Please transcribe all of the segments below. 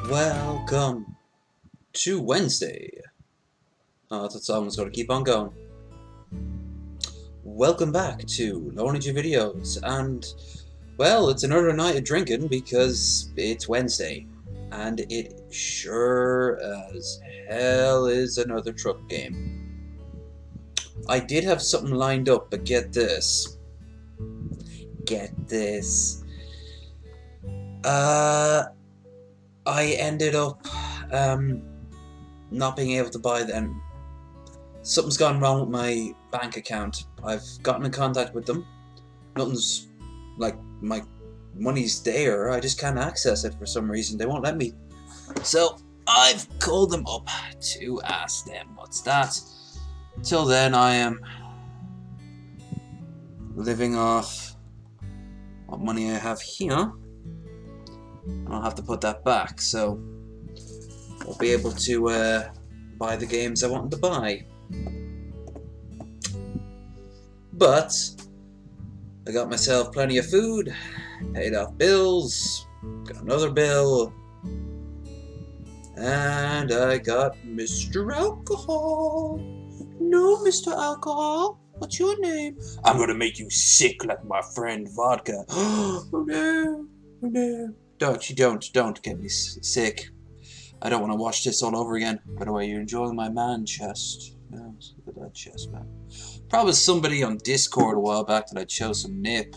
Welcome to Wednesday. That song was going to keep on going. Welcome back to Low Energy Videos, and well, it's another night of drinking because it's Wednesday, and it sure as hell is another truck game. I did have something lined up, but get this. I ended up not being able to buy them. Something's gone wrong with my bank account. I've gotten in contact with them. Nothing's, like, my money's there. I just can't access it for some reason. They won't let me. So I've called them up to ask them what's that. Till then, I am living off what money I have here. I'll have to put that back, so I'll be able to buy the games I wanted to buy. But I got myself plenty of food, paid off bills, got another bill, and I got Mr. Alcohol. No, Mr. Alcohol, what's your name? I'm gonna make you sick like my friend Vodka. Oh no, oh no. Don't get me sick. I don't want to watch this all over again. By the way, you're enjoying my man chest. Yes, look at that chest, man. Probably somebody on Discord a while back that I'd show some nip.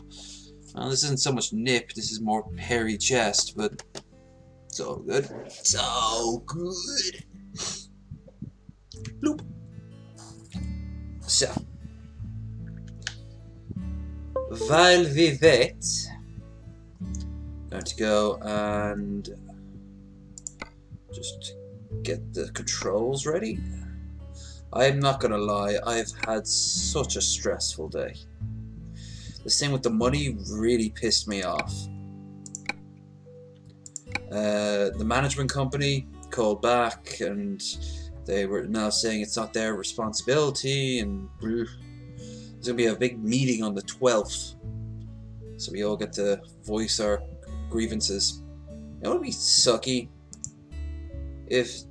Well, this isn't so much nip, this is more hairy chest, but it's all good. It's all good. Bloop. So, while we wait, going to go and just get the controls ready. I'm not gonna lie, I've had such a stressful day. This thing with the money really pissed me off. The management company called back and they were now saying it's not their responsibility, and there's gonna be a big meeting on the 12th. So we all get to voice our grievances. It would be sucky if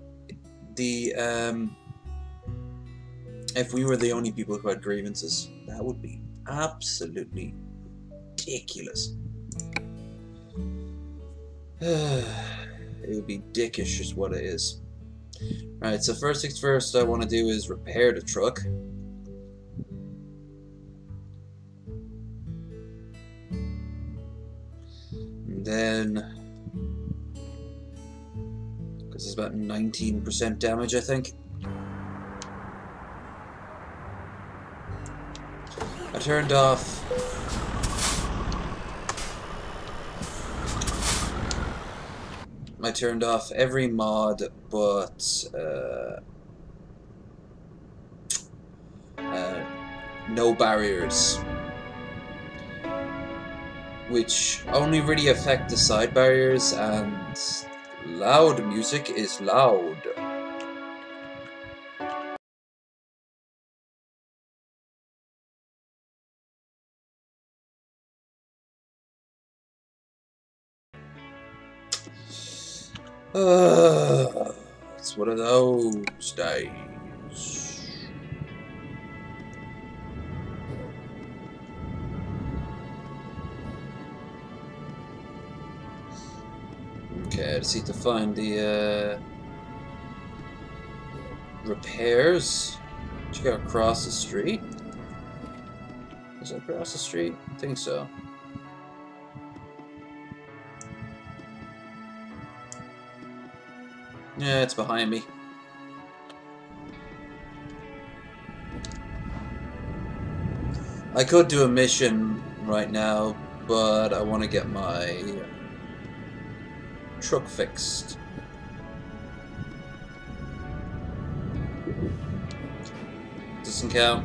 we were the only people who had grievances. That would be absolutely ridiculous. It would be dickish is what it is. Alright, so first things first I want to do is repair the truck. And then, because it's about 19% damage, I think. I turned off every mod but no barriers, which only really affect the side barriers, and loud music is loud. It's one of those days. Okay, I just need to find the repairs. Did you go across the street? Is it across the street? I think so. Yeah, it's behind me. I could do a mission right now, but I want to get my truck fixed. Doesn't count.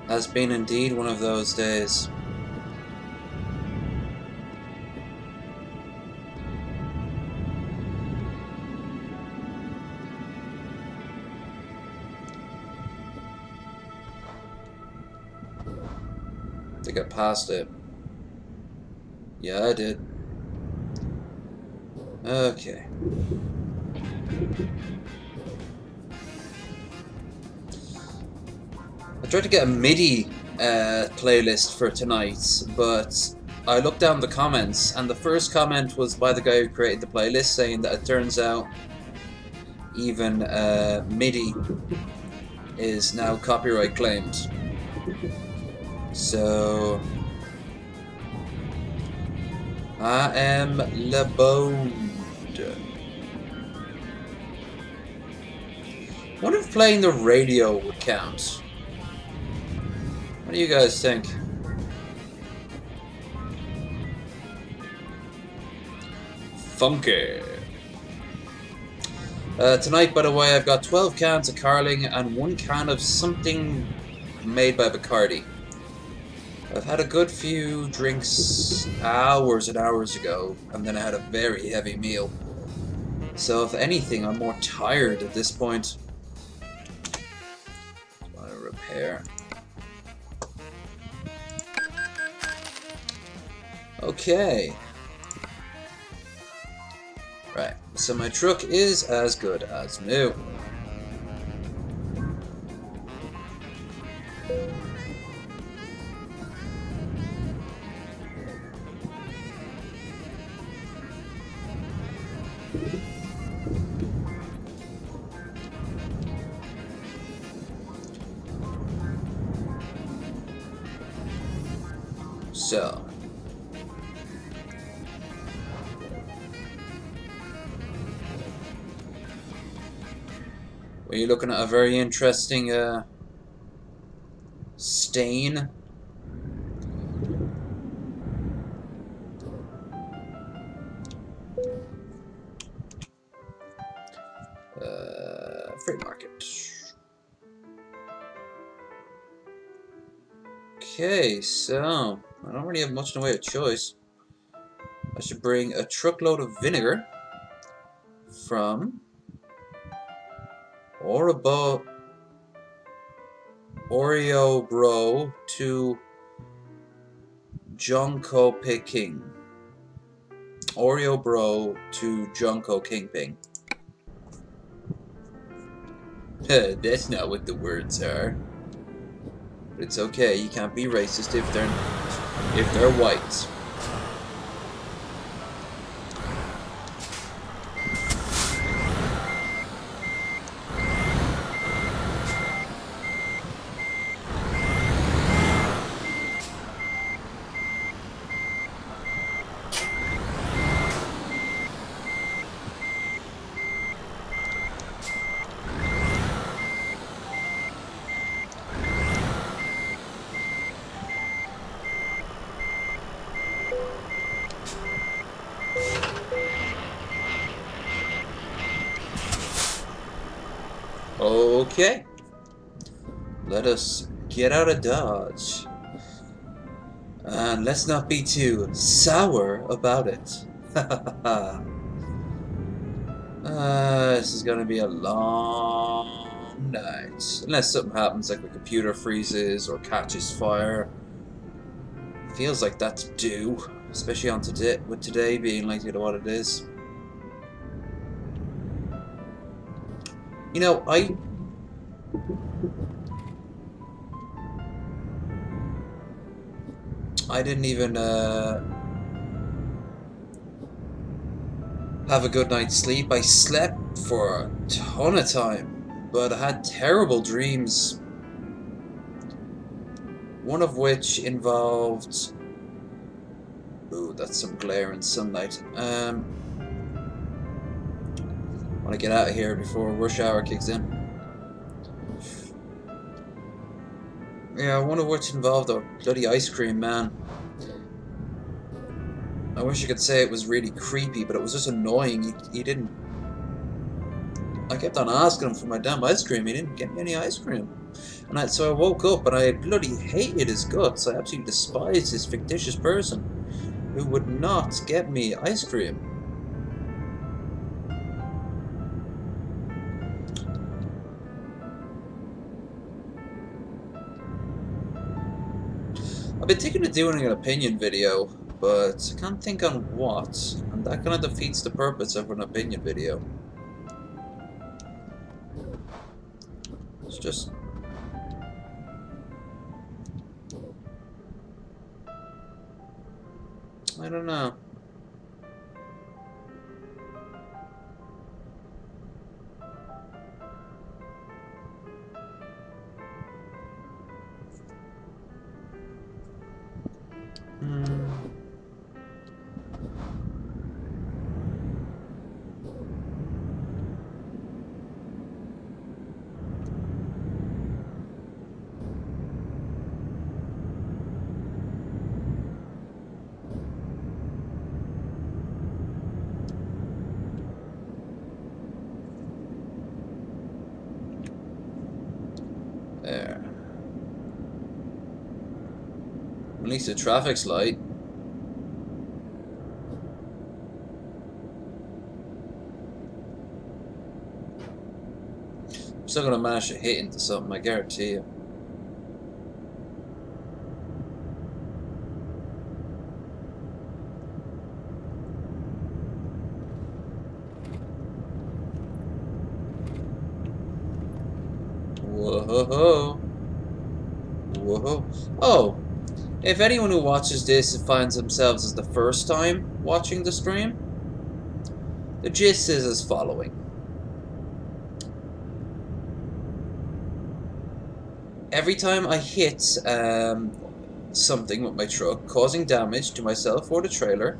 Has been indeed one of those days. think I passed it. Yeah, I did. Okay. I tried to get a MIDI playlist for tonight, but I looked down the comments, and the first comment was by the guy who created the playlist, saying that it turns out even MIDI is now copyright claimed. So I am leboned. I wonder if playing the radio would count. What do you guys think? Funky. Tonight, by the way, I've got 12 cans of Carling and 1 can of something made by Bacardi. I've had a good few drinks hours and hours ago, and then I had a very heavy meal. So if anything, I'm more tired at this point. Want to repair. Okay. Right, so my truck is as good as new. So we're looking at a very interesting stain. Free market. Okay, so I don't really have much in the way of choice. I should bring a truckload of vinegar from Oreo Bro to Junko Peking. Oreo Bro to Junko Kingping. That's not what the words are. But it's okay, you can't be racist if they're white. Okay, let us get out of Dodge, and let's not be too sour about it. This is gonna be a long night, unless something happens like the computer freezes or catches fire. Feels like that's due, especially on today, with today being like what it is. You know, I didn't even have a good night's sleep. I slept for a ton of time, but I had terrible dreams. One of which involved... Ooh, that's some glare in sunlight. I want to get out of here before rush hour kicks in. Yeah, one of which involved a bloody ice cream man. I wish I could say it was really creepy, but it was just annoying. He didn't... I kept on asking him for my damn ice cream. He didn't get me any ice cream. And so I woke up and I bloody hated his guts. I absolutely despised this fictitious person who would not get me ice cream. I've been thinking of doing an opinion video, but I can't think on what, and that kind of defeats the purpose of an opinion video. It's just... I don't know. There. At least the traffic's light. I'm still gonna manage to hit into something, I guarantee you. Whoa. Whoa. Oh, if anyone who watches this finds themselves as the first time watching the stream, the gist is as following. Every time I hit something with my truck, causing damage to myself or the trailer,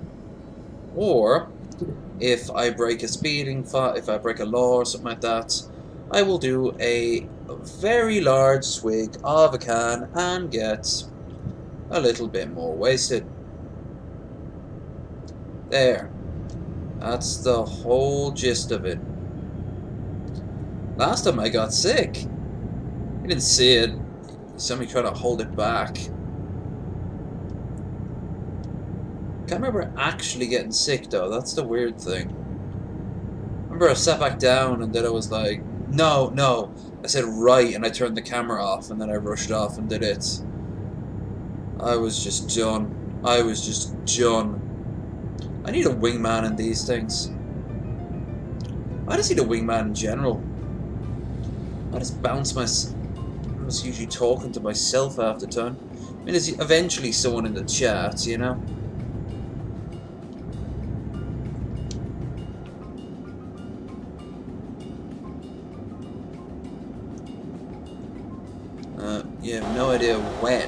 or if I break a if I break a law or something like that, I will do a very large swig of a can and get a little bit more wasted. There. That's the whole gist of it. Last time I got sick. I didn't see it. Somebody trying to hold it back. Can't remember actually getting sick though. That's the weird thing. Remember I sat back down and then I was like, no, no. I said right and I turned the camera off and then I rushed off and did it. I was just done. I was just done. I need a wingman in these things. I just need a wingman in general. I just bounce my... I'm just usually talking to myself half the time. I mean, there's eventually someone in the chat, you know? You have no idea when.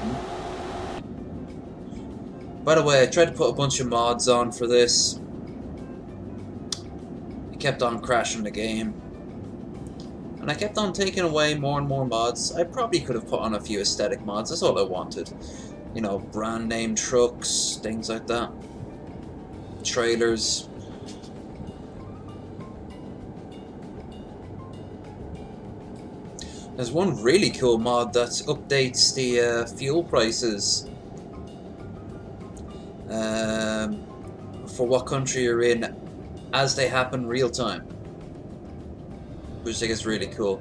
By the way, I tried to put a bunch of mods on for this. It kept on crashing the game. And I kept on taking away more and more mods. I probably could have put on a few aesthetic mods, that's all I wanted. You know, brand name trucks, things like that. Trailers. There's one really cool mod that updates the fuel prices for what country you're in as they happen real time, which I think is really cool.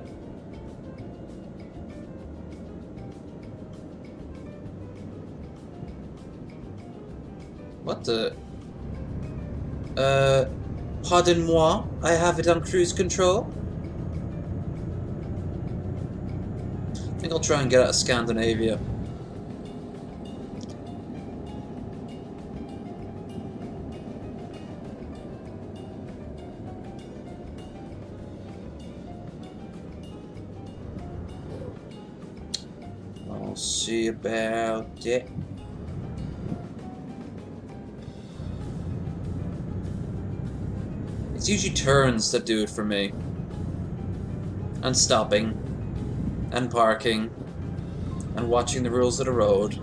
What the? Pardon-moi, I have it on cruise control. I think I'll try and get out of Scandinavia. I'll see about it. It's usually turns that do it for me. And stopping. And parking, and watching the rules of the road,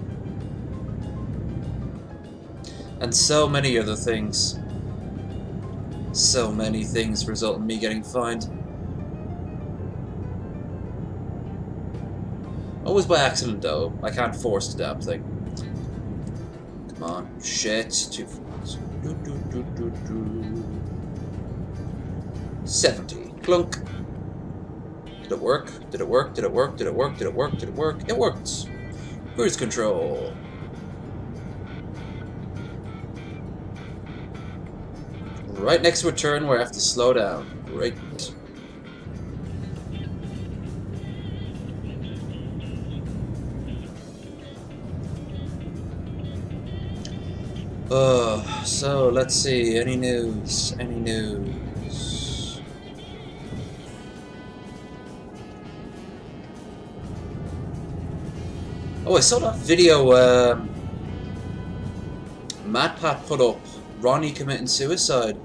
and so many other things. So many things result in me getting fined. Always by accident though, I can't force the damn thing. Come on, shit. 70, clunk. Did it work? Did it work? Did it work? Did it work? Did it work? Did it work? Did it work? It worked. Cruise control. Right next to a turn where I have to slow down. Great. So let's see. Any news? Any news? Oh, I saw that video MatPat put up. Ronnie committing suicide.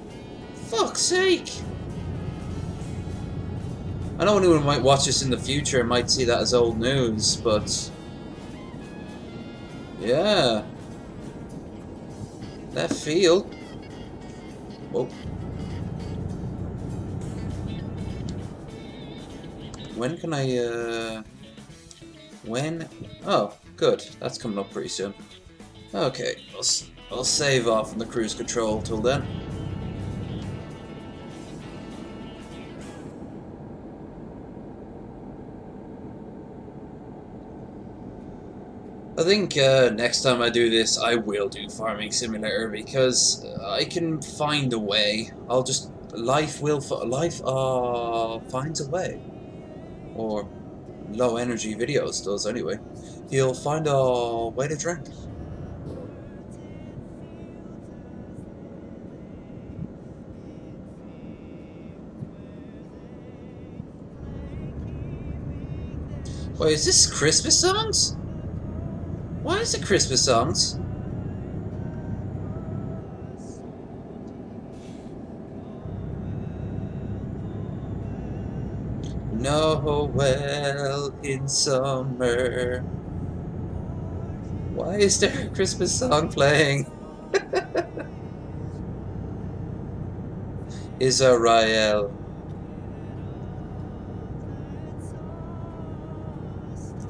Fuck's sake! I know anyone might watch this in the future and might see that as old news, but yeah. Left field. Whoa. When can I, when? Oh, good. That's coming up pretty soon. Okay, I'll save off on the cruise control till then. I think next time I do this, I will do Farming Simulator because I can find a way. I'll just life finds a way, or low energy videos does anyway. He'll find a way to drink. Wait, is this Christmas songs? Why is it Christmas songs? Noel in summer. Why is there a Christmas song playing? Israel.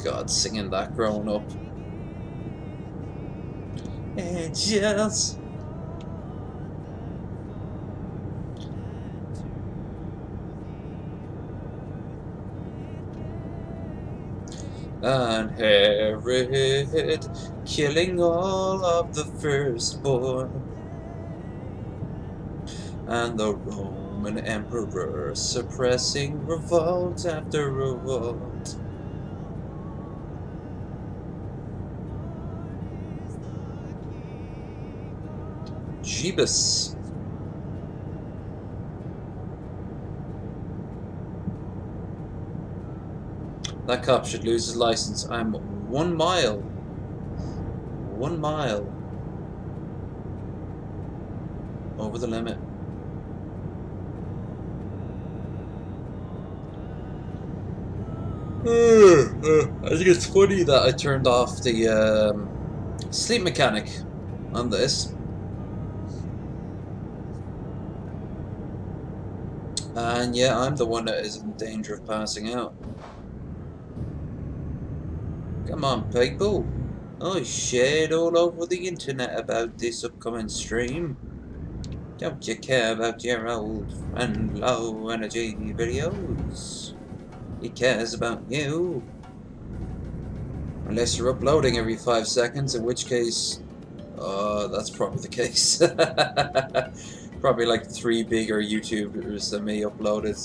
God, singing that growing up. Angels. And Herod killing all of the firstborn, and the Roman emperor suppressing revolt after revolt. Jeebus. That cop should lose his license. I'm 1 mile. 1 mile over the limit. I think it's funny that I turned off the sleep mechanic on this. And yeah, I'm the one that is in danger of passing out. Come on, people. I shared all over the internet about this upcoming stream. Don't you care about your old and low energy videos? He cares about you. Unless you're uploading every 5 seconds, in which case, that's probably the case. Probably like 3 bigger YouTubers than me uploaded.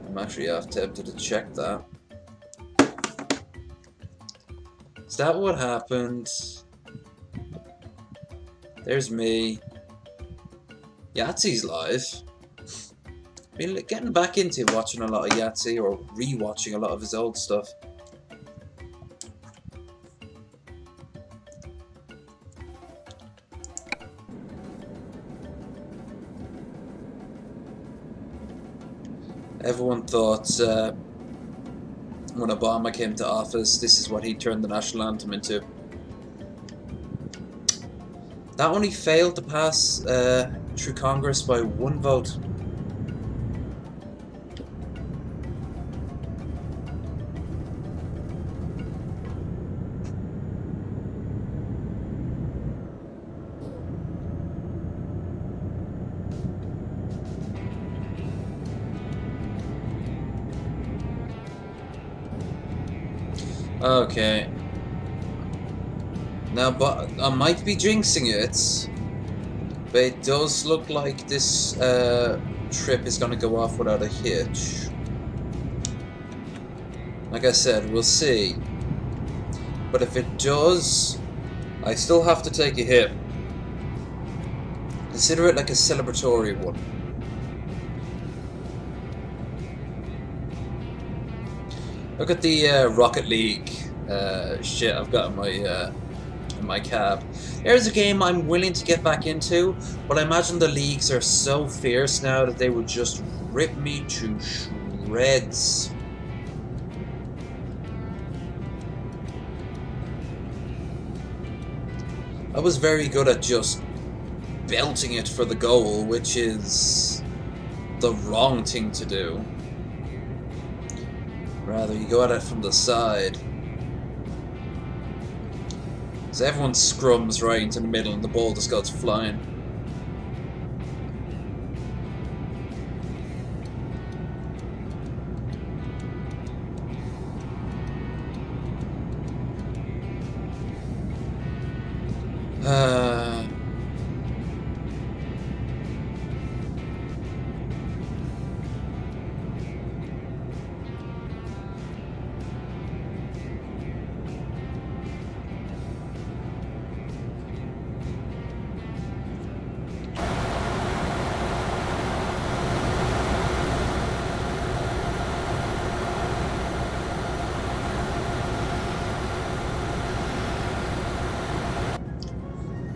I'm actually half tempted to check that. Is that what happened? There's me. Yahtzee's live. Been getting back into watching a lot of Yahtzee, or re-watching a lot of his old stuff. Everyone thought when Obama came to office, this is what he turned the national anthem into. That only failed to pass through Congress by 1 vote. Okay. Now, but I might be jinxing it, But it does look like this trip is going to go off without a hitch. Like I said, we'll see. But if it does, I still have to take a hit. Consider it like a celebratory one. Look at the Rocket League shit I've got in my cab. There's a game I'm willing to get back into, but I imagine the leagues are so fierce now that they would just rip me to shreds. I was very good at just belting it for the goal, which is the wrong thing to do. Rather, you go at it from the side. So everyone scrums right into the middle and the ball just goes flying.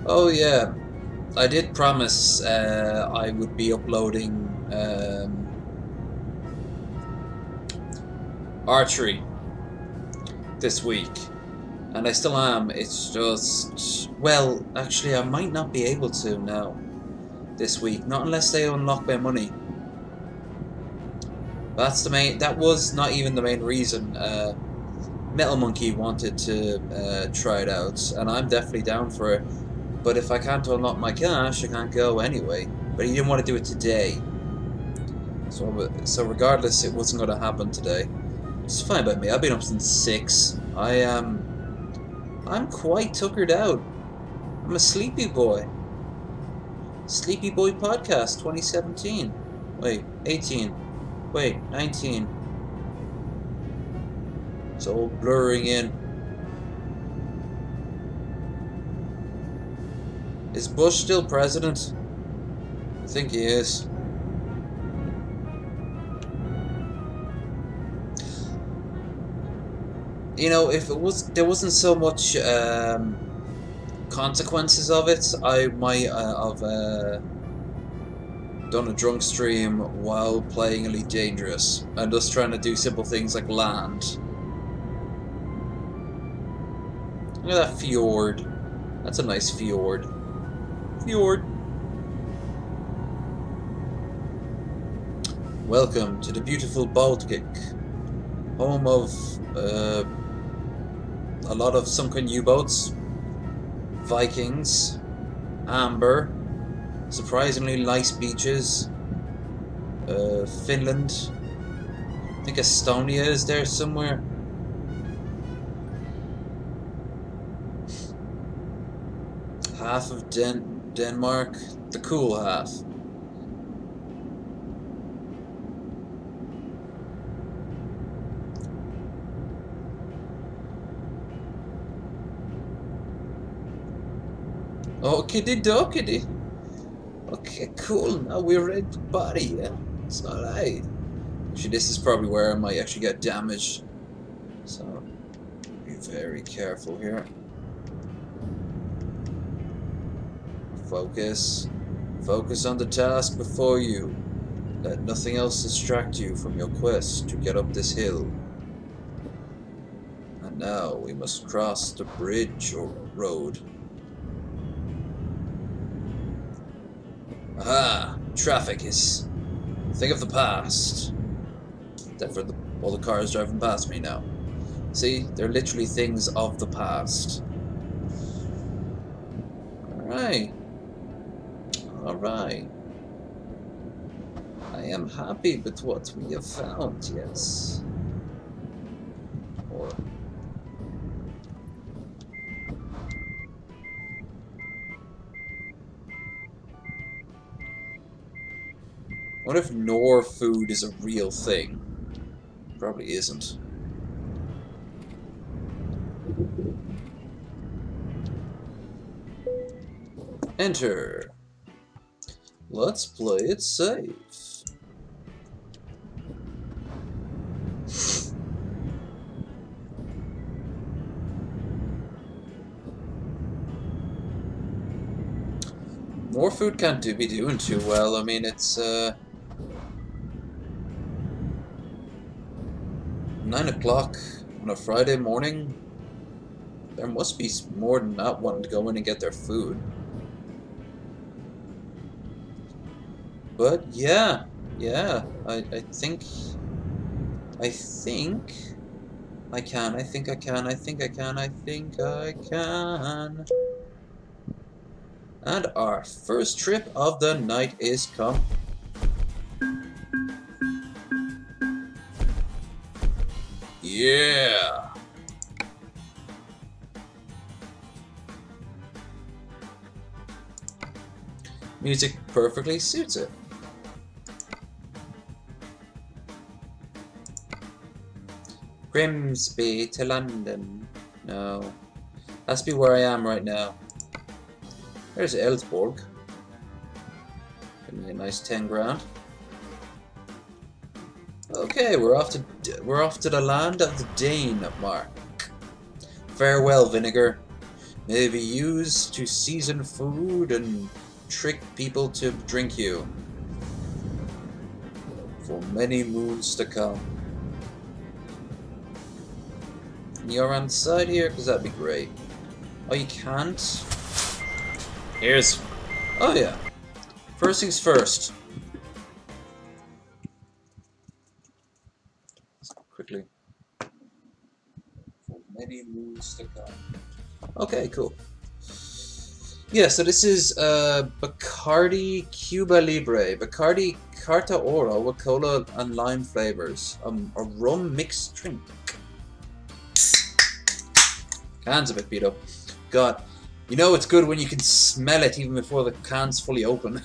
Oh yeah, I did promise I would be uploading archery this week, and I still am. It's just, well, actually I might not be able to now this week, not unless they unlock my money. That's the main. That was not even the main reason. Metal Monkey wanted to try it out, and I'm definitely down for it. But if I can't unlock my cash, I can't go anyway. But he didn't want to do it today. So regardless, it wasn't going to happen today. It's fine by me. I've been up since 6. I'm quite tuckered out. I'm a sleepy boy. Sleepy Boy Podcast 2017. Wait, 18. Wait, 19. It's all blurring in. Is Bush still president? I think he is. You know, if there wasn't so much consequences of it, I might have done a drunk stream while playing Elite Dangerous and just trying to do simple things like land. Look at that fjord. That's a nice fjord. Fjord. Welcome to the beautiful Baltic, home of a lot of sunken U-boats, Vikings, amber, surprisingly nice beaches, Finland. I think Estonia is there somewhere. Half of Denmark, the cool half. Okie dokie. Okay, cool. Now we're ready to party, yeah? It's alright. Actually, this is probably where I might actually get damaged. So, be very careful here. Focus. Focus on the task before you. Let nothing else distract you from your quest to get up this hill. And now we must cross the bridge or road. Aha! Traffic is a thing of the past. Except for all the cars driving past me now. See? They're literally things of the past. Alright. Alright. I am happy with what we have found, yes. Or... What if Nor food is a real thing? Probably isn't. Enter. Let's play it safe. More food can't be doing too well. I mean, it's 9 o'clock on a Friday morning. There must be more than that wanting to go in and get their food. But yeah, I think I can. And our first trip of the night is come. Yeah. Music perfectly suits it. Grimsby to London. No. Has to be where I am right now. There's Ellsborg. Give me a nice 10 grand. Okay, we're off to the land of the Danemark. Farewell, vinegar. May be used to season food and trick people to drink you for many moons to come. Can you go around the side here? Because that'd be great. Oh, you can't? Here's... Oh yeah. First things first. Quickly. For many moons to come. Okay, cool. Yeah, so this is Bacardi Cuba Libre. Bacardi Carta Oro with cola and lime flavors. A rum mixed drink. Can's a bit beat up. God. You know it's good when you can smell it even before the can's fully open.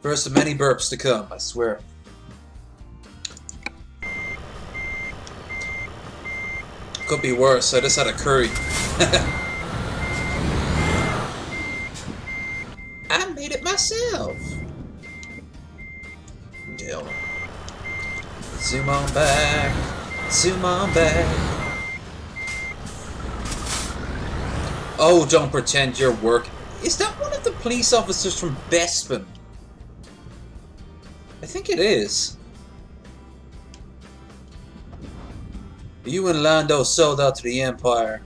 First of many burps to come, I swear. Could be worse, I just had a curry. I made it myself. Deal. Zoom on back. Zoom on back. Oh, don't pretend you're working. Is that one of the police officers from Bespin? I think it is. You and Lando sold out to the Empire.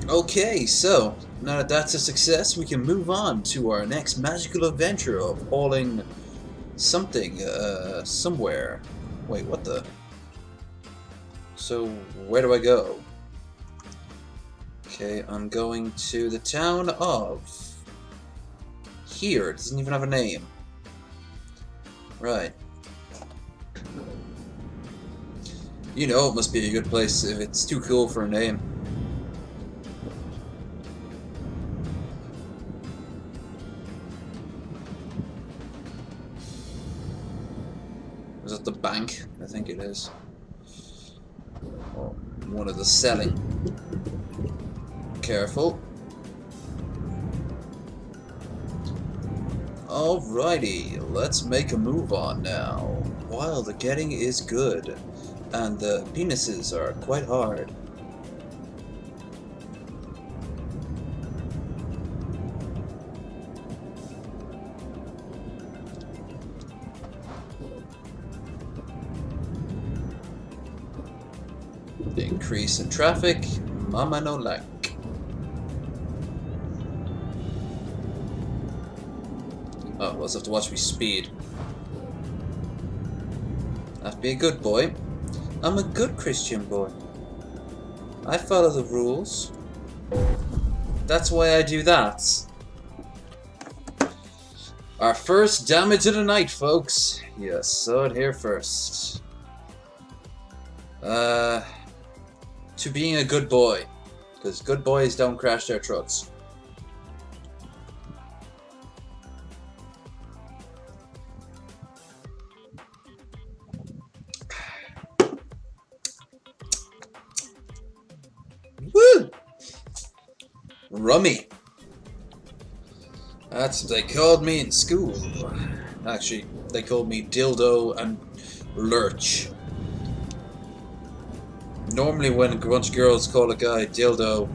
Okay, so now that that's a success, we can move on to our next magical adventure of hauling something somewhere. Wait, what the? So where do I go? Okay, I'm going to the town of here. It doesn't even have a name. Right. You know it must be a good place if it's too cool for a name. Is it the bank? I think it is. Or one of the selling. Careful. Alrighty, let's make a move on now. While the getting is good, and the penises are quite hard. The increase in traffic, mama no like. Oh, we'll just have to watch me speed. I have to be a good boy. I'm a good Christian boy. I follow the rules. That's why I do that. Our first damage of the night, folks. You saw it here first. To being a good boy. Because good boys don't crash their trucks. Woo! Rummy. That's what they called me in school. Actually, they called me Dildo and Lurch. Normally when a bunch of girls call a guy Dildo,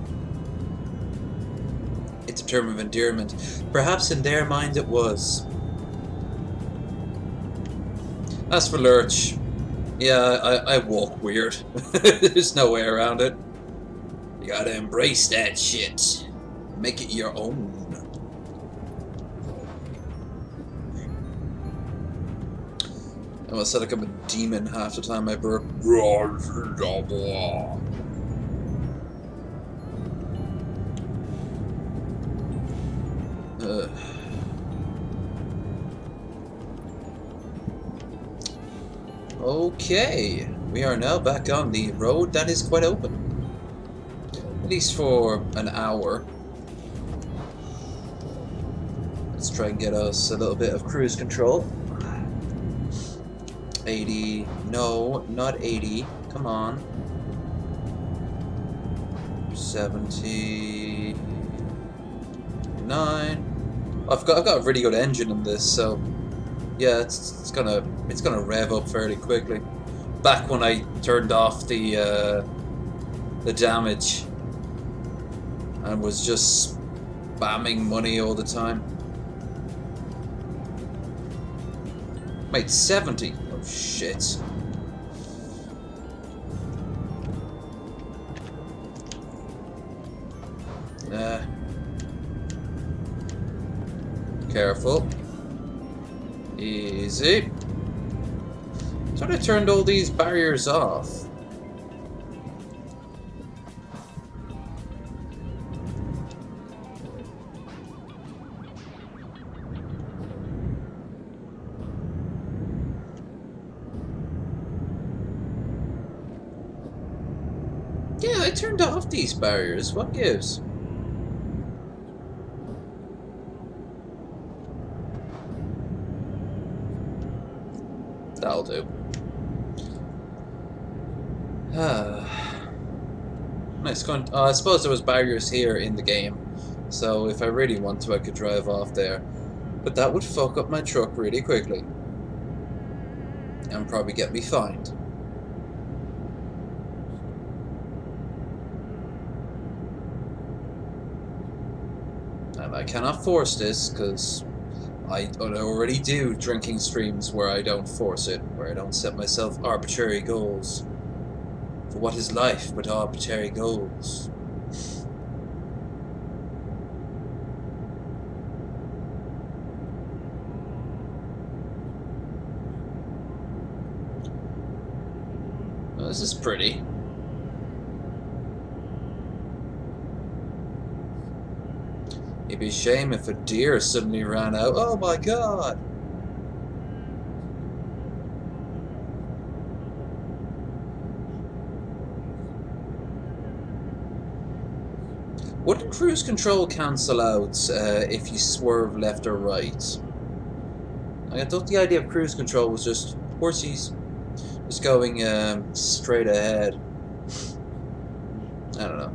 it's a term of endearment. Perhaps in their mind it was. As for Lurch, yeah, I walk weird. There's no way around it. You gotta embrace that shit. Make it your own. I must sound like I'm a demon half the time I burp. Okay, we are now back on the road that is quite open. At least for an hour. Let's try and get us a little bit of cruise control. 80. No, not 80. Come on. 79. I've got a really good engine in this, so yeah, it's gonna rev up fairly quickly. Back when I turned off the damage and was just spamming money all the time. Made 70. Oh shit. Careful. Easy. Thought I turned all these barriers off. Yeah, I turned off these barriers. What gives? That'll do. Nice going. I suppose there was barriers here in the game, so if I really want to, I could drive off there. But that would fuck up my truck really quickly, and probably get me fined. And I cannot force this because I already do drinking streams where I don't force it, where I don't set myself arbitrary goals. For what is life but arbitrary goals? Well, this is pretty. It'd be a shame if a deer suddenly ran out. Oh my god! Wouldn't cruise control cancel out if you swerve left or right? I thought the idea of cruise control was just horsies, just going straight ahead. I don't know.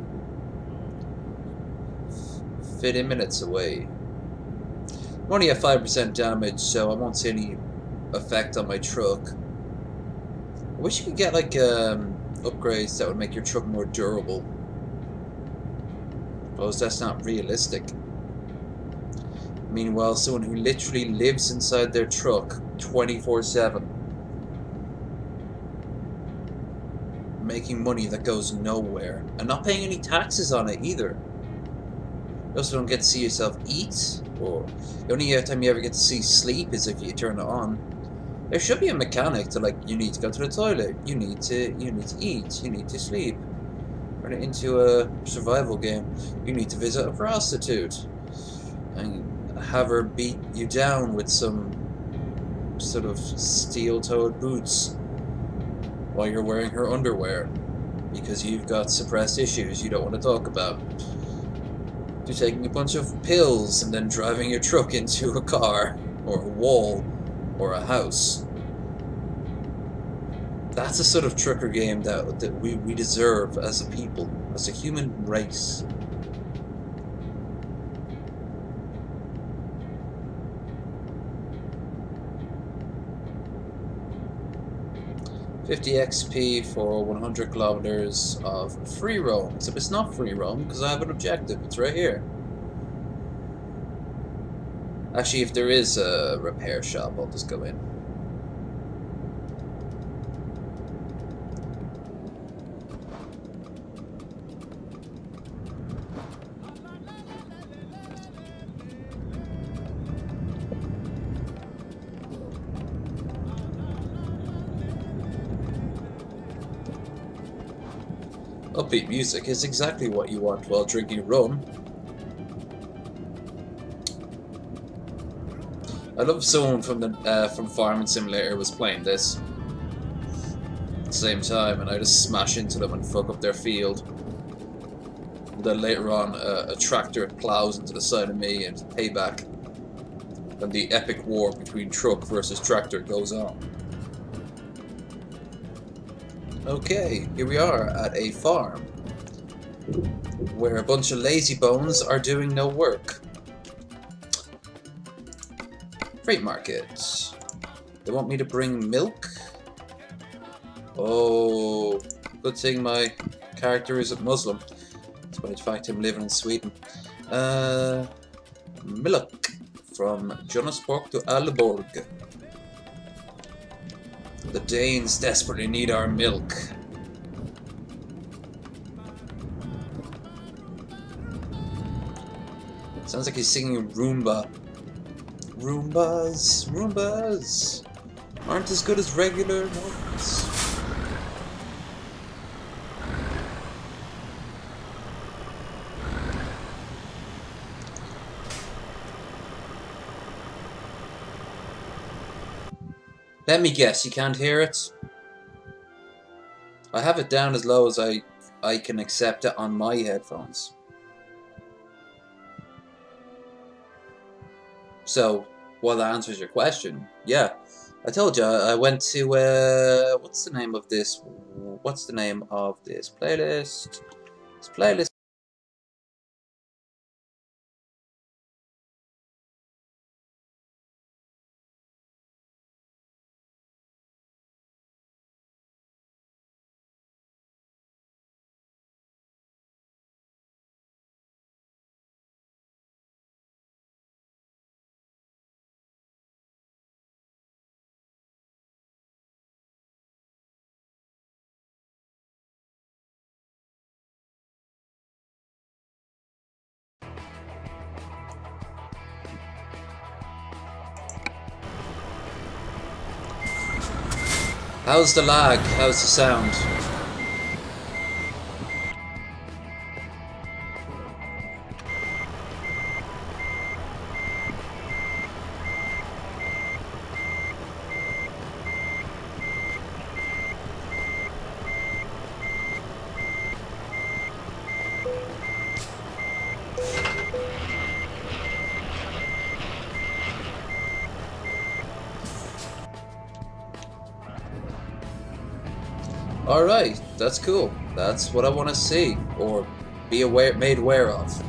50 minutes away. I'm only at 5% damage, so I won't see any effect on my truck. I wish you could get like upgrades that would make your truck more durable. Suppose that's not realistic. Meanwhile, someone who literally lives inside their truck 24/7, making money that goes nowhere, and not paying any taxes on it either. You also don't get to see yourself eat, or the only time you ever get to see sleep is if you turn it on. There should be a mechanic to, like, you need to go to the toilet, you need to eat, you need to sleep. Turn it into a survival game. You need to visit a prostitute and have her beat you down with some sort of steel-toed boots while you're wearing her underwear because you've got suppressed issues you don't want to talk about. You're taking a bunch of pills and then driving your truck into a car or a wall or a house. That's the sort of trucker game that we deserve as a people, as a human race. $50 XP for 100 kilometers of free roam. Except it's not free roam because I have an objective. It's right here. Actually, if there is a repair shop, I'll just go in. Upbeat music is exactly what you want while drinking rum. I love if someone from Farming Simulator was playing this at the same time, and I just smash into them and fuck up their field. And then later on, a tractor plows into the side of me and payback. And the epic war between truck versus tractor goes on. Okay, here we are at a farm where a bunch of lazy bones are doing no work. Freight market. They want me to bring milk? Oh, good thing my character isn't Muslim, despite the fact I'm living in Sweden. Milk from Johannesburg to Aalborg. The Danes desperately need our milk. Sounds like he's singing Roomba. Roombas, Roombas aren't as good as regular ones. Let me guess, you can't hear it? I have it down as low as I can accept it on my headphones. So, well, that answers your question. Yeah, I told you, I went to, what's the name of this? What's the name of this playlist? This playlist. How's the lag? How's the sound? Alright, that's cool. That's what I want to see, or be made aware of.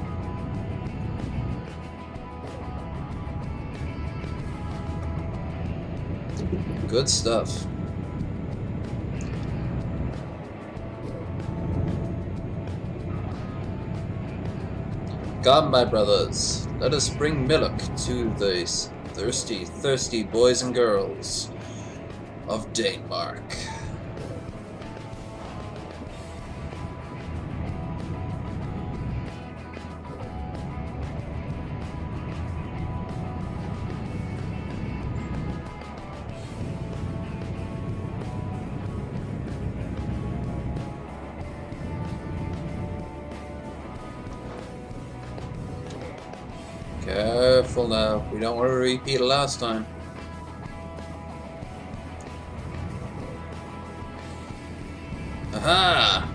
Good stuff. Come, my brothers, let us bring milk to these thirsty, thirsty boys and girls of Denmark. careful now. We don't want to repeat it last time. Aha!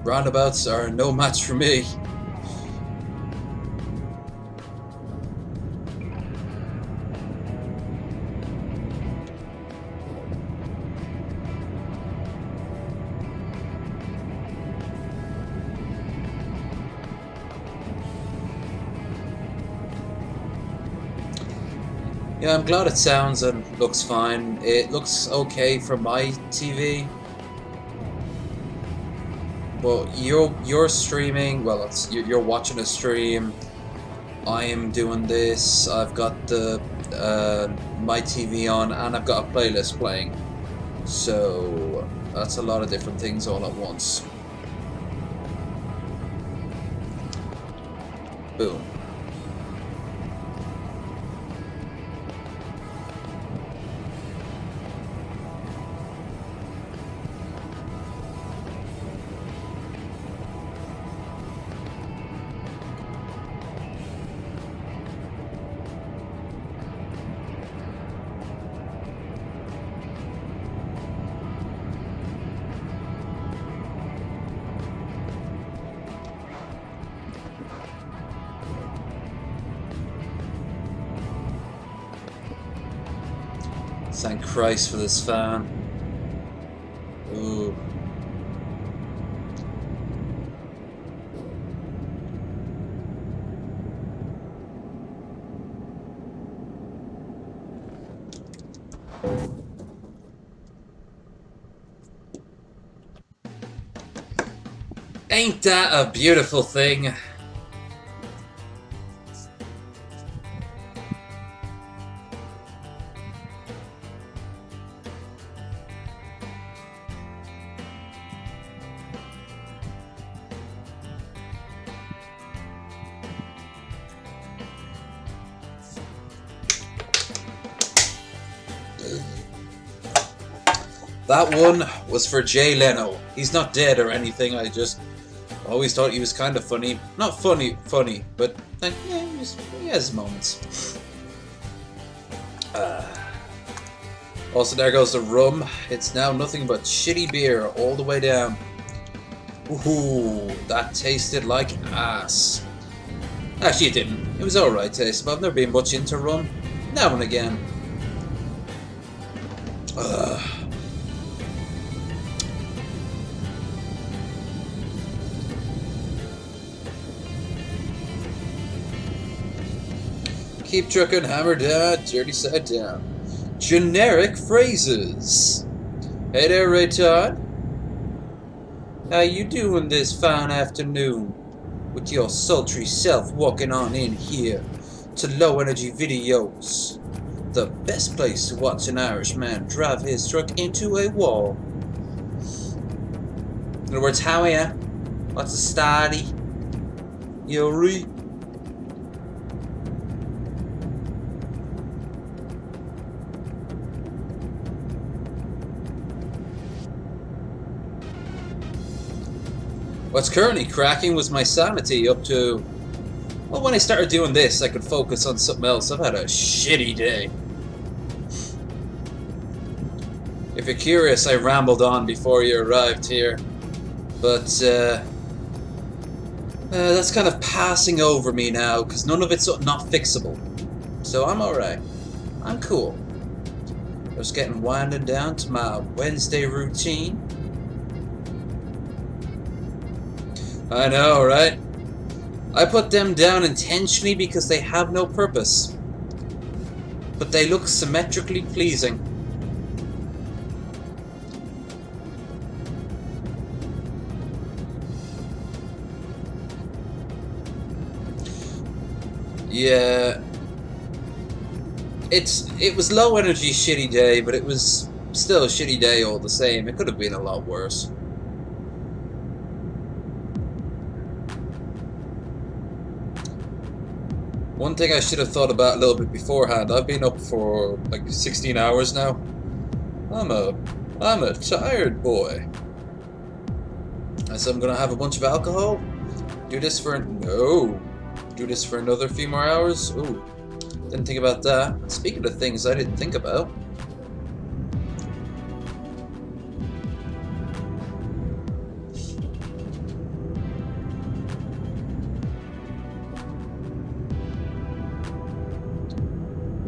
Roundabouts are no match for me. Yeah, I'm glad it sounds and looks fine. It looks okay for my TV. But you're streaming. Well, you're watching a stream. I am doing this. I've got the my TV on, and I've got a playlist playing. So that's a lot of different things all at once. Boom. Thank Christ for this fan. Ooh. Ain't that a beautiful thing? That one was for Jay Leno. He's not dead or anything. I just always thought he was kind of funny. Not funny, but yeah, he has moments. Also, there goes the rum. It's now nothing but shitty beer all the way down. Ooh, that tasted like ass. Actually, it didn't. It was alright taste, but I've never been much into rum. Now and again. Keep trucking, hammer down, dirty side down. Generic phrases. Hey there, Rayton. How you doing this fine afternoon? With your sultry self walking on in here to low energy videos. The best place to watch an Irishman drive his truck into a wall. In other words, how are ya? What's the study? You re? What's currently cracking was my sanity up to... Well, when I started doing this, I could focus on something else. I've had a shitty day. If you're curious, I rambled on before you arrived here. But, that's kind of passing over me now, because none of it's not fixable. So I'm alright. I'm cool. Just getting winding down to my Wednesday routine. I know, right? I put them down intentionally because they have no purpose. But they look symmetrically pleasing. Yeah. It was low energy shitty day, but it was still a shitty day all the same. It could have been a lot worse. One thing I should have thought about a little bit beforehand. I've been up for like 16 hours now. I'm a tired boy. So I'm gonna have a bunch of alcohol. Do this for no. do this for another few more hours. Ooh, didn't think about that. Speaking of things I didn't think about.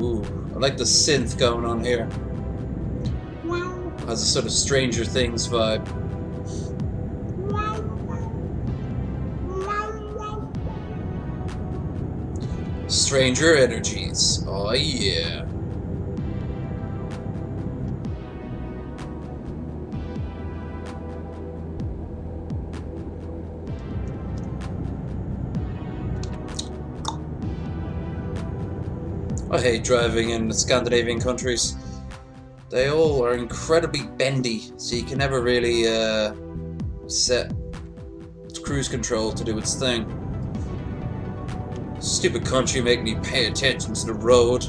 Ooh, I like the synth going on here. Has a sort of Stranger Things vibe. Stranger energies. Oh yeah. I hate driving in the Scandinavian countries. They all are incredibly bendy, so you can never really set cruise control to do its thing. Stupid country make me pay attention to the road.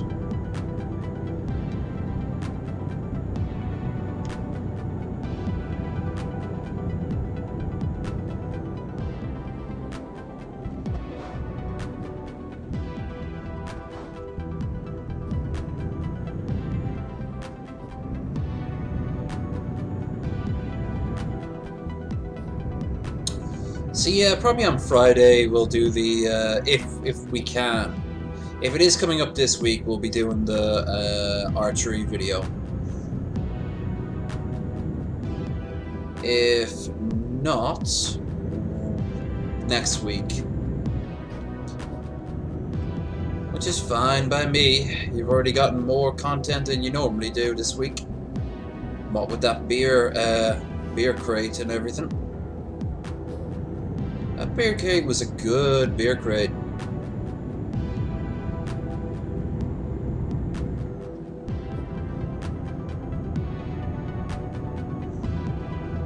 So yeah, probably on Friday we'll do the if we can. If it is coming up this week, we'll be doing the archery video. If not, next week, which is fine by me. You've already gotten more content than you normally do this week. What with that beer crate and everything. That beer crate was a good beer crate.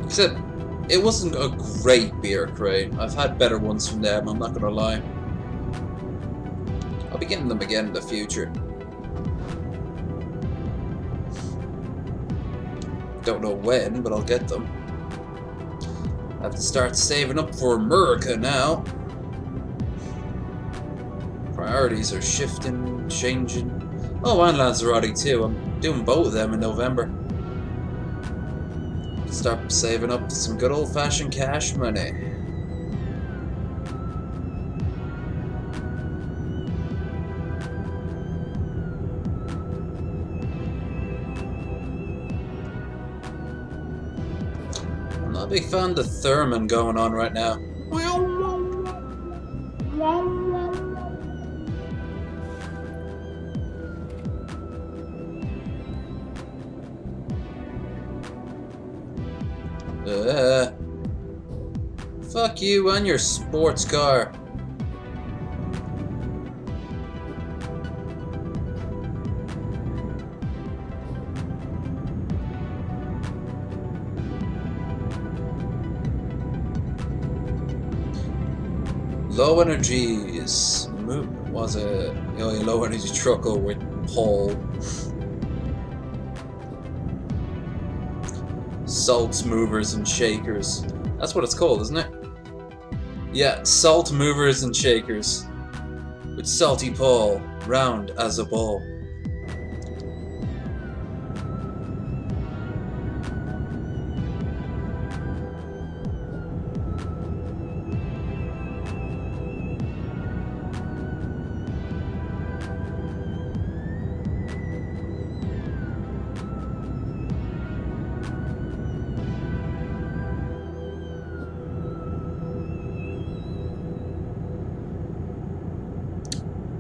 Except, it wasn't a great beer crate. I've had better ones from them, I'm not gonna lie. I'll be getting them again in the future. Don't know when, but I'll get them. I have to start saving up for America now. Priorities are shifting, changing. Oh, and Lanzarote too. I'm doing both of them in November. Start saving up some good old-fashioned cash money. Not a big fan of the Thurman going on right now. Fuck you and your sports car. Low energies. Was a low energy trucker with Paul. Salt movers and shakers. That's what it's called, isn't it? Yeah, salt movers and shakers. With Salty Paul, round as a ball.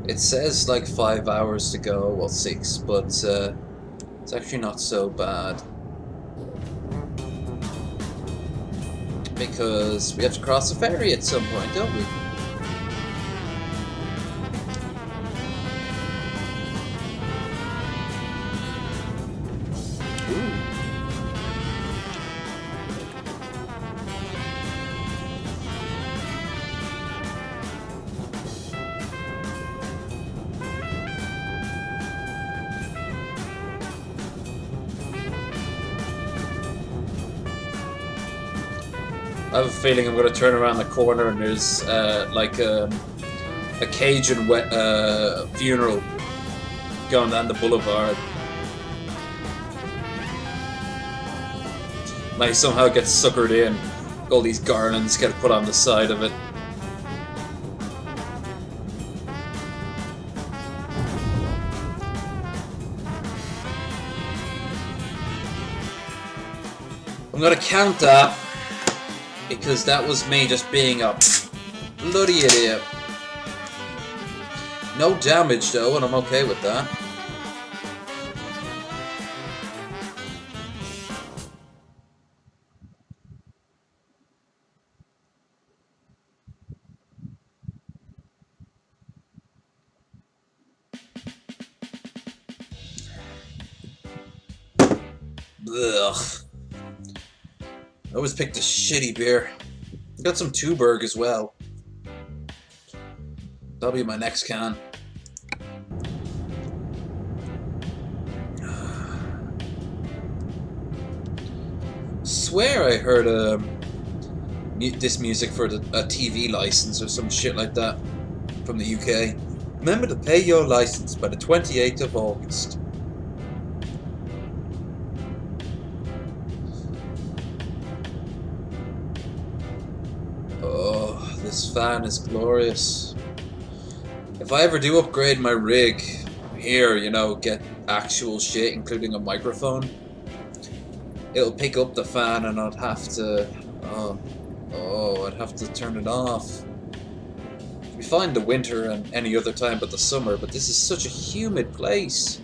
It says like 5 hours to go, well 6, but it's actually not so bad. Because we have to cross the ferry at some point, don't we? I have a feeling I'm going to turn around the corner and there's like a a Cajun funeral going down the boulevard. And I somehow get suckered in. All these garlands get put on the side of it. I'm gonna count that because that was me just being a bloody idiot. No damage though, and I'm okay with that. Ugh. I always picked a shitty beer. Got some Tuborg as well. That'll be my next can. Swear I heard this music for a TV license or some shit like that from the UK. Remember to pay your license by the 28th of August. Oh, this fan is glorious. If I ever do upgrade my rig here, you know, get actual shit, including a microphone, it'll pick up the fan and I'd have to, I'd have to turn it off. We find the winter and any other time but the summer, but this is such a humid place.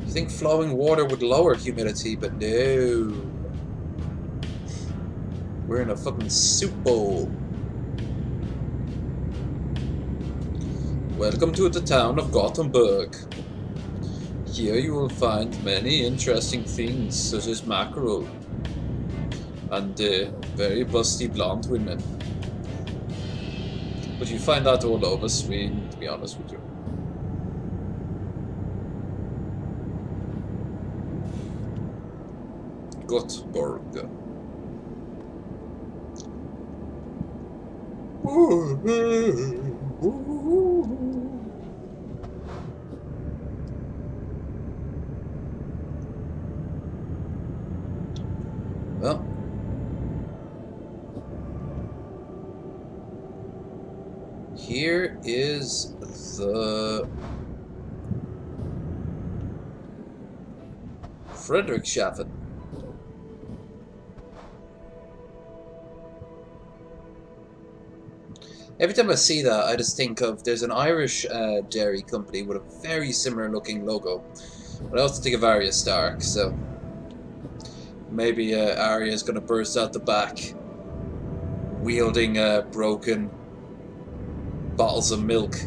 You think flowing water would lower humidity, but no. We're in a fucking soup bowl. Welcome to the town of Gothenburg. Here you will find many interesting things, such as mackerel and very busty blonde women. But you find that all over Sweden, to be honest with you. Gothenburg. Well, here is the Frederikshafen. Every time I see that, I just think of, there's an Irish dairy company with a very similar looking logo. But I also think of Arya Stark, so maybe Arya is going to burst out the back, wielding broken bottles of milk.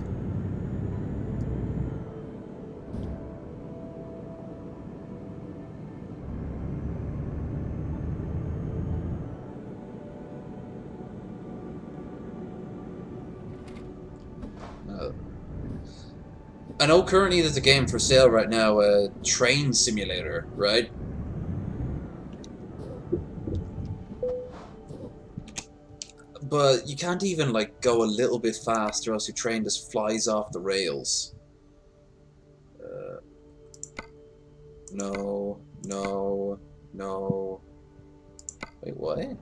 I know currently there's a game for sale right now, a train simulator, right? But you can't even like go a little bit fast or else your train just flies off the rails. No, no, no. Wait, what? Wait,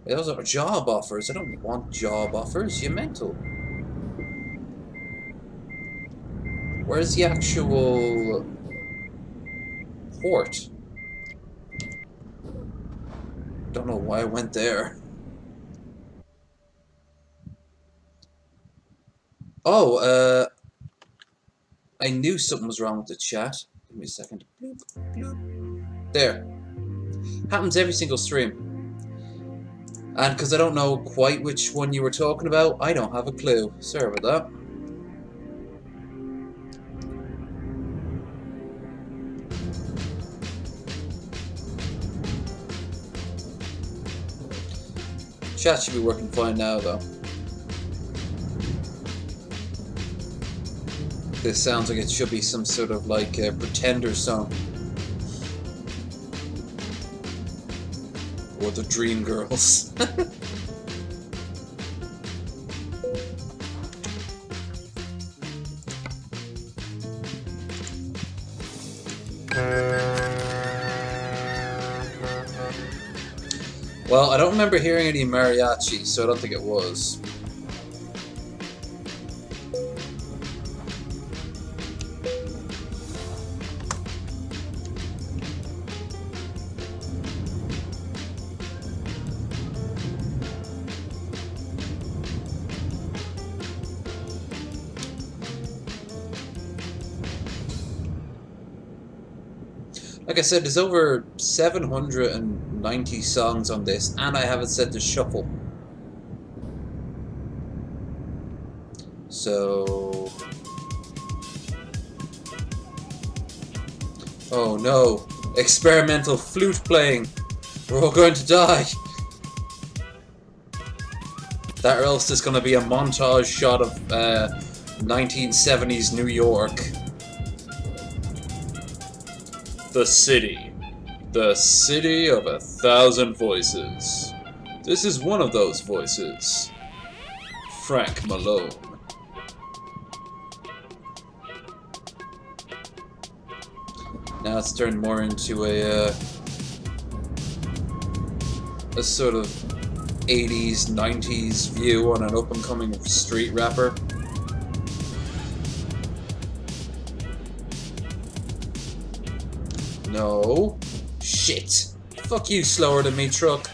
those are job offers. I don't want job offers. You're mental. Where's the actual port? Don't know why I went there. Oh, I knew something was wrong with the chat. Give me a second. Bloop, bloop. There. Happens every single stream. And because I don't know quite which one you were talking about, I don't have a clue. Sorry about that. Chat should be working fine now, though. This sounds like it should be some sort of like a Pretender song. Or the Dream Girls. Well, I don't remember hearing any mariachi, so I don't think it was. Like I said, there's over 790 songs on this, and I have it set to shuffle. So... oh no! Experimental flute playing! We're all going to die! That or else there's going to be a montage shot of 1970s New York. The city. The city of 1,000 voices. This is one of those voices. Frank Malone. Now it's turned more into a sort of 80s, 90s view on an up-and-coming street rapper. No. Shit. Fuck you, slower than me, truck.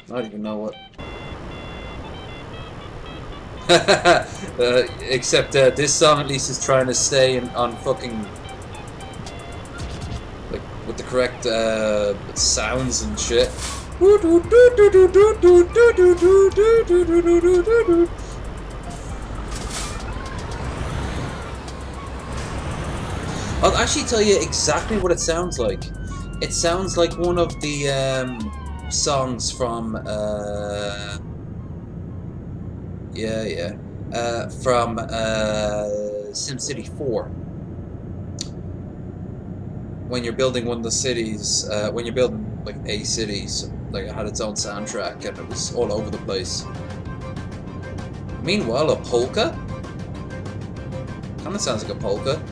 I don't even know what. Except this song at least is trying to stay on fucking... like, with the correct sounds and shit. I'll actually tell you exactly what it sounds like. It sounds like one of the songs from from SimCity 4. When you're building one of the cities, when you're building like a city, so, like it had its own soundtrack and it was all over the place. Meanwhile, a polka? Kinda sounds like a polka.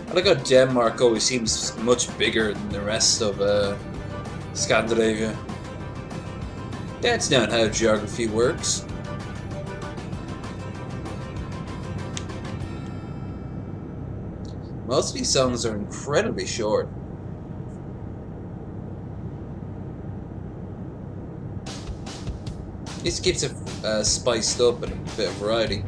I like how Denmark always seems much bigger than the rest of Scandinavia. That's not how geography works. Most of these songs are incredibly short. This keeps it spiced up and a bit of variety.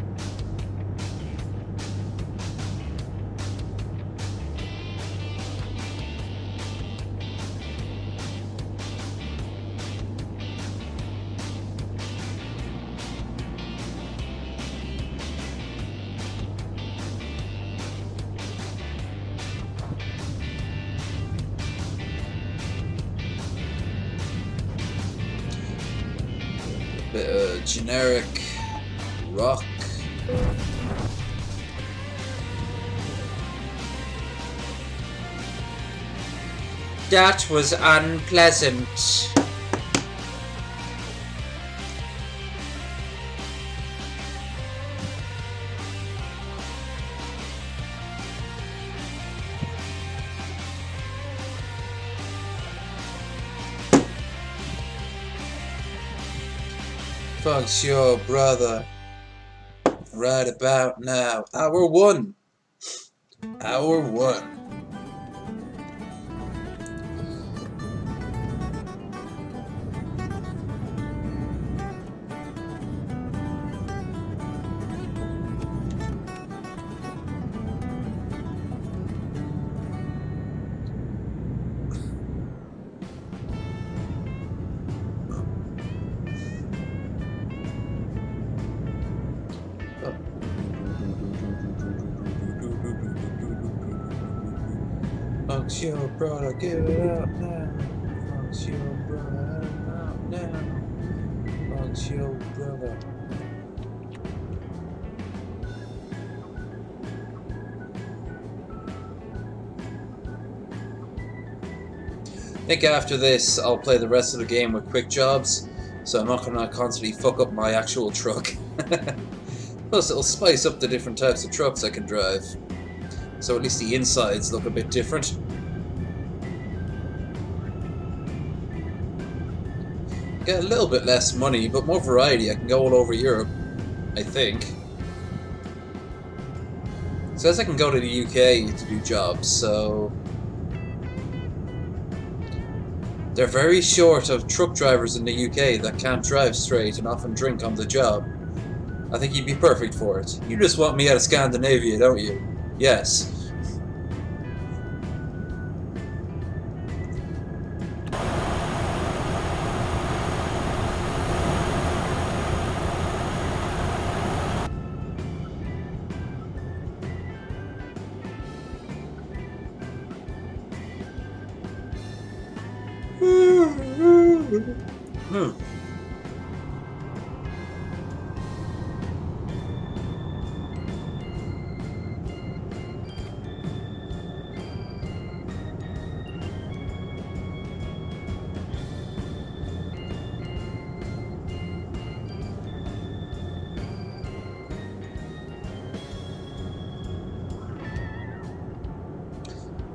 Bit of generic rock. That was unpleasant. Fuck's your brother right about now. Hour 1. Hour 1. Funk's your brother, give it up now. Funk's your brother, out now. Funk's your brother. I think after this, I'll play the rest of the game with quick jobs, so I'm not going to constantly fuck up my actual truck. Plus, it'll spice up the different types of trucks I can drive, so at least the insides look a bit different. Get a little bit less money, but more variety. I can go all over Europe, I think. It says I can go to the UK to do jobs, so... They're very short of truck drivers in the UK that can't drive straight and often drink on the job. I think you'd be perfect for it. You just want me out of Scandinavia, don't you? Yes.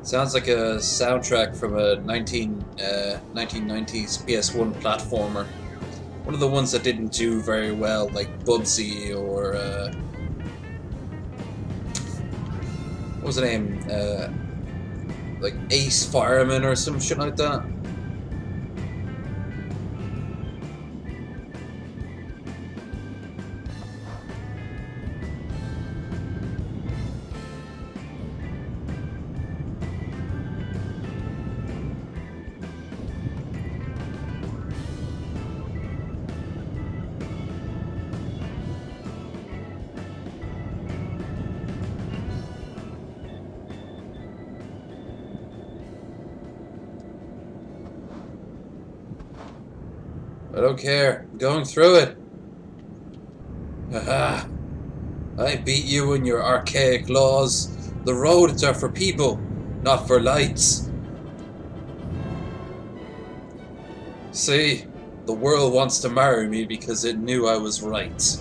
Sounds like a soundtrack from a 1990s PS1 platformer. One of the ones that didn't do very well, like Bubsy or... what was the name? Like Ace Fireman or some shit like that. I don't care. I'm going through it. Haha. I beat you in your archaic laws. The roads are for people, not for lights. See, the world wants to marry me because it knew I was right.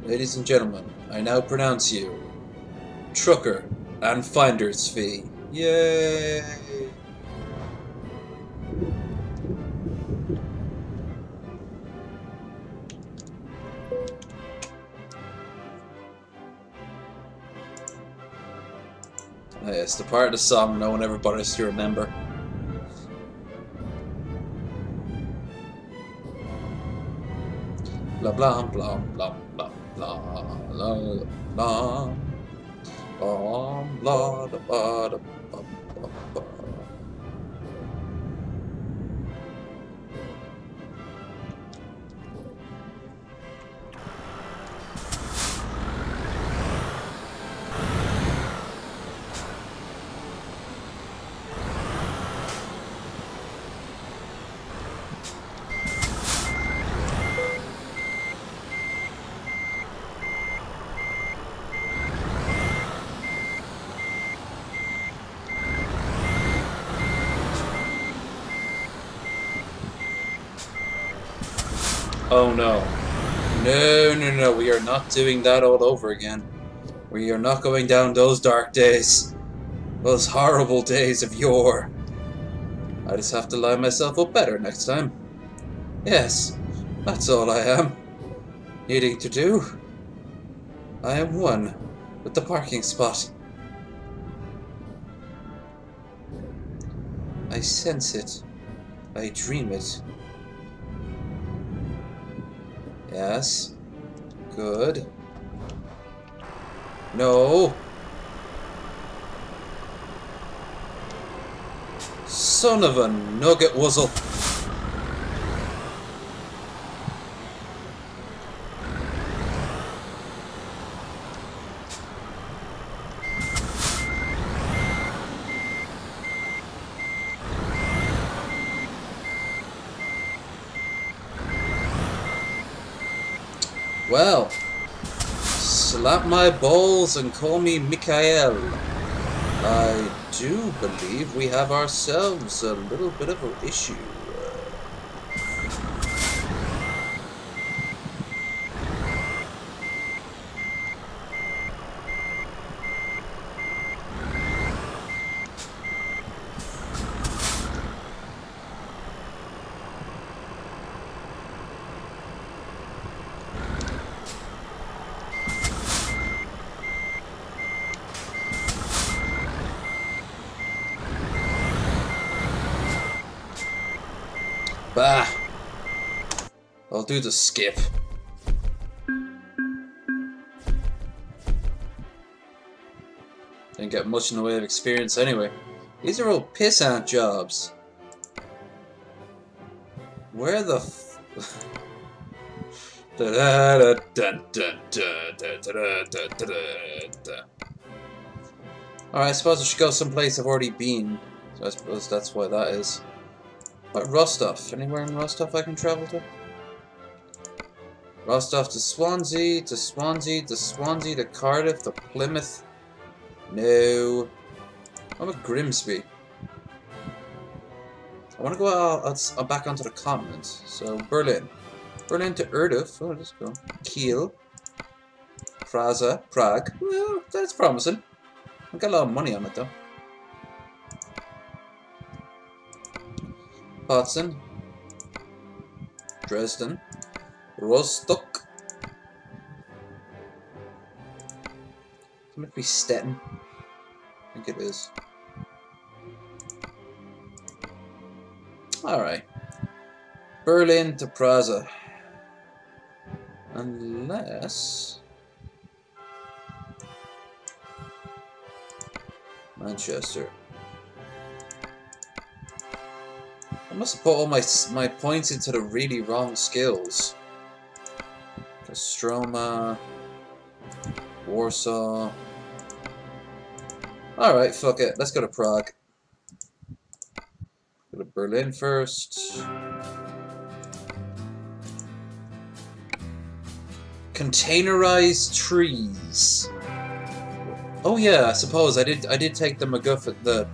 Ladies and gentlemen, I now pronounce you Trucker and Finder's Fee. Yay! It's the part of the song no one ever bothers to remember. Blah blah blah blah blah blah blah blah blah blah blah blah. Oh no. No, no, no, we are not doing that all over again. We are not going down those dark days. Those horrible days of yore. I just have to line myself up better next time. Yes, that's all I am needing to do. I am one with the parking spot. I sense it. I dream it. Yes. Good. No. Son of a nugget wuzzle. Well, slap my balls and call me Mikhail. I do believe we have ourselves a little bit of an issue. Bah! I'll do the skip. Didn't get much in the way of experience anyway. These are all pissant jobs. Where the f... Alright, I suppose I should go someplace I've already been. So I suppose that's why that is. What, Rostov? Anywhere in Rostov I can travel to? Rostov to Swansea, to Swansea, to Swansea, to Cardiff, to Plymouth. No. What about Grimsby? I want to go out back onto the continent. So, Berlin. Berlin to Erdős. Oh, let's go. Kiel. Praza. Prague. Well, that's promising. I've got a lot of money on it, though. Potsdam. Dresden. Rostock. It might be Stettin. I think it is. Alright. Berlin to Praza. Unless... Manchester. I must have put all my points into the really wrong skills. Kostroma, Warsaw. Alright, fuck it. Let's go to Prague. Go to Berlin first. Containerized trees. Oh yeah, I suppose I did take the MacGuffin, the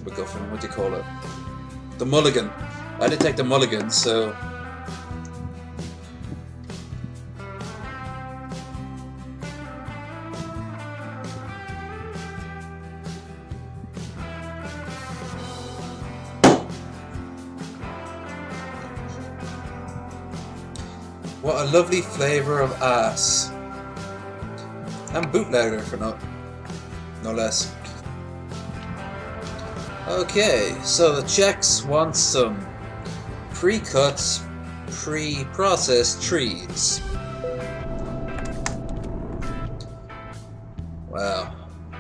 MacGuffin, what do you call it? The mulligan. I did take the mulligan, so... What a lovely flavour of ass. And bootlegger for no less. Okay, so the Czechs want some pre-cut, pre-processed trees. Wow,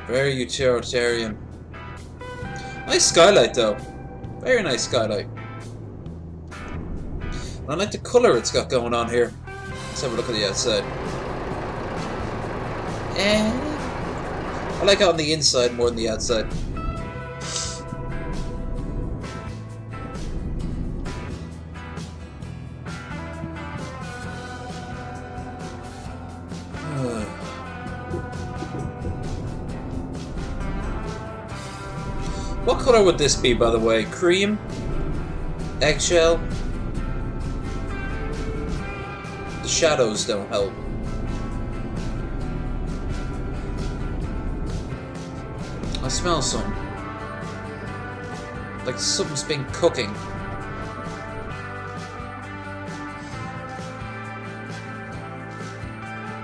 very utilitarian. Nice skylight though, very nice skylight. I like the colour it's got going on here. Let's have a look at the outside. I like it on the inside more than the outside. What colour would this be, by the way? Cream? Eggshell? The shadows don't help. I smell some. Like something's been cooking.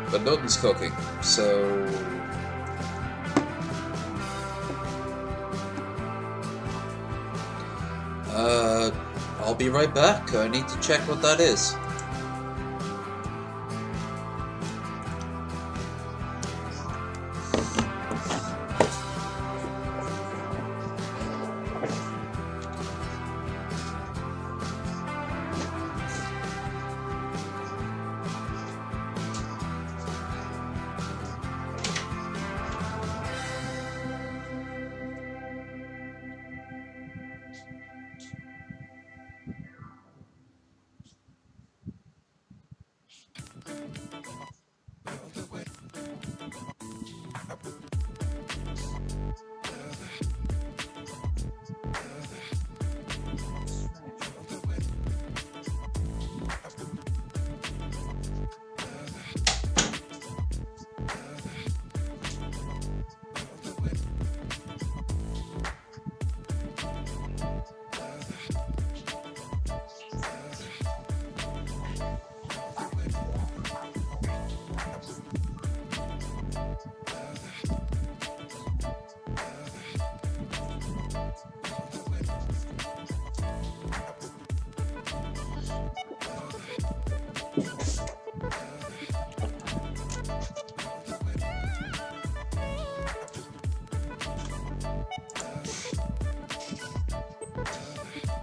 But nothing's cooking, so... I'll be right back. I need to check what that is.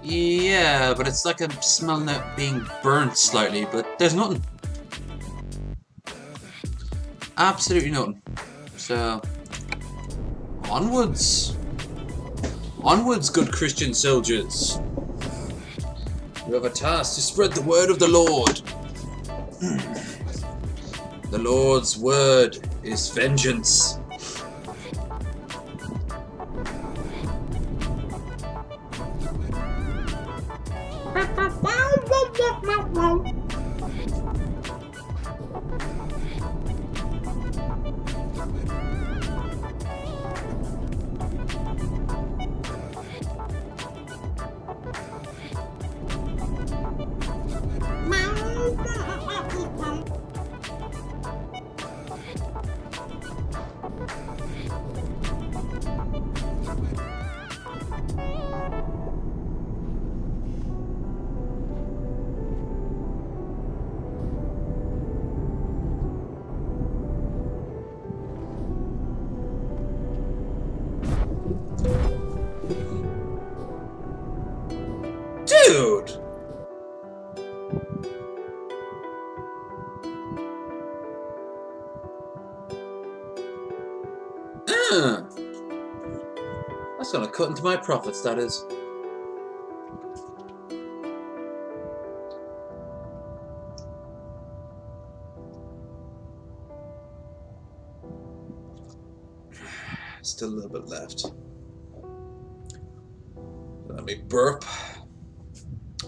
Yeah, but it's like I'm smelling it being burnt slightly, but there's nothing. Absolutely nothing. So, onwards. Onwards, good Christian soldiers. You have a task to spread the word of the Lord. The Lord's word is vengeance. Dude! That's gonna cut into my profits, that is. Still a little bit left. Let me burp.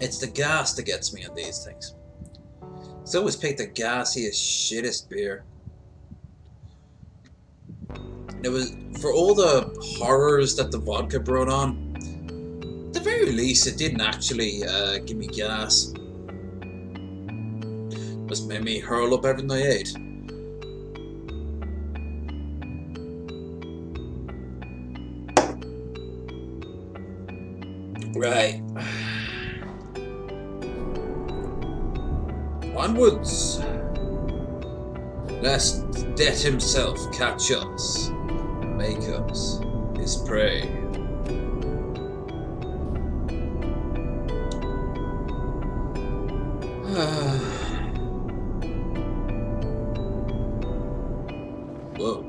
It's the gas that gets me on these things. So I always pick the gassiest, shittest beer. It was for all the horrors that the vodka brought on. At the very least, it didn't actually give me gas. Just made me hurl up everything I ate. Right. Onwards. Lest death himself catch us, make us his prey. Whoa.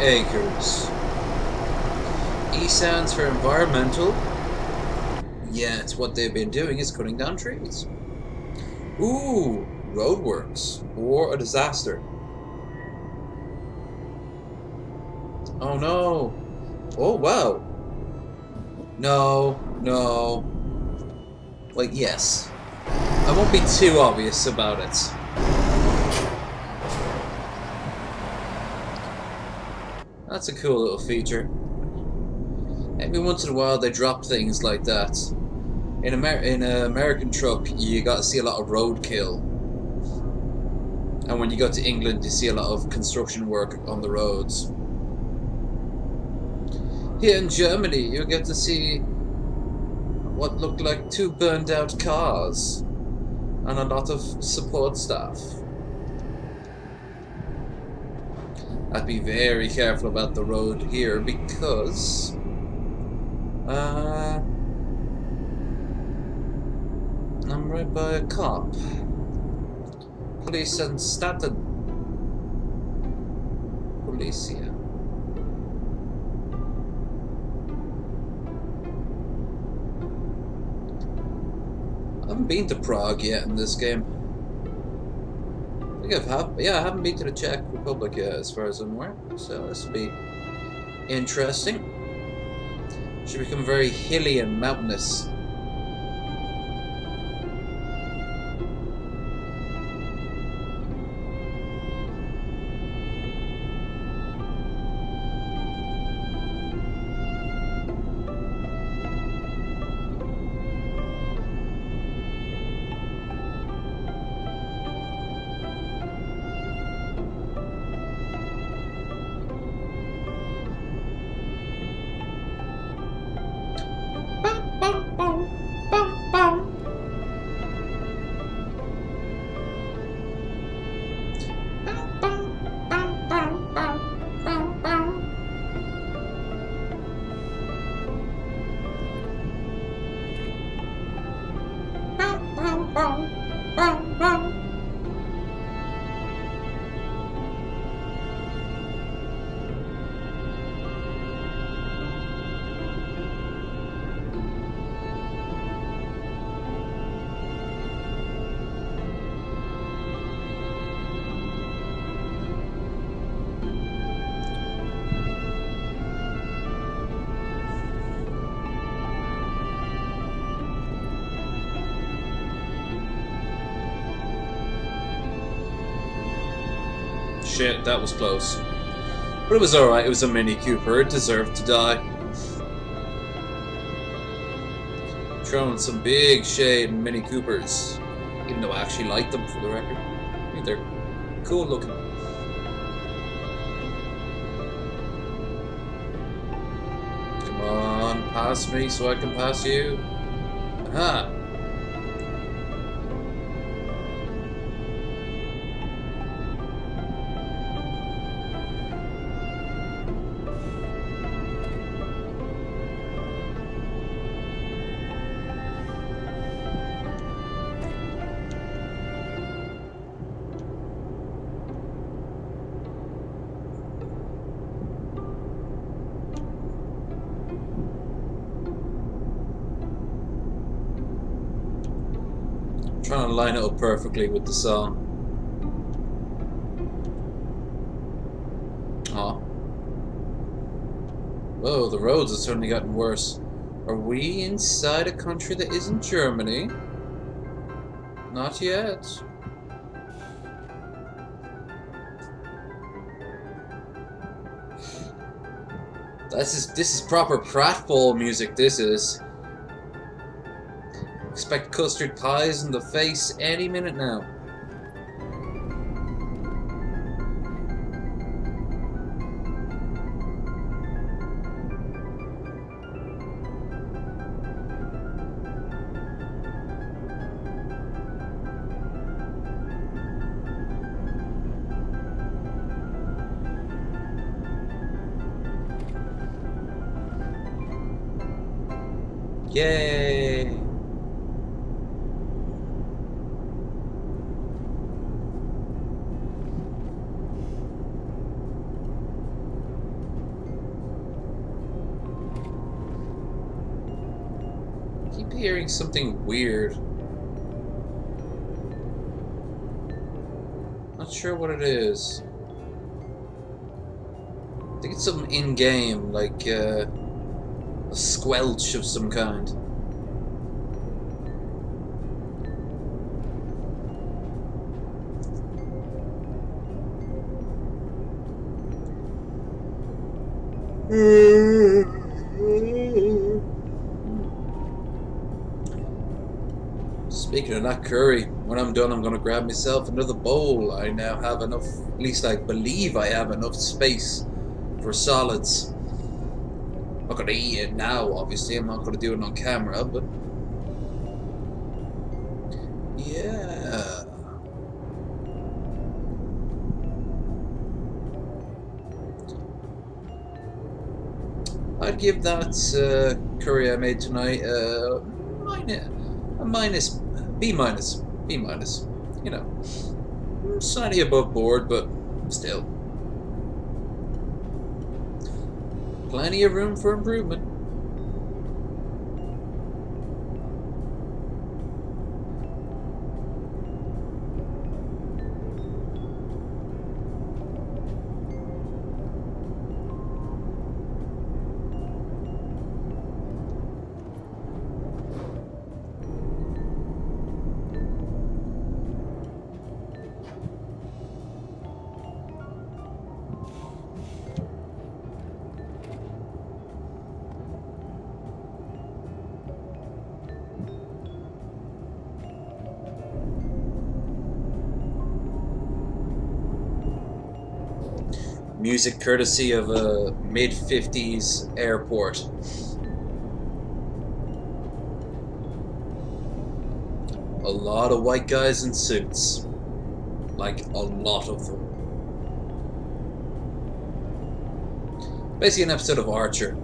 Acres. E stands for environmental. Yeah, it's what they've been doing, is cutting down trees. Ooh, roadworks or a disaster. Oh no. Oh wow. No, no. Like, yes. I won't be too obvious about it. That's a cool little feature. Every once in a while they drop things like that. In an American truck, you got to see a lot of roadkill. And when you go to England, you see a lot of construction work on the roads. Here in Germany, you get to see what looked like 2 burned out cars and a lot of support staff. I'd be very careful about the road here because I'm right by a cop. Police and Staten. Policia. I haven't been to Prague yet in this game. I think I haven't been to the Czech Republic yet, as far as I'm aware. So this will be interesting. Should become very hilly and mountainous. Shit, that was close. But it was alright, it was a Mini Cooper, it deserved to die. Throwing some big shade in Mini Coopers. Even though I actually like them, for the record. I think they're cool looking. Come on, pass me so I can pass you. Aha! Trying to line it up perfectly with the song. Aw. Whoa, the roads have certainly gotten worse. Are we inside a country that isn't Germany? Not yet. This is proper pratfall music, this is. Expect custard pies in the face any minute now. Yay! Keep hearing something weird. Not sure what it is. I think it's something in-game, like a squelch of some kind. Speaking of that curry, when I'm done I'm gonna grab myself another bowl. I now have enough, at least I believe I have enough space for solids. I'm not gonna eat it now, obviously, I'm not gonna do it on camera, but I'd give that curry I made tonight a minus, B minus, B minus. You know, slightly above board, but still. Plenty of room for improvement. Music courtesy of a mid-50s airport. A lot of white guys in suits. Like, a lot of them. Basically an episode of Archer.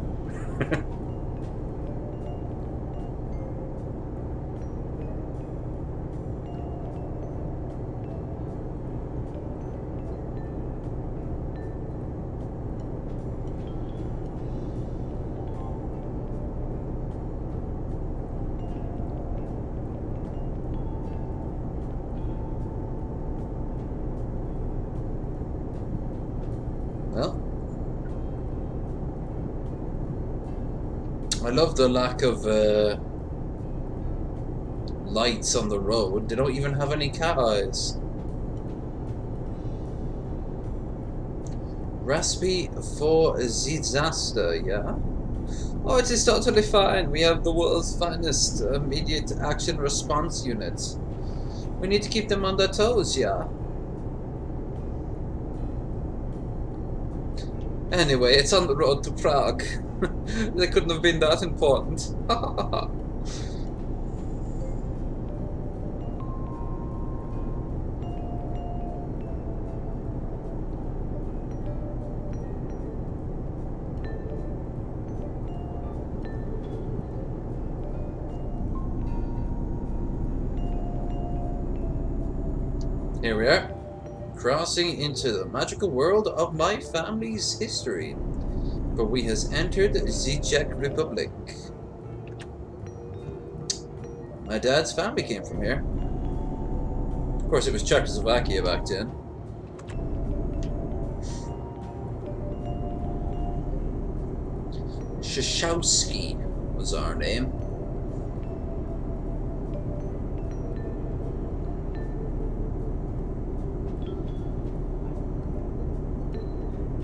Well, I love the lack of lights on the road. They don't even have any cat eyes. Recipe for disaster, yeah? Oh, it is totally fine. We have the world's finest immediate action response units. We need to keep them on their toes, yeah? Anyway, it's on the road to Prague. They couldn't have been that important. Here we are, crossing into the magical world of my family's history, for we has entered the Czech Republic. My dad's family came from here. Of course, it was Czechoslovakia back then. Shashowski was our name.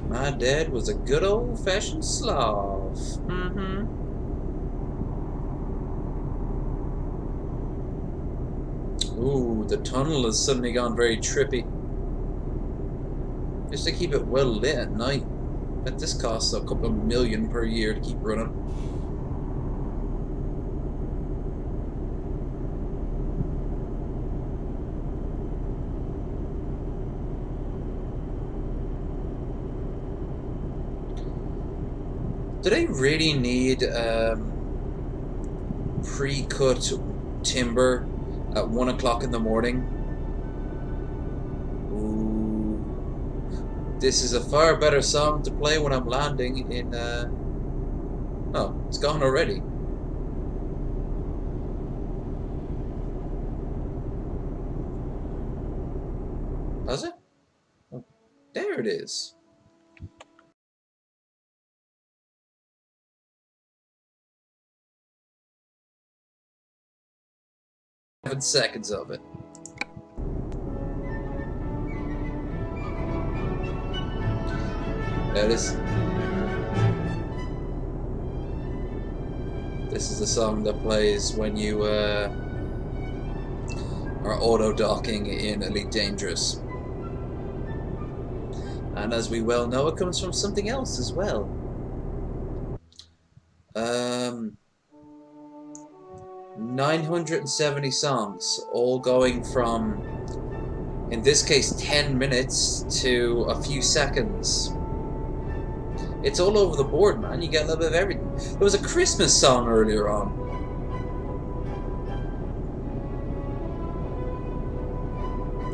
My dad was a good old-fashioned Slav. Ooh, the tunnel has suddenly gone very trippy. Just to keep it well lit at night. Bet this costs a couple of million per year to keep running. Do they really need pre-cut timber at 1 o'clock in the morning? Ooh. This is a far better song to play when I'm landing in... Oh, it's gone already. Has it? Oh, there it is. 7 seconds of it. There it is. This is the song that plays when you are auto-docking in Elite Dangerous. And as we well know, it comes from something else as well. 970 songs, all going from, in this case, 10 minutes to a few seconds. It's all over the board, man. You get a little bit of everything. There was a Christmas song earlier on.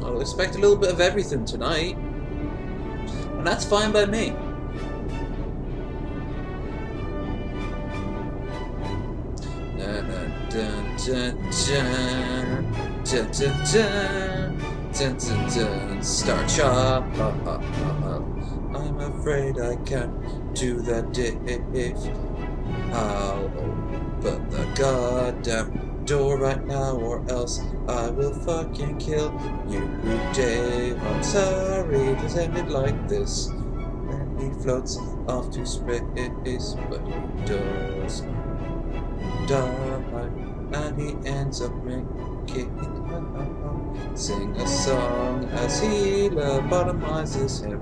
I'll expect a little bit of everything tonight. And that's fine by me. Star Chop. I'm afraid I can't do that if I'll open the goddamn door right now, or else I will fucking kill you, Dave. I'm sorry this ended like this. And he floats off to space, but he does die, and he ends up making sing a song as he lobotomizes him.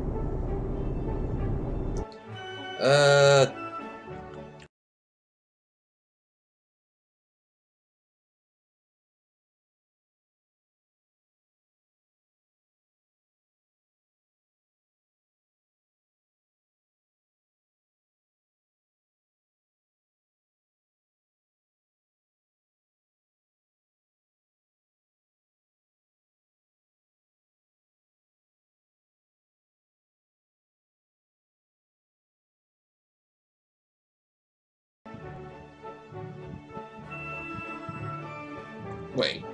Wait.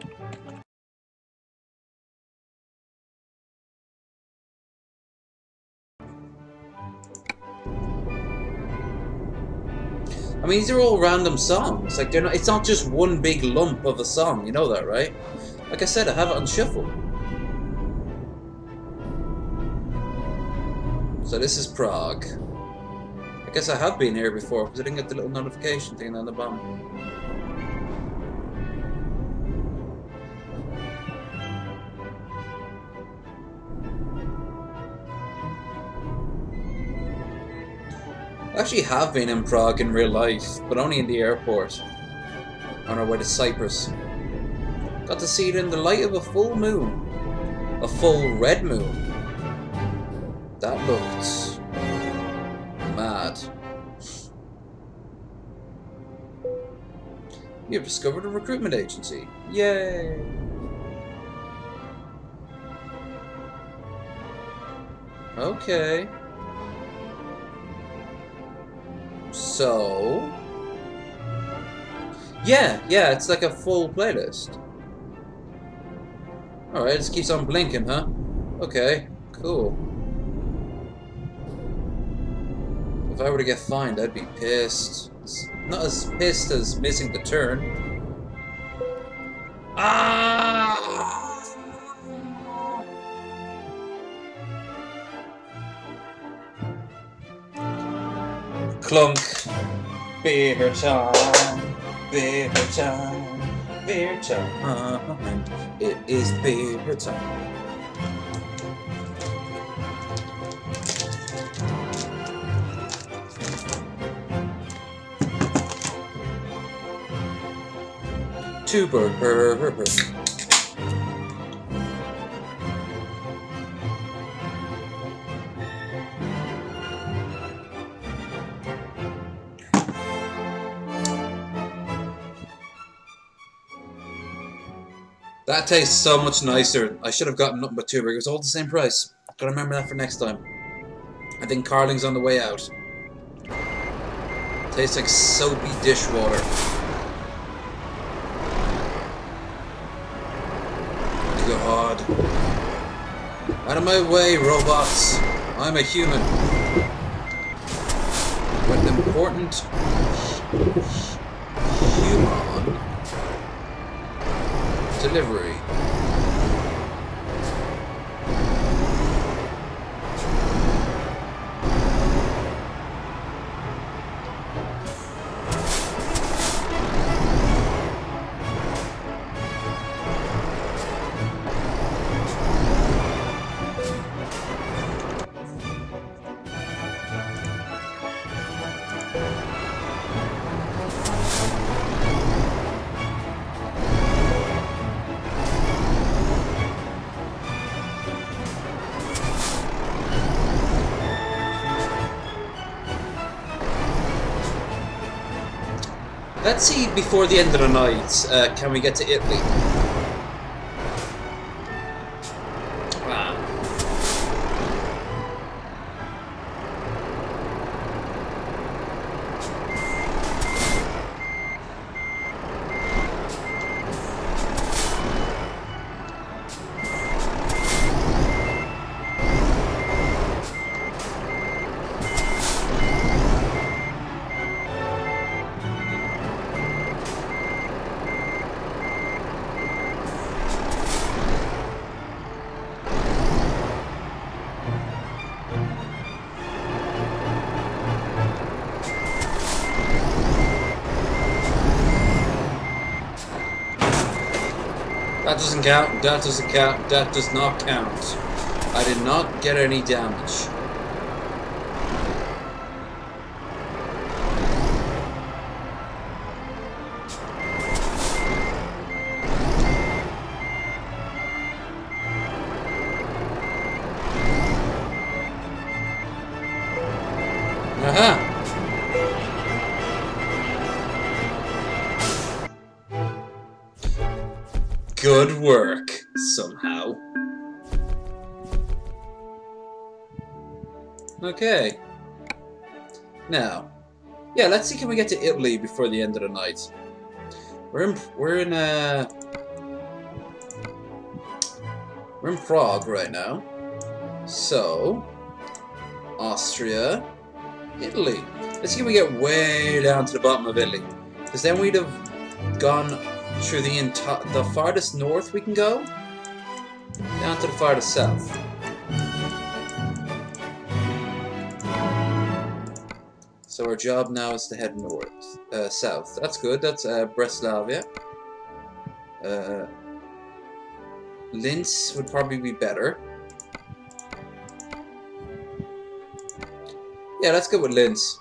I mean, these are all random songs. Like, they're not. It's not just one big lump of a song. You know that, right? Like I said, I have it on shuffle. So this is Prague. I guess I have been here before because I didn't get the little notification thing on the bottom. I actually have been in Prague in real life, but only in the airport. On our way to Cyprus. Got to see it in the light of a full moon. A full red moon. That looked mad. You've discovered a recruitment agency. Yay! Okay. So... Yeah, it's like a full playlist. Alright, it just keeps on blinking, huh? Okay, cool. If I were to get fined, I'd be pissed. Not as pissed as missing the turn. Ah! Clunk. Beer time. Beer time. Beer time. It is beer time. Two burgers. That tastes so much nicer. I should have gotten nothing but two burgers. All the same price. Gotta remember that for next time. I think Carling's on the way out. Tastes like soapy dishwater. God. Out of my way, robots. I'm a human. With important human delivery. Let's see before the end of the night, can we get to Italy? Wow. That doesn't count, that doesn't count, that does not count. I did not get any damage. Aha! Good work, somehow. Okay. Now, yeah, let's see, can we get to Italy before the end of the night? We're in Prague right now. So, Austria, Italy. Let's see if we get way down to the bottom of Italy, because then we'd have gone through the farthest north we can go, down to the farthest south. So our job now is to head north, south. That's good. That's Breslavia. Linz would probably be better. Yeah, let's go with Linz.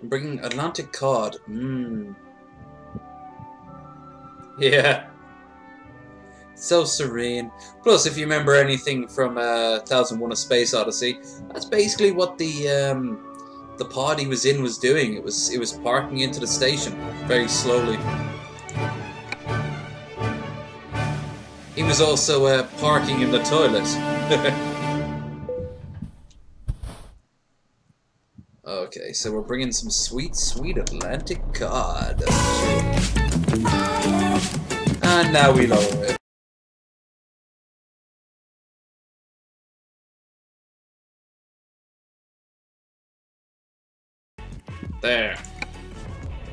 I'm bringing Atlantic cod. Yeah. So serene. Plus, if you remember anything from 1001: A Space Odyssey, that's basically what the pod he was in was doing. It was parking into the station very slowly. He was also parking in the toilet. Okay, so we're bringing some sweet, sweet Atlantic cod. And now we lower it. There.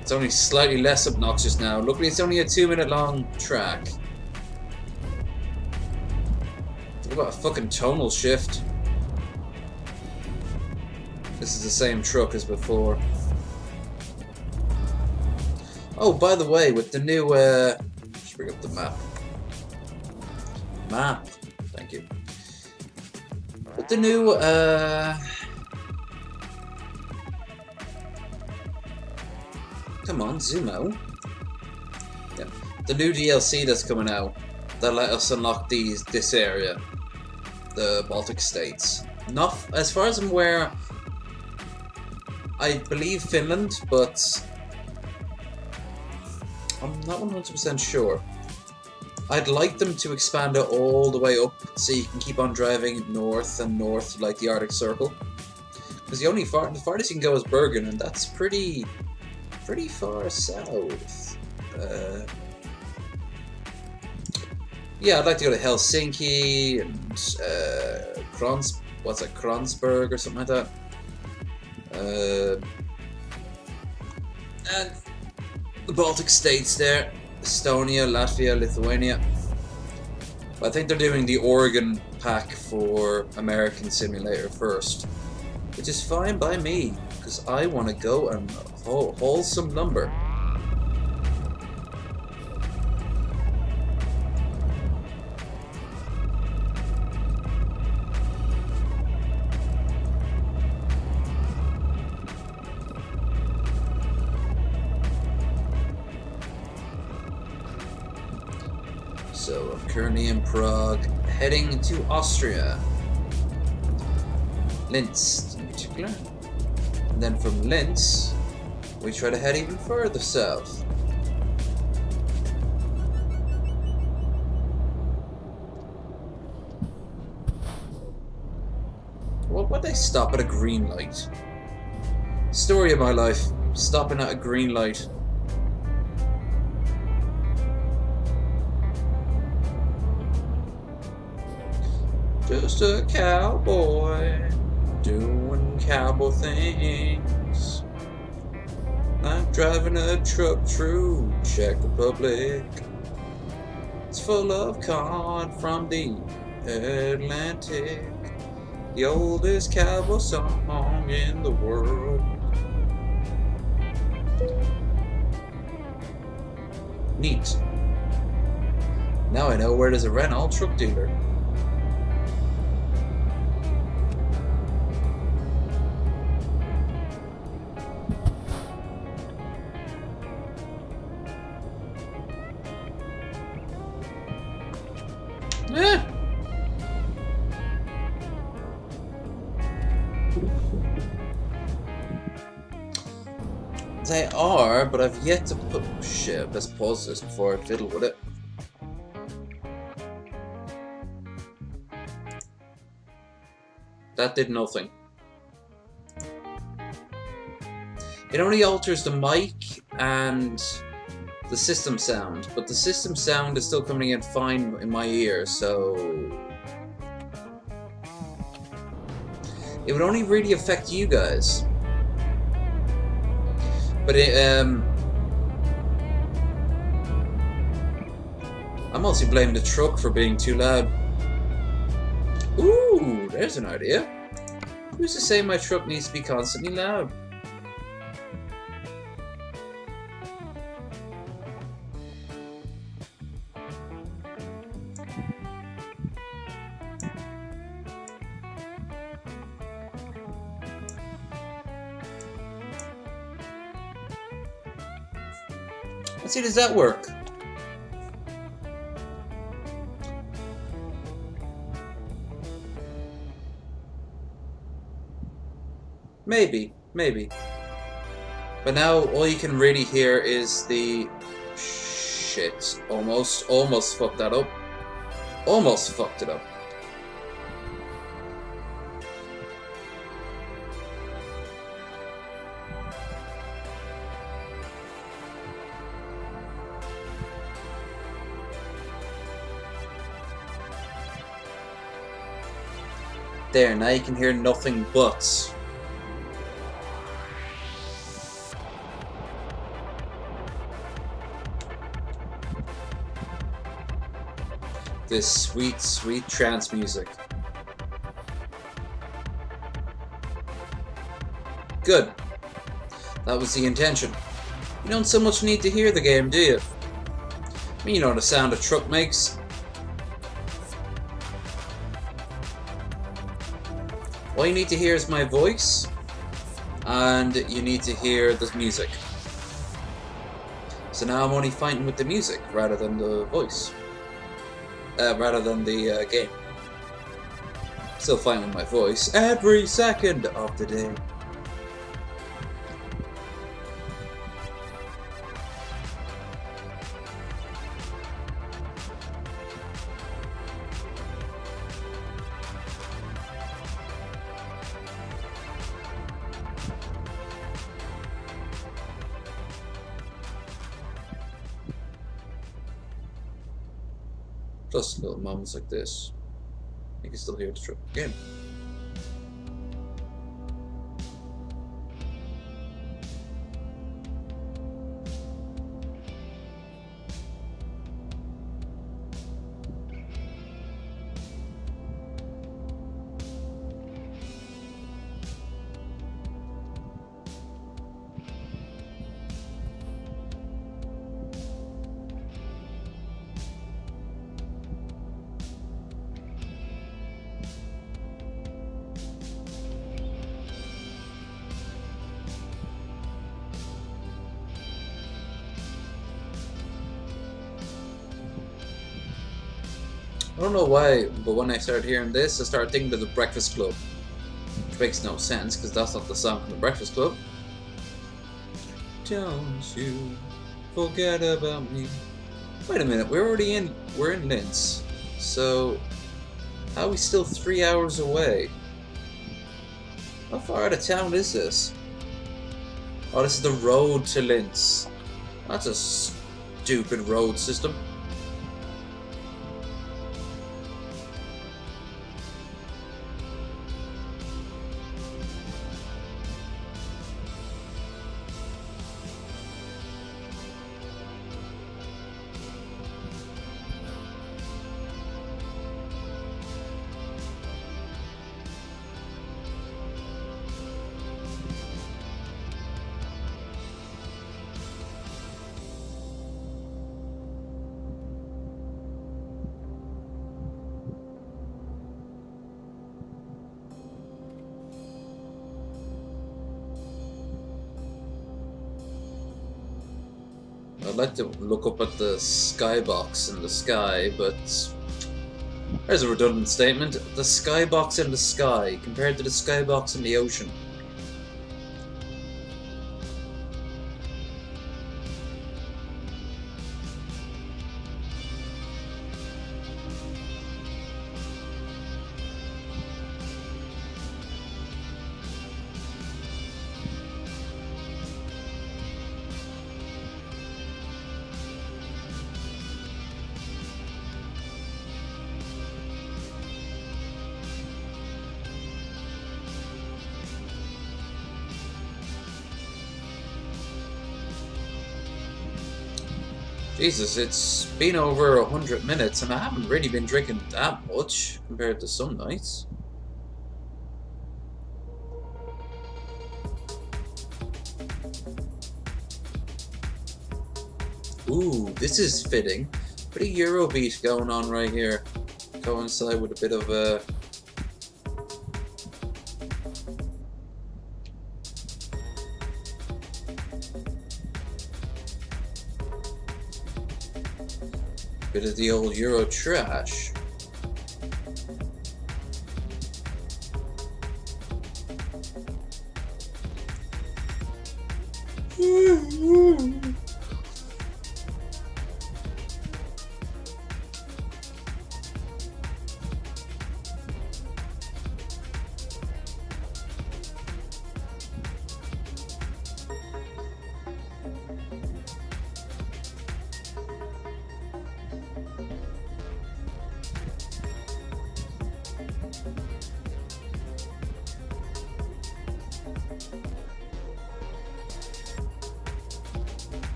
It's only slightly less obnoxious now. Luckily, it's only a 2-minute long track. What about a fucking tonal shift? This is the same truck as before. Oh, by the way, with the new, let's bring up the map. Map. Thank you. With the new, come on, zoom out. Yeah. The new DLC that's coming out, that let us unlock this area. The Baltic states. Not, as far as I'm aware, I believe Finland, but I'm not 100% sure. I'd like them to expand it all the way up so you can keep on driving north and north like the Arctic Circle. Because the farthest you can go is Bergen, and that's pretty far south. Yeah, I'd like to go to Helsinki and Kronsberg or something like that. And the Baltic states there, Estonia, Latvia, Lithuania. I think they're doing the Oregon pack for American Simulator first, which is fine by me, because I want to go and haul some lumber. So I'm currently in Prague, heading to Austria. Linz, in particular. And then from Linz, we try to head even further south. Well, why'd they stop at a green light? Story of my life, stopping at a green light. Just a cowboy doing cowboy things. I'm driving a truck through Czech Republic. It's full of corn from the Atlantic. The oldest cowboy song in the world. Neat. Now I know where there's a Renault truck dealer. They are, but I've yet to put... Shit, let's pause this before I fiddle with it. That did nothing. It only alters the mic and the system sound, but the system sound is still coming in fine in my ear, so... It would only really affect you guys. But I mostly blame the truck for being too loud. Ooh, there's an idea. Who's to say my truck needs to be constantly loud? Let's see, does that work? Maybe. But now all you can really hear is the... Shit. Almost fucked that up. Almost fucked it up. There, now you can hear nothing but. This sweet, sweet trance music. Good. That was the intention. You don't so much need to hear the game, do you? I mean, you know the sound a truck makes. All you need to hear is my voice, and you need to hear the music. So now I'm only fighting with the music rather than the voice. Rather than the game. Still fighting with my voice every second of the day. Plus little moments like this, you can still hear the truck again. I don't know why, but when I started hearing this, I started thinking of the Breakfast Club. Which makes no sense, because that's not the song from the Breakfast Club. Don't you forget about me. Wait a minute, we're in Linz. So, how are we still 3 hours away? How far out of town is this? Oh, this is the road to Linz. That's a stupid road system. I'd like to look up at the skybox in the sky, but there's a redundant statement. The skybox in the sky compared to the skybox in the ocean. Jesus, it's been over 100 minutes and I haven't really been drinking that much compared to some nights. Ooh, this is fitting. Bit of Eurobeat going on right here. Coincide with a bit of bit of the old Euro trash.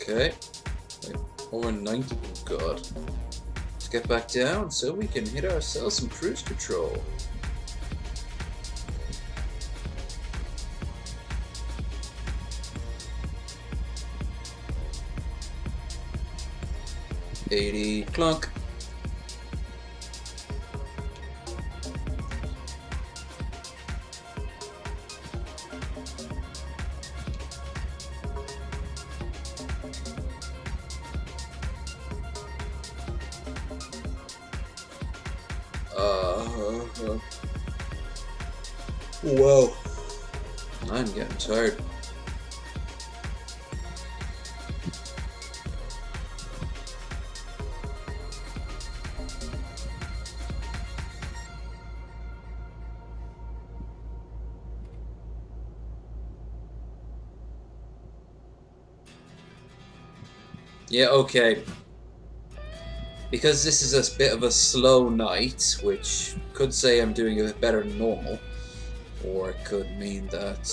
Okay, over 90, oh god. Let's get back down so we can hit ourselves some cruise control. $80 clunk. Whoa. I'm getting tired. Yeah, okay. Because this is a bit of a slow night, which could say I'm doing a bit better than normal, or it could mean that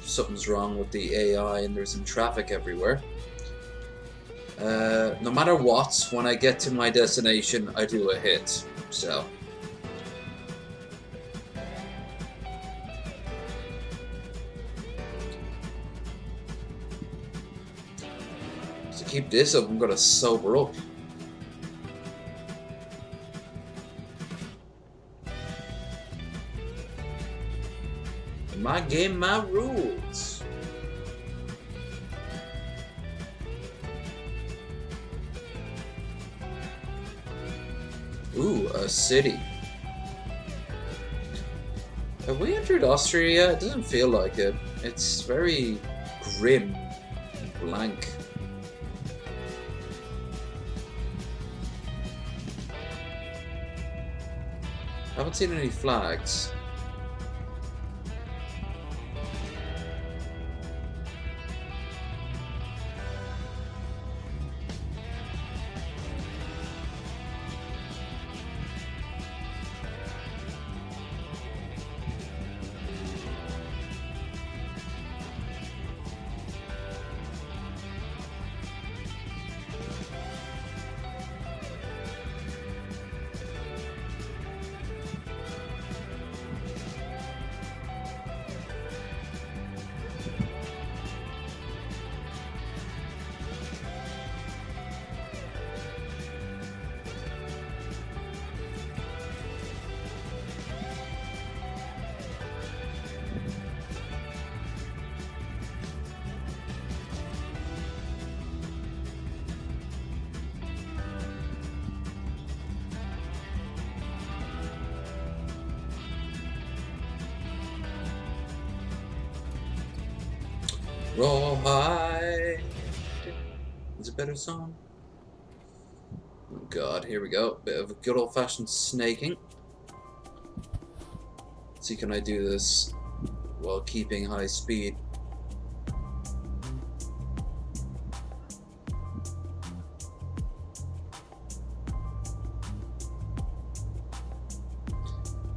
something's wrong with the AI and there's some traffic everywhere. No matter what, when I get to my destination, I do a hit, so. To keep this up, I'm gonna sober up. My game, my rules. Ooh, a city. Have we entered Austria yet? It doesn't feel like it. It's very grim and blank. I haven't seen any flags. Rawhide. Is a better song? Oh god, here we go. Bit of a good old-fashioned snaking. Let's see, can I do this while keeping high speed?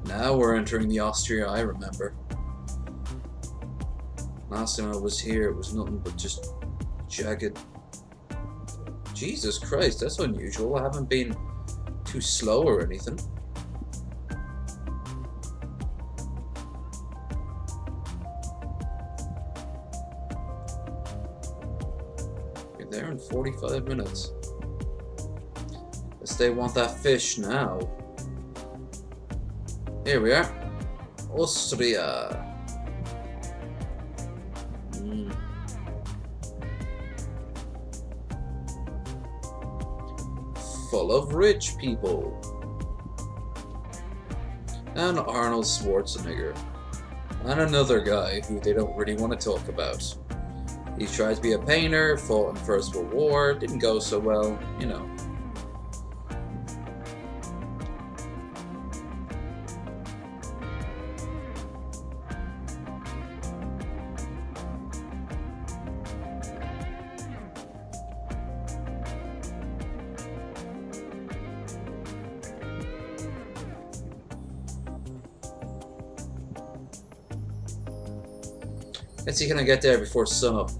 Now we're entering the Austria I remember. Last time I was here, it was nothing but just jagged. Jesus Christ, that's unusual. I haven't been too slow or anything. You're there in 45 minutes. Guess they want that fish now. Here we are. Austria. Full of rich people. And Arnold Schwarzenegger. And another guy who they don't really want to talk about. He tried to be a painter, fought in the First World War, didn't go so well, you know. Let's see, can I get there before sunup?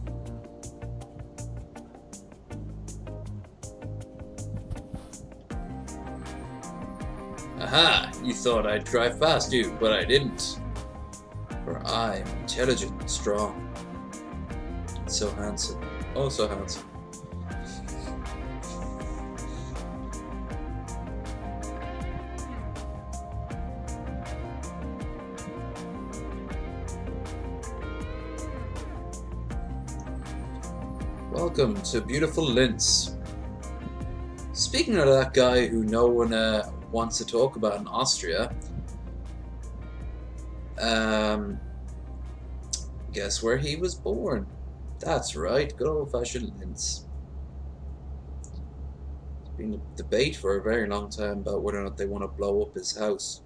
Aha! You thought I'd drive past you, but I didn't. For I'm intelligent and strong. So handsome. Oh, so handsome. Welcome to beautiful Linz. Speaking of that guy who no one wants to talk about in Austria, guess where he was born? That's right, good old-fashioned Linz. There's been a debate for a very long time about whether or not they want to blow up his house.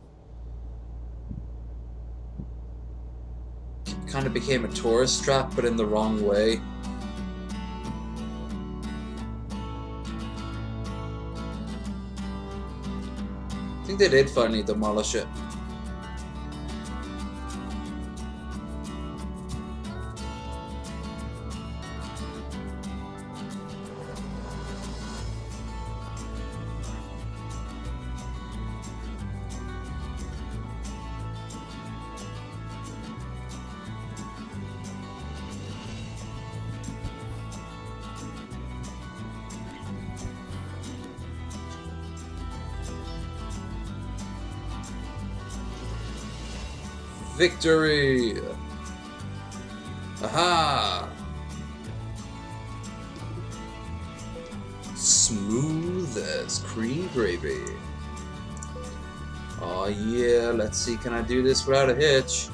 It kind of became a tourist trap, but in the wrong way. I think they did finally demolish it. Victory! Aha! Smooth as cream gravy. Oh yeah, let's see, can I do this without a hitch?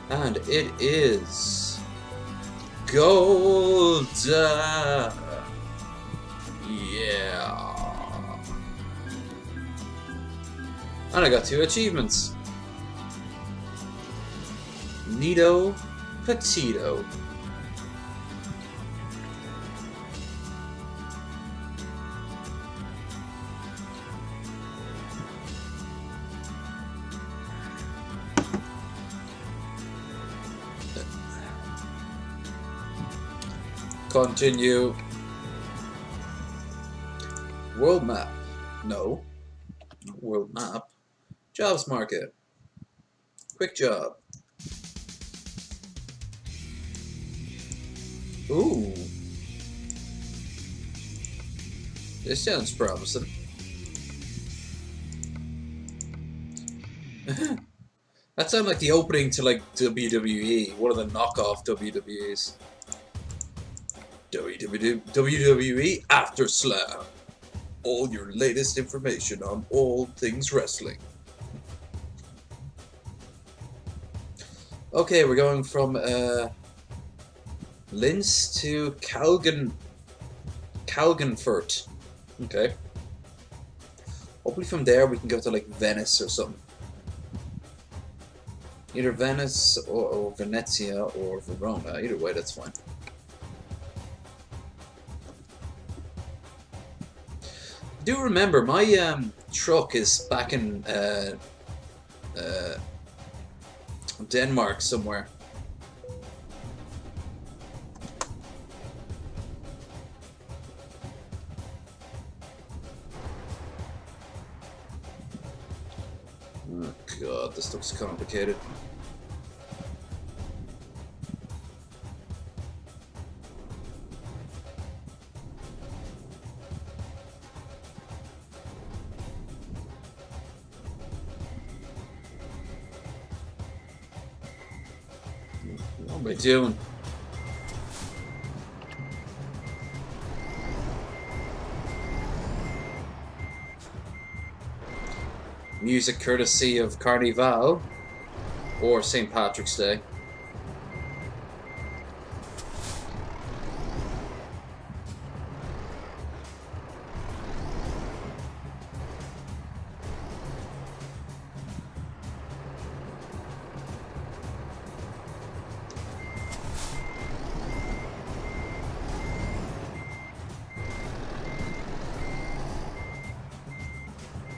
And it is gold! Yeah. And I got 2 achievements. Neato Petito. Continue. World map. No. World map. Jobs market. Quick job. Ooh. This sounds promising. That sounds like the opening to like WWE, one of the knockoff WWEs. WWE After Slam. All your latest information on all things wrestling. Okay, we're going from Linz to Kalgenfurt. Okay. Hopefully from there we can go to like Venice or something. Either Venice or Venezia or Verona. Either way, that's fine. Do remember my truck is back in Denmark somewhere. Oh god, this looks complicated. What am I doing? Music courtesy of Carnival or St. Patrick's Day.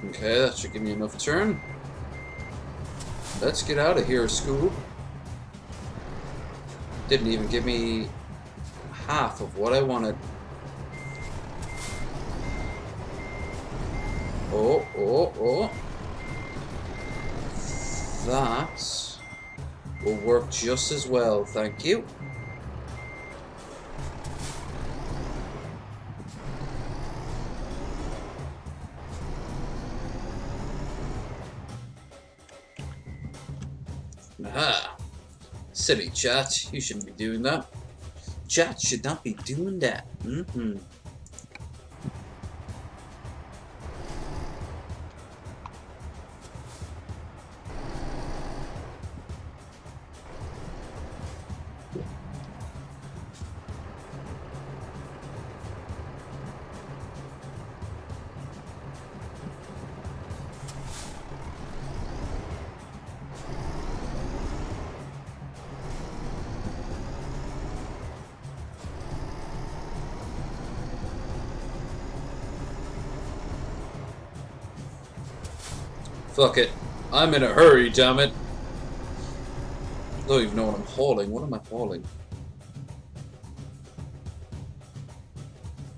Okay, that should give me enough turn. Let's get out of here, Scoob. Didn't even give me half of what I wanted. Oh, oh, oh. That will work just as well, thank you. Aha! Silly chat, you shouldn't be doing that. Chat should not be doing that. Fuck it. I'm in a hurry, damn it. I don't even know what I'm hauling. What am I hauling?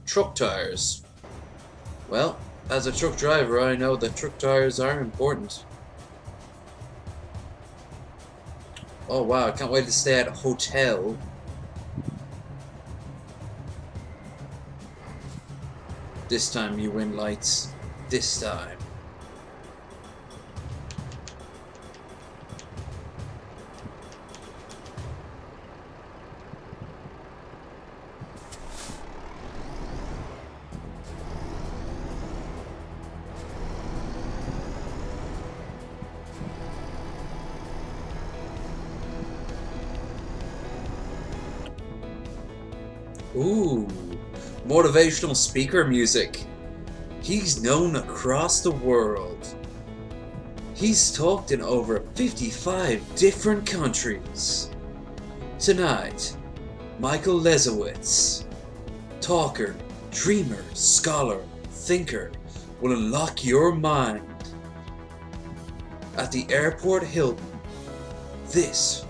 Truck tires. Well, as a truck driver, I know that truck tires are important. Oh wow, I can't wait to stay at a hotel. This time you win lights. This time. Ooh, motivational speaker music. He's known across the world. He's talked in over 55 different countries. Tonight, Michael Lesowitz, talker, dreamer, scholar, thinker, will unlock your mind at the Airport Hilton this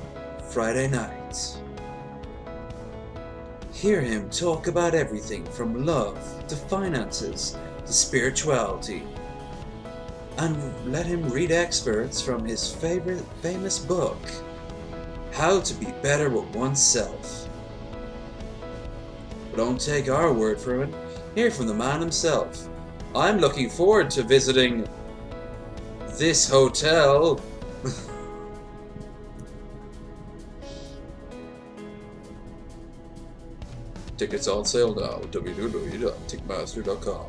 Friday night. Hear him talk about everything from love to finances to spirituality. And let him read excerpts from his famous book, How to Be Better with Oneself. But don't take our word for it. Hear from the man himself. I'm looking forward to visiting this hotel. Tickets on sale now at www.ticketmaster.com.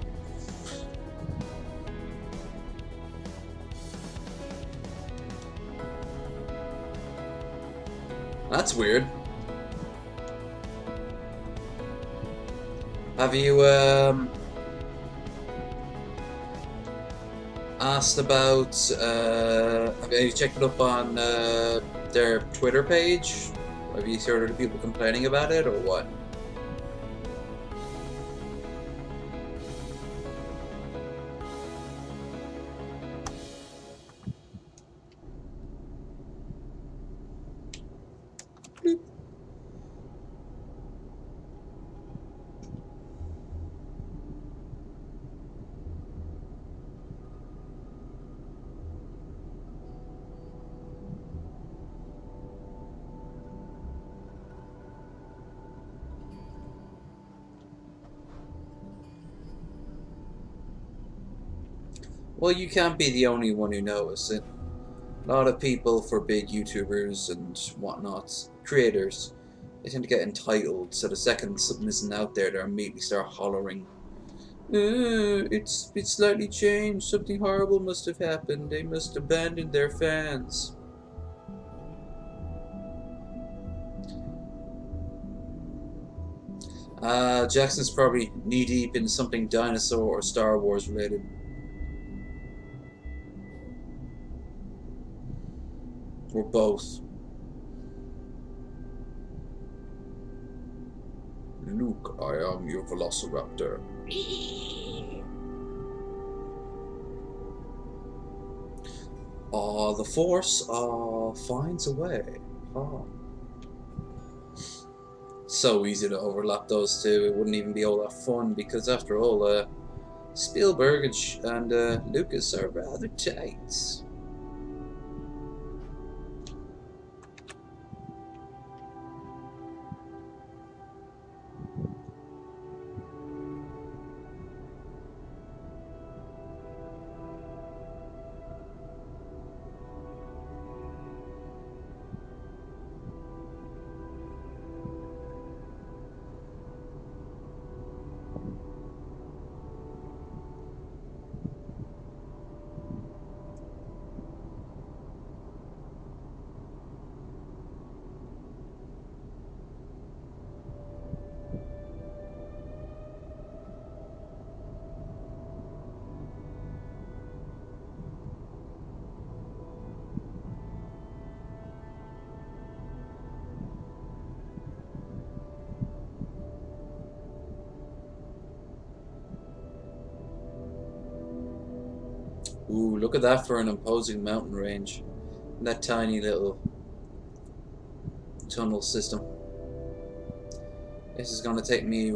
That's weird. Have you asked about have you checked it up on their Twitter page? Have you heard of the people complaining about it or what? Well, you can't be the only one who knows it. A lot of people for big YouTubers and whatnot, creators, they tend to get entitled, so the second something isn't out there, they immediately start hollering. It's slightly changed, something horrible must have happened, they must abandon their fans. Jackson's probably knee-deep in something dinosaur or Star Wars related. Or both. Luke, I am your velociraptor. The Force finds a way. So easy to overlap those two. It wouldn't even be all that fun because, after all, Spielberg and Lucas are rather tight. Ooh, look at that for an imposing mountain range. And that tiny little tunnel system. This is gonna take me.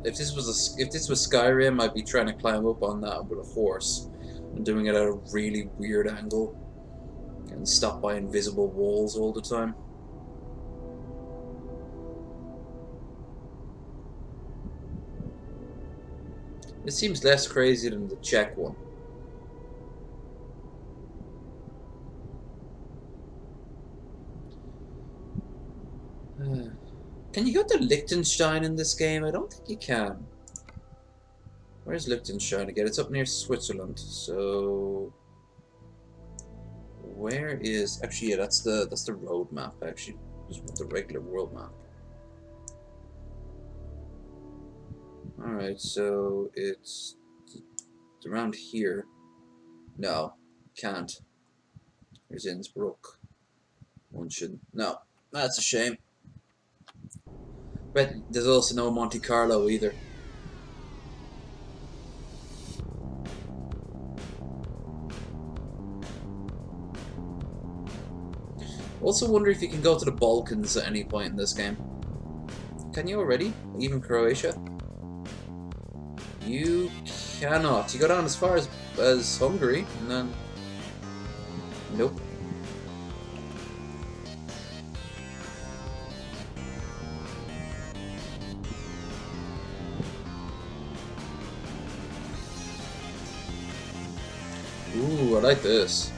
If this was Skyrim, I'd be trying to climb up on that with a horse, and doing it at a really weird angle, getting stopped by invisible walls all the time. It seems less crazy than the Czech one. Can you go to Liechtenstein in this game? I don't think you can. Where's Liechtenstein again? It's up near Switzerland. So where is actually? Yeah, that's the road map. Actually, just want the regular world map. Alright, so it's around here. No, can't. There's Innsbruck. One should. No, that's a shame. But there's also no Monte Carlo either. Also wonder if you can go to the Balkans at any point in this game. Can you already? Even Croatia? You cannot. You go down as far as Hungary, and then... Nope. Ooh, I like this.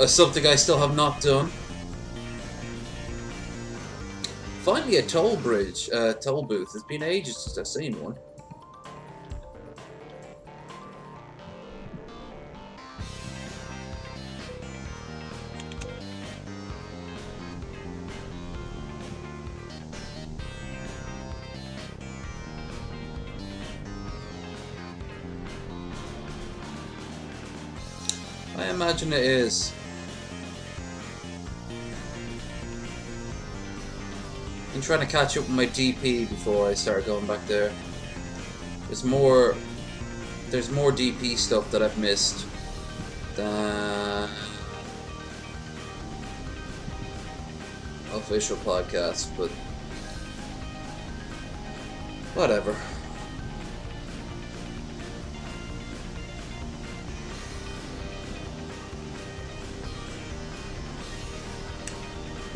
Something I still have not done. Finally a toll bridge, toll booth. It's been ages since I've seen one. I imagine it is. I'm trying to catch up with my DP before I start going back there. There's more DP stuff that I've missed than official podcasts, but whatever.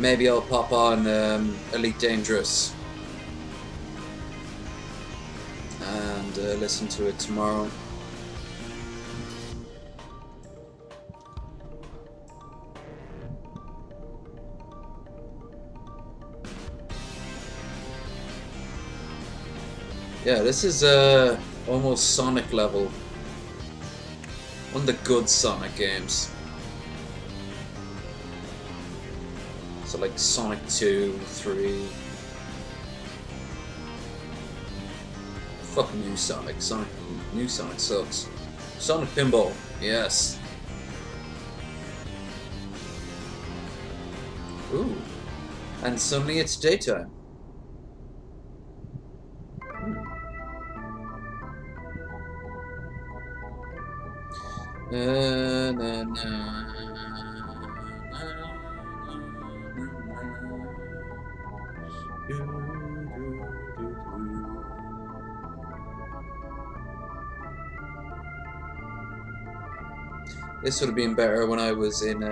Maybe I'll pop on Elite Dangerous and listen to it tomorrow. Yeah, this is almost Sonic level. One of the good Sonic games. So like Sonic 2, 3... Fuck new Sonic. New Sonic sucks. Sonic Pinball, yes. Ooh. And suddenly it's daytime. Na, na. This would have been better when I was in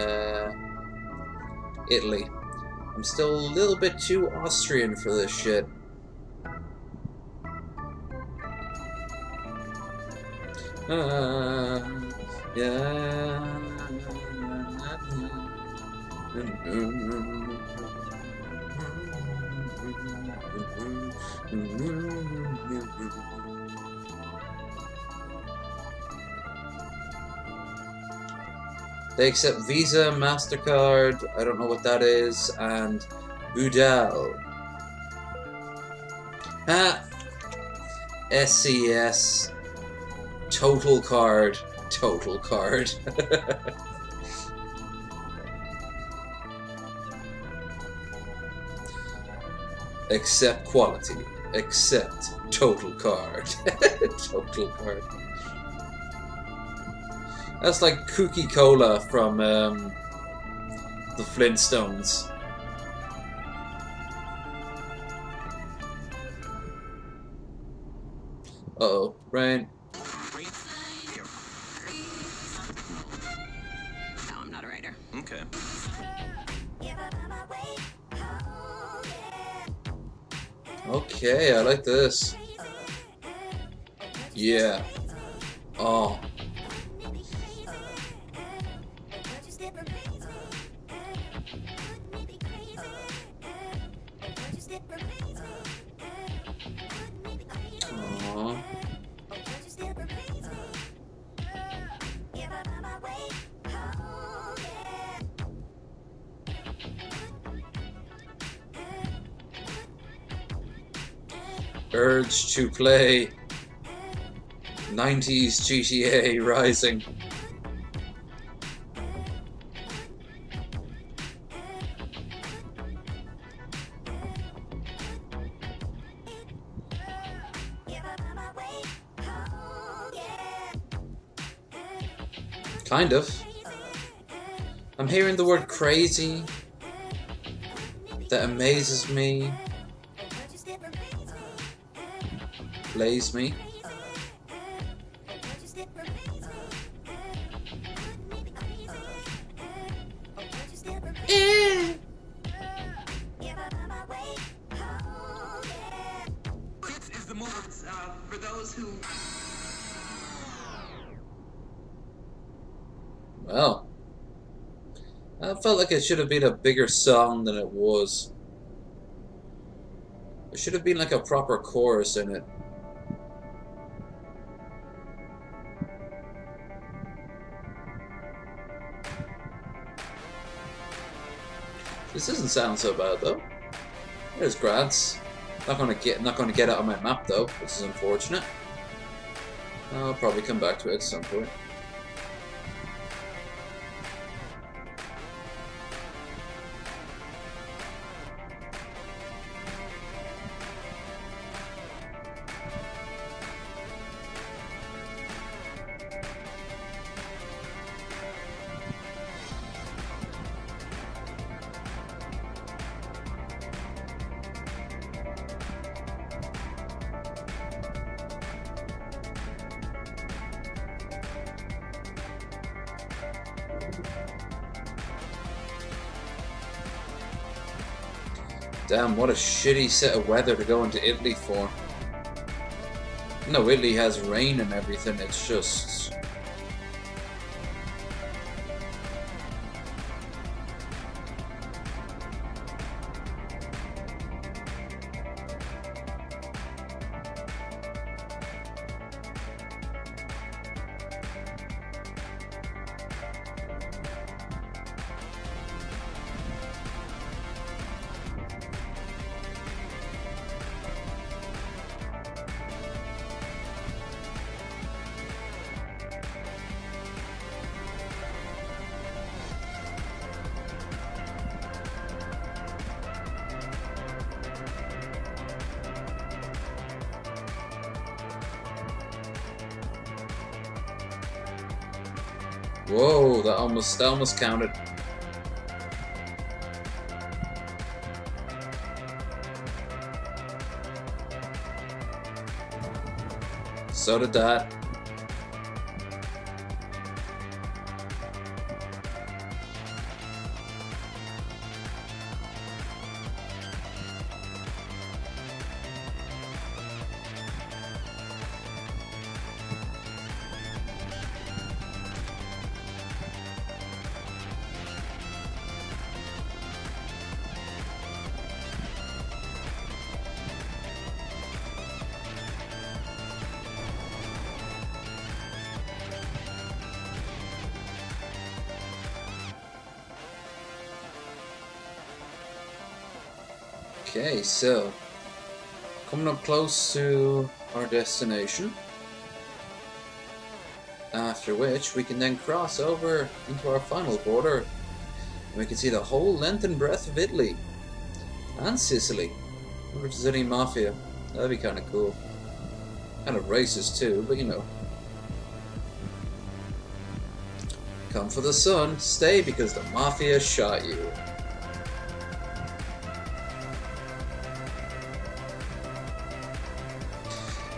Italy. I'm still a little bit too Austrian for this shit. Yeah. They accept Visa, MasterCard, I don't know what that is, and Budal. Ah! SCS. Total card. Total card. Accept quality. Accept total card. Total card. That's like Cookie Cola from the Flintstones. Uh-oh, rain. No, I'm not a writer. Okay. Okay, I like this. Yeah. Oh. Aww. urge to play 90s GTA Rising. Kind of. I'm hearing the word crazy. That amazes me. Plays me. This is the moment for those who. Well, I felt like it should have been a bigger song than it was. There should have been like a proper chorus in it. This doesn't sound so bad though. There's Grads. Not gonna get it on my map though, which is unfortunate. I'll probably come back to it at some point. Damn, what a shitty set of weather to go into Italy for. No, Italy has rain and everything, it's just... Whoa, that almost counted. So did that. Okay, so coming up close to our destination, after which we can then cross over into our final border and we can see the whole length and breadth of Italy and Sicily. I wonder if there's any mafia. That'd be kind of cool. Kind of racist too, but you know. Come for the sun, stay because the mafia shot you.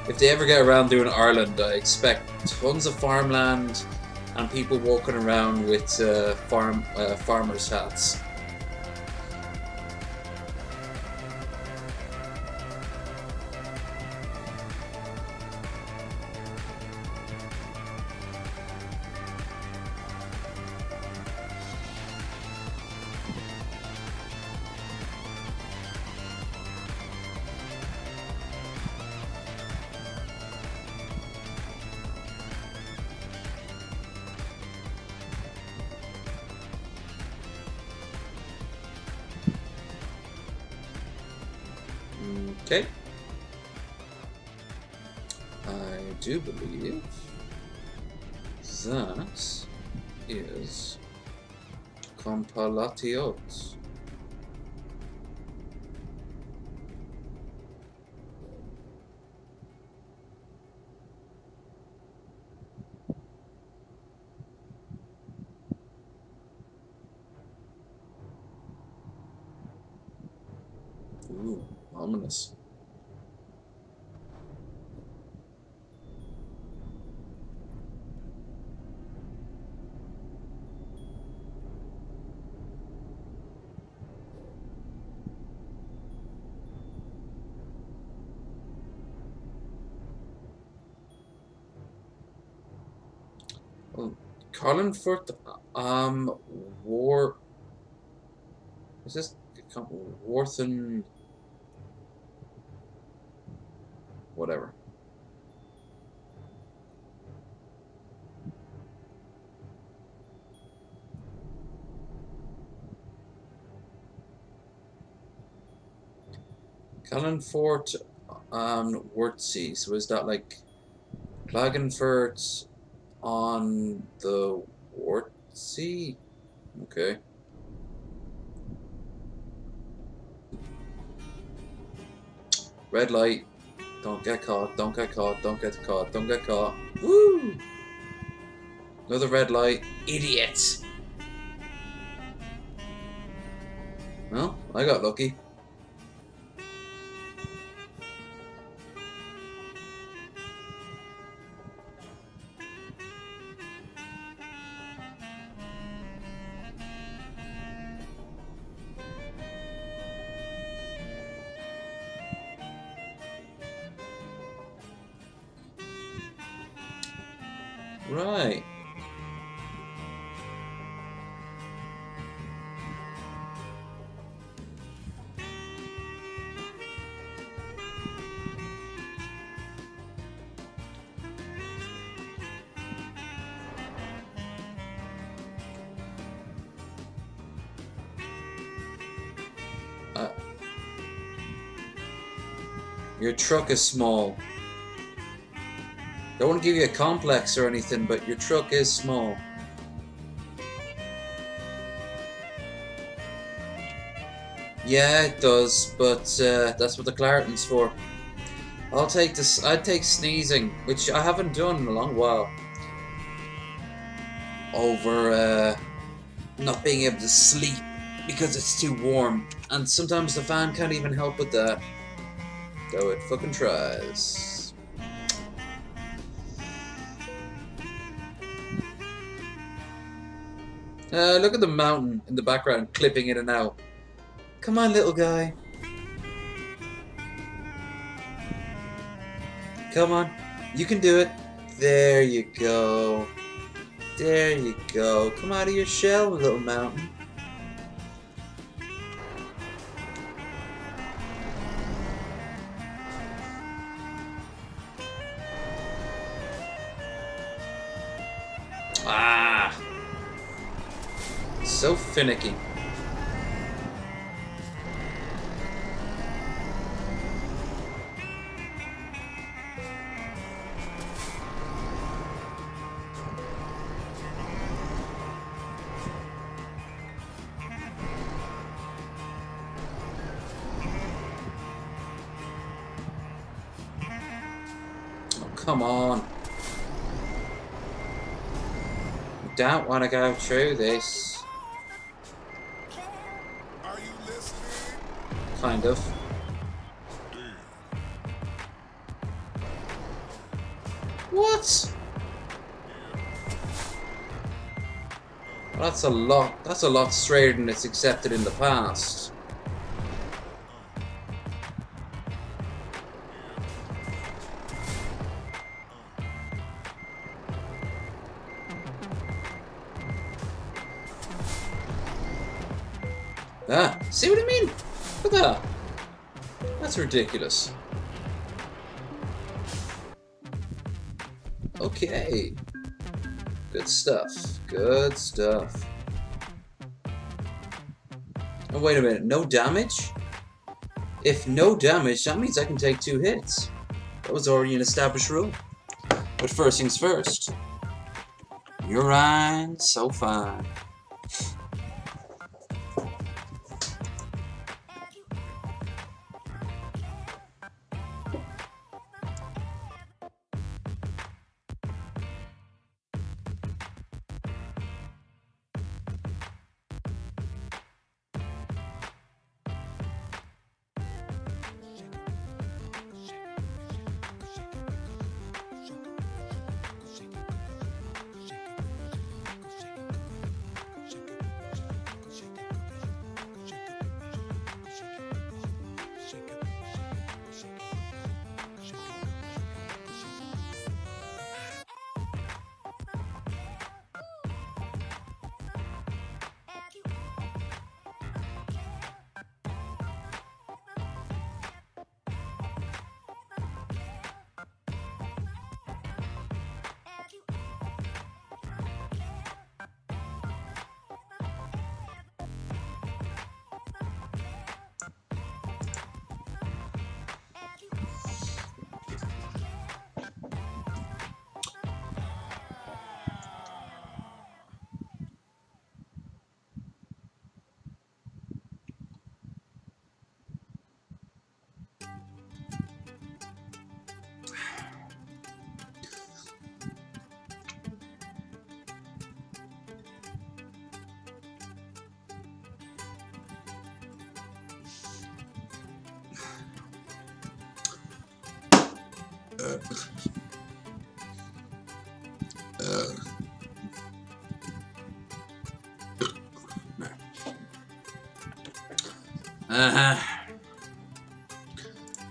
If they ever get around doing Ireland, I expect tons of farmland and people walking around with farmers' hats. Okay. I do believe that is Compalatiot. Ooh, ominous. Well, Carlingford, War. Is this Warthen? Whatever. Carlingford, Wurtsey. So is that like Klagenfurt on the Wurtsey? Okay. Red light. Don't get caught. Don't get caught. Don't get caught. Don't get caught. Woo! Another red light. Idiot! Well, I got lucky. Right. Your truck is small. Don't want to give you a complex or anything, but your truck is small. Yeah, it does, but that's what the Claritin's for. I'll take this. I'd take sneezing, which I haven't done in a long while. Over not being able to sleep because it's too warm, and sometimes the fan can't even help with that. Though it fucking tries. Look at the mountain in the background, clipping in and out. Come on, little guy. Come on, you can do it. There you go. There you go. Come out of your shell, little mountain. Ah! So finicky. Oh, come on. Don't want to go through this. Are you listening? Kind of. What? Well, that's a lot. That's a lot straighter than it's accepted in the past. Ah, see what I mean? Look at that. That's ridiculous. Okay. Good stuff. Good stuff. Oh, wait a minute. No damage? If no damage, that means I can take 2 hits. That was already an established rule. But first things first. Urine so fine.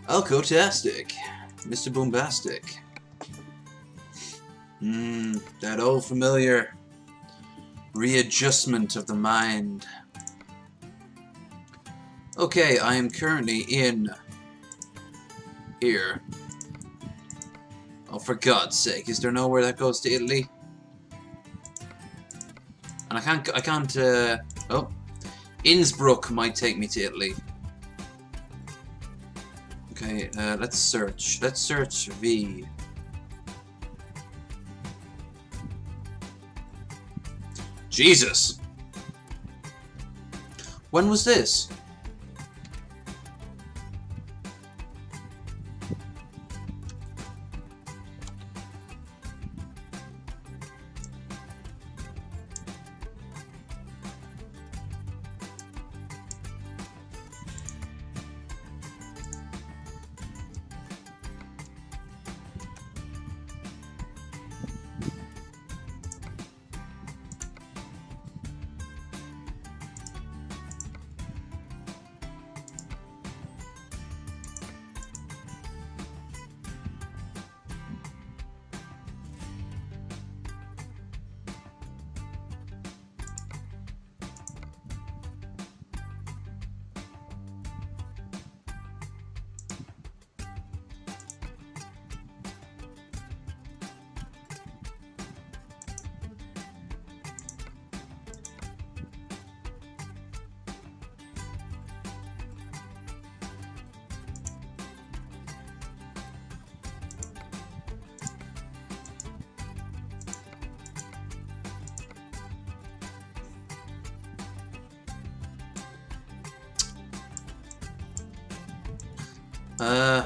Alcotastic, Mr. Boombastic. That old familiar readjustment of the mind. Okay, I am currently in here. Oh, for God's sake, is there nowhere that goes to Italy? And I can't, oh. Innsbruck might take me to Italy. Okay, let's search. Let's search V. Jesus! When was this?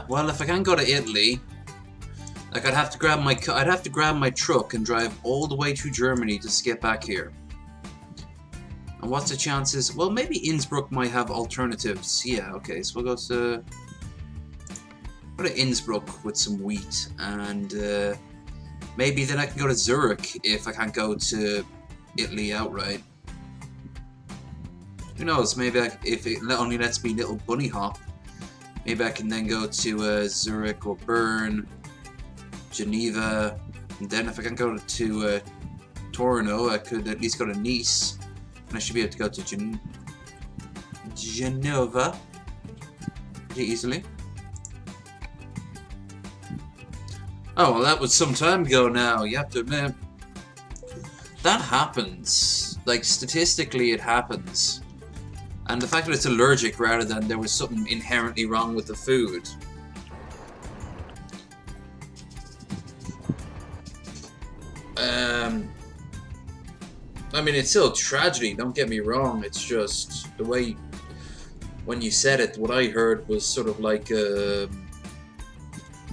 Well, if I can't go to Italy, like I'd have to grab my truck and drive all the way to Germany to get back here. And what's the chances? Well, maybe Innsbruck might have alternatives. Yeah, okay, so we'll go to Innsbruck with some wheat, and maybe then I can go to Zurich if I can't go to Italy outright. Who knows? Maybe if it only lets me little bunny hop. Maybe I can then go to Zurich or Bern, Geneva, and then if I can go to Torino, I could at least go to Nice, and I should be able to go to Geneva pretty easily. Oh, well, that was some time ago now, you have to admit. That happens. Like, statistically, it happens. And the fact that it's allergic rather than there was something inherently wrong with the food. I mean, it's still a tragedy, don't get me wrong. It's just the way when you said it, what I heard was sort of like,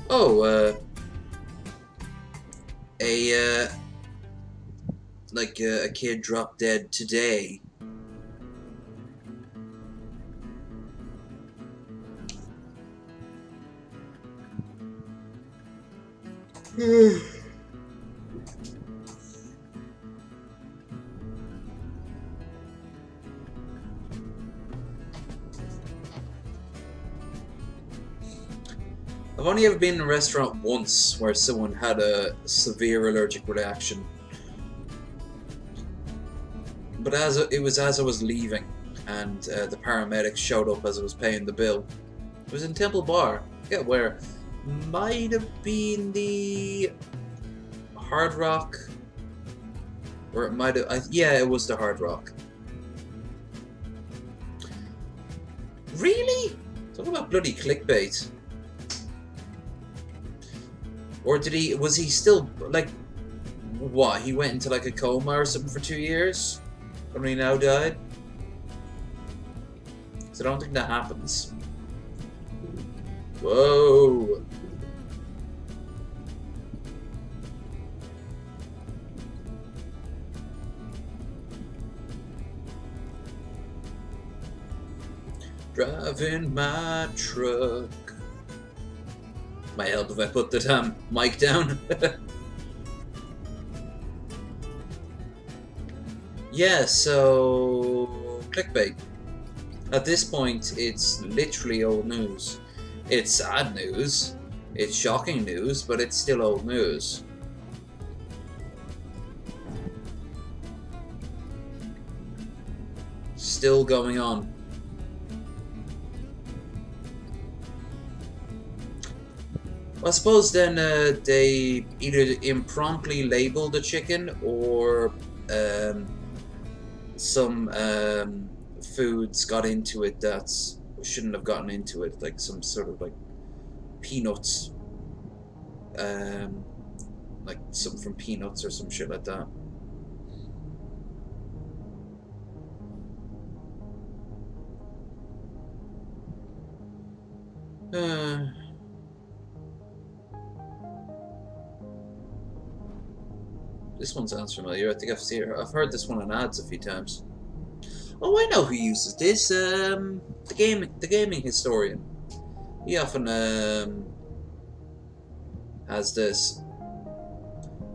oh, a like a kid dropped dead today. I've only ever been in a restaurant once where someone had a severe allergic reaction. But it was as I was leaving, and the paramedics showed up as I was paying the bill. It was in Temple Bar. I forget where. Might have been the Hard Rock, or it might have. Yeah, it was the Hard Rock. Really? Talk about bloody clickbait. Or did he? Was he still like? What? He went into like a coma or something for 2 years, and he now died. So I don't think that happens. Whoa. Driving my truck. Might help if I put the mic down. Yeah, so clickbait. At this point, it's literally old news. It's sad news. It's shocking news, but it's still old news. Still going on. I suppose then they either impromptu labeled the chicken or some foods got into it that shouldn't have gotten into it, like some sort of like peanuts, like something from Peanuts or some shit like that. This one sounds familiar. I think I've heard this one in ads a few times. Oh, I know who uses this. The gaming historian. He often has this.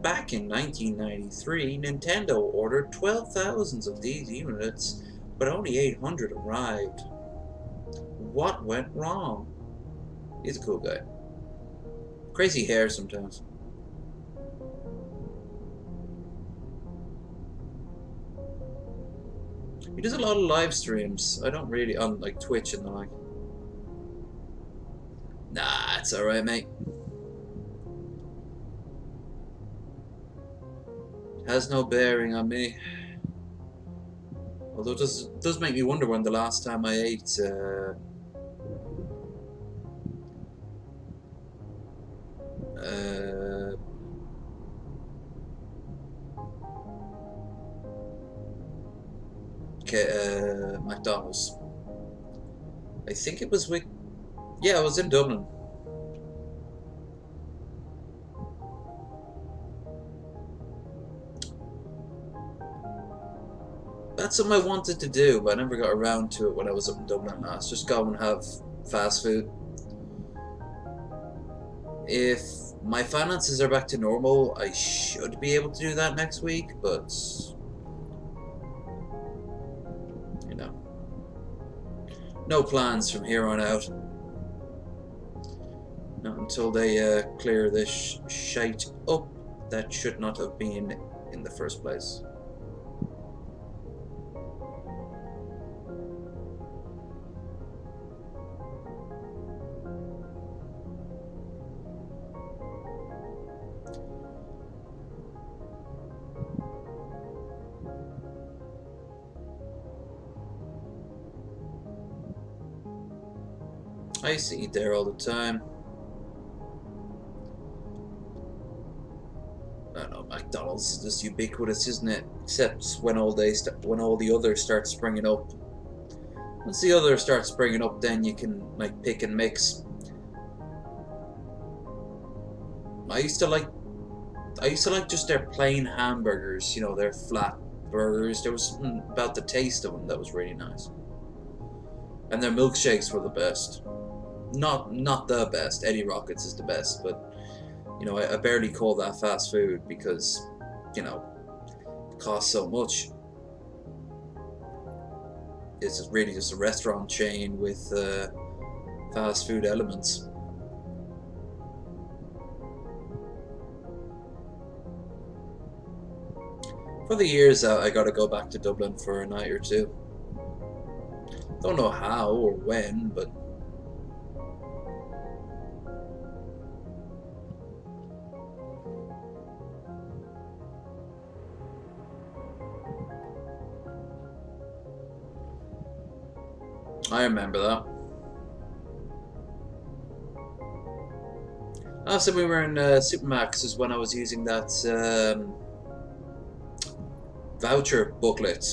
Back in 1993, Nintendo ordered 12,000 of these units, but only 800 arrived. What went wrong? He's a cool guy. Crazy hair sometimes. He does a lot of live streams. I don't really on like Twitch and the like. Nah, it's alright, mate. Has no bearing on me. Although it does make me wonder when the last time I ate McDonald's. I think it was with... Yeah, it was in Dublin. That's something I wanted to do, but I never got around to it when I was up in Dublin last. Just go and have fast food. If my finances are back to normal, I should be able to do that next week, but... you know. No plans from here on out. Not until they clear this shite up that should not have been in the first place. I used to eat there all the time. I don't know, McDonald's is just ubiquitous, isn't it? Except when all the others start springing up. Once the others start springing up, then you can like pick and mix. I used to like just their plain hamburgers, you know, their flat burgers. There was something about the taste of them that was really nice. And their milkshakes were the best. Not the best. Eddie Rockets is the best, but you know, I barely call that fast food because, you know, it costs so much. It's just really just a restaurant chain with fast food elements. For the years out, I gotta go back to Dublin for a night or two. Don't know how or when, but I remember that. Last time we were in Supermax is when I was using that voucher booklet.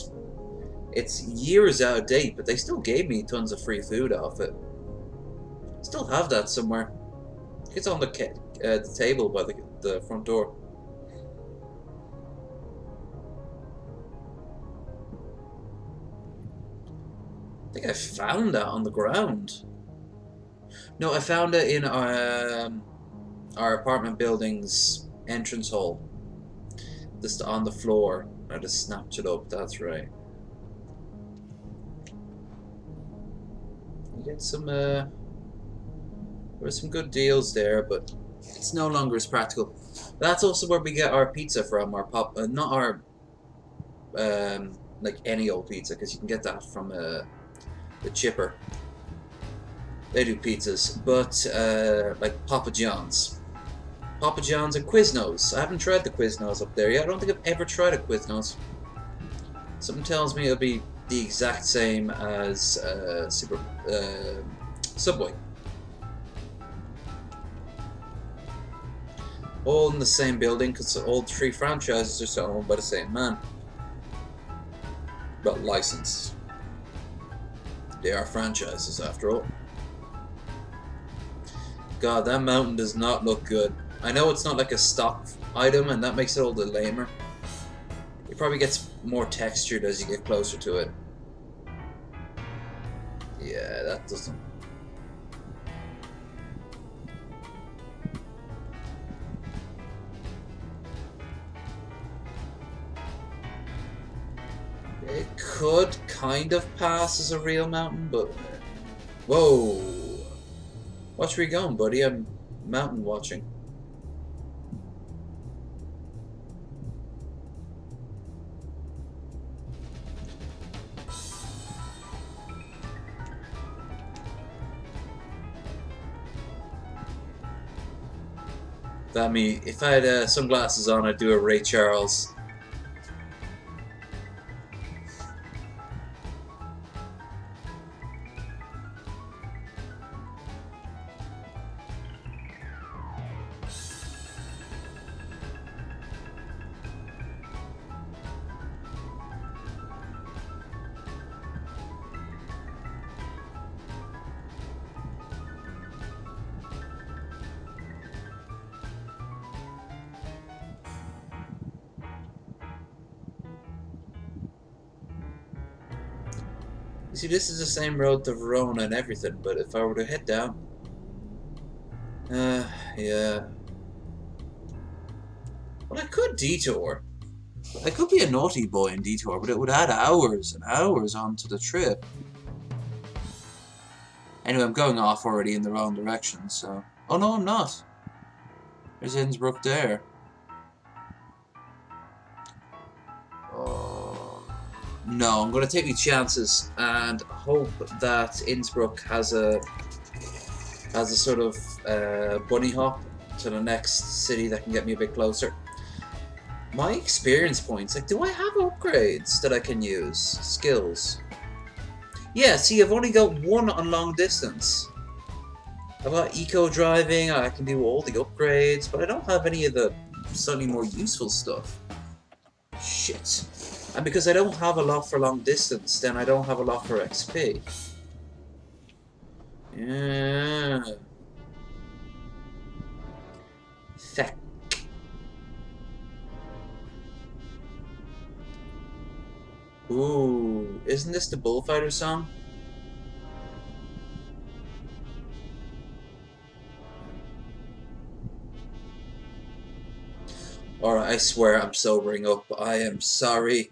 It's years out of date, but they still gave me tons of free food off it. Still have that somewhere. It's on the table by the front door. I think I found that on the ground. No, I found it in our apartment building's entrance hall. Just on the floor. I just snapped it up, that's right. You get some, there were some good deals there, but it's no longer as practical. That's also where we get our pizza from, our not our, like any old pizza, because you can get that from the chipper. They do pizzas, but like Papa John's. Papa John's and Quiznos. I haven't tried the Quiznos up there yet. I don't think I've ever tried a Quiznos. Something tells me it'll be the exact same as Subway. All in the same building because all three franchises are still owned by the same man. But licensed. They are franchises after all. God, that mountain does not look good. I know it's not like a stock item and that makes it all the lamer. It probably gets more textured as you get closer to it. Yeah, that doesn't... It could kind of pass as a real mountain, but... Whoa! Watch where you're going, buddy. I'm mountain watching. That me, if I had sunglasses on, I'd do a Ray Charles. You see, this is the same road to Verona and everything, but if I were to head down... yeah. Well, I could detour. I could be a naughty boy and detour, but it would add hours and hours onto the trip. Anyway, I'm going off already in the wrong direction, so... Oh no, I'm not. There's Innsbruck there. No, I'm going to take my chances and hope that Innsbruck has a sort of bunny hop to the next city that can get me a bit closer. My experience points, like, do I have upgrades that I can use? Skills. Yeah, see, I've only got one on long distance. I've got eco driving, I can do all the upgrades, but I don't have any of the slightly more useful stuff. Shit. And because I don't have a lot for long distance, then I don't have a lot for XP. Yeah. Fuck. Ooh, isn't this the Bullfighter song? Alright, I swear I'm sobering up. I am sorry.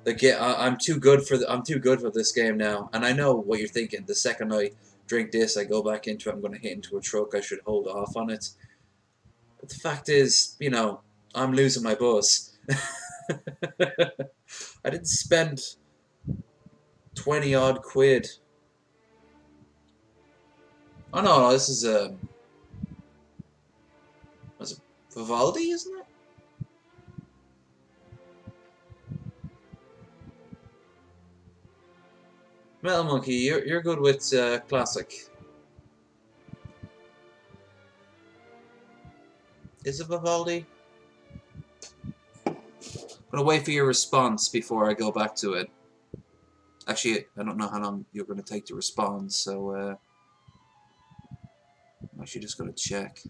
I'm too good for I'm too good for this game now. And I know what you're thinking. The second I drink this, I go back into it, I'm going to hit into a truck. I should hold off on it. But the fact is, you know, I'm losing my buzz. I didn't spend 20 odd quid. Oh no, this is was it Vivaldi, isn't it? Metal Monkey, you're good with classic. Is it Vivaldi? I'm gonna wait for your response before I go back to it. Actually, I don't know how long you're gonna take to respond, so I'm actually just gonna check.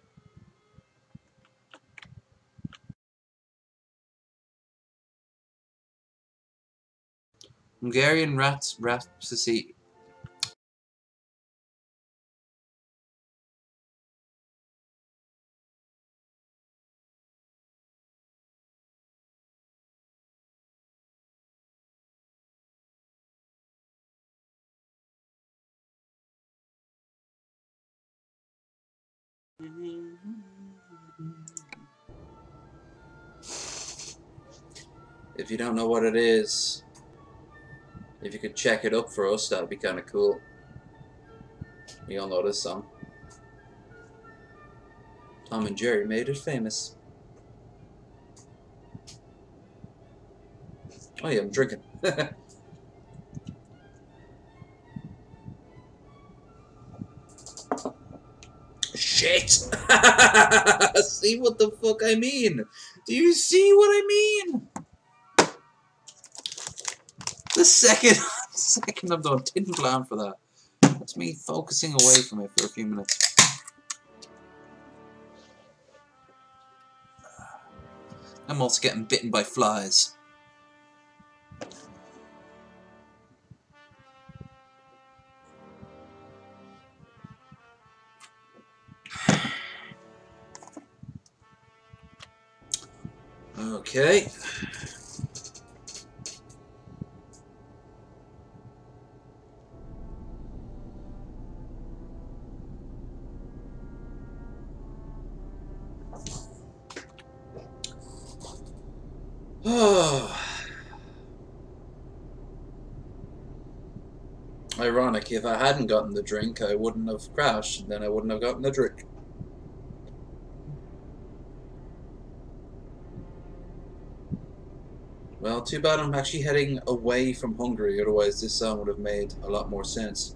Hungarian Rhapsody. If you don't know what it is, if you could check it up for us, that'd be kind of cool. We all know this song. Tom and Jerry made it famous. Oh yeah, I'm drinking. Shit! See what the fuck I mean? Do you see what I mean? The second I'm done, didn't plan for that. That's me focusing away from it for a few minutes. I'm also getting bitten by flies. Okay. Ironic, if I hadn't gotten the drink, I wouldn't have crashed, and then I wouldn't have gotten the drink. Well, too bad I'm actually heading away from Hungary, otherwise this song would have made a lot more sense.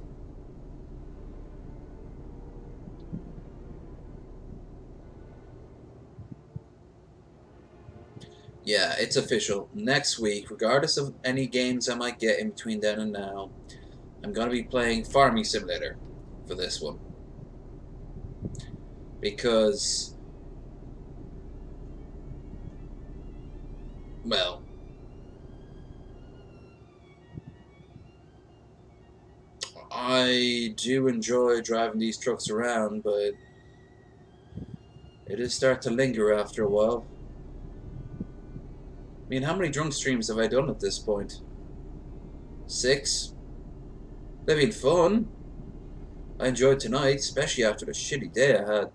Yeah, it's official. Next week, regardless of any games I might get in between then and now, I'm going to be playing Farming Simulator for this one. Because, well, I do enjoy driving these trucks around, but it does start to linger after a while. I mean, how many drunk streams have I done at this point? 6? They've been fun. I enjoyed tonight, especially after the shitty day I had.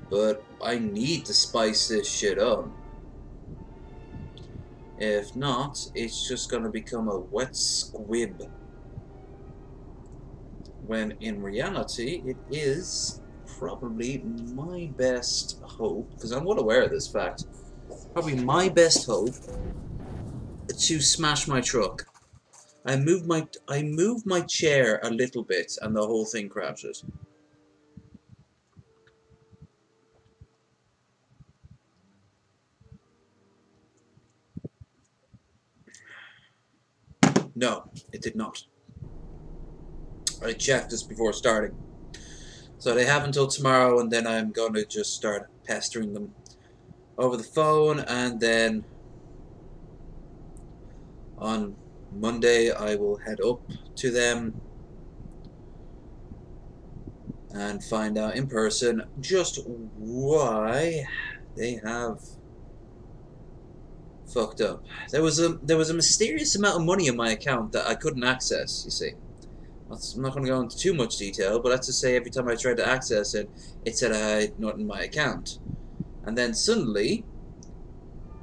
But I need to spice this shit up. If not, it's just gonna become a wet squib. When in reality, it is probably my best hope, because I'm well aware of this fact, probably my best hope to smash my truck. I moved my chair a little bit, and the whole thing crashes. No, it did not. I checked this before starting. So they have until tomorrow, and then I'm going to just start pestering them over the phone, and then on Monday I will head up to them and find out in person just why they have fucked up. There was a mysterious amount of money in my account that I couldn't access, you see. I'm not going to go into too much detail, but let's just say every time I tried to access it, it said I had nothing in my account. And then suddenly,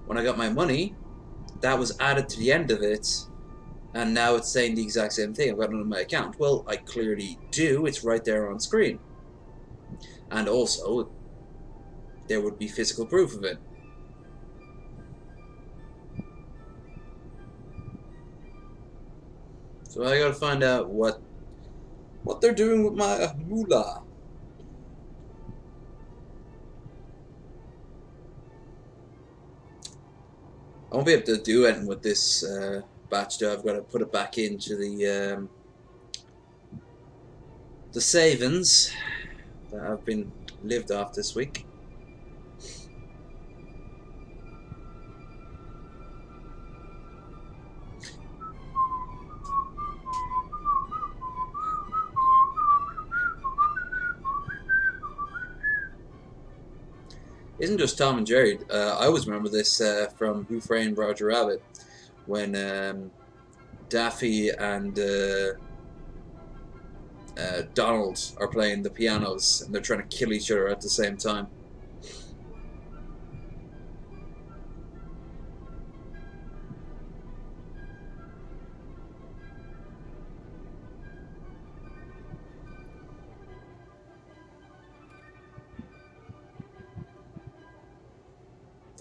when I got my money, that was added to the end of it, and now it's saying the exact same thing. I've got nothing in my account. Well, I clearly do. It's right there on screen. And also, there would be physical proof of it. So I gotta find out what they're doing with my moolah. I won't be able to do anything with this batch though. I've got to put it back into the savings that have been lived off this week. Isn't just Tom and Jerry. I always remember this from Who Framed Roger Rabbit, when Daffy and Donald are playing the pianos and they're trying to kill each other at the same time.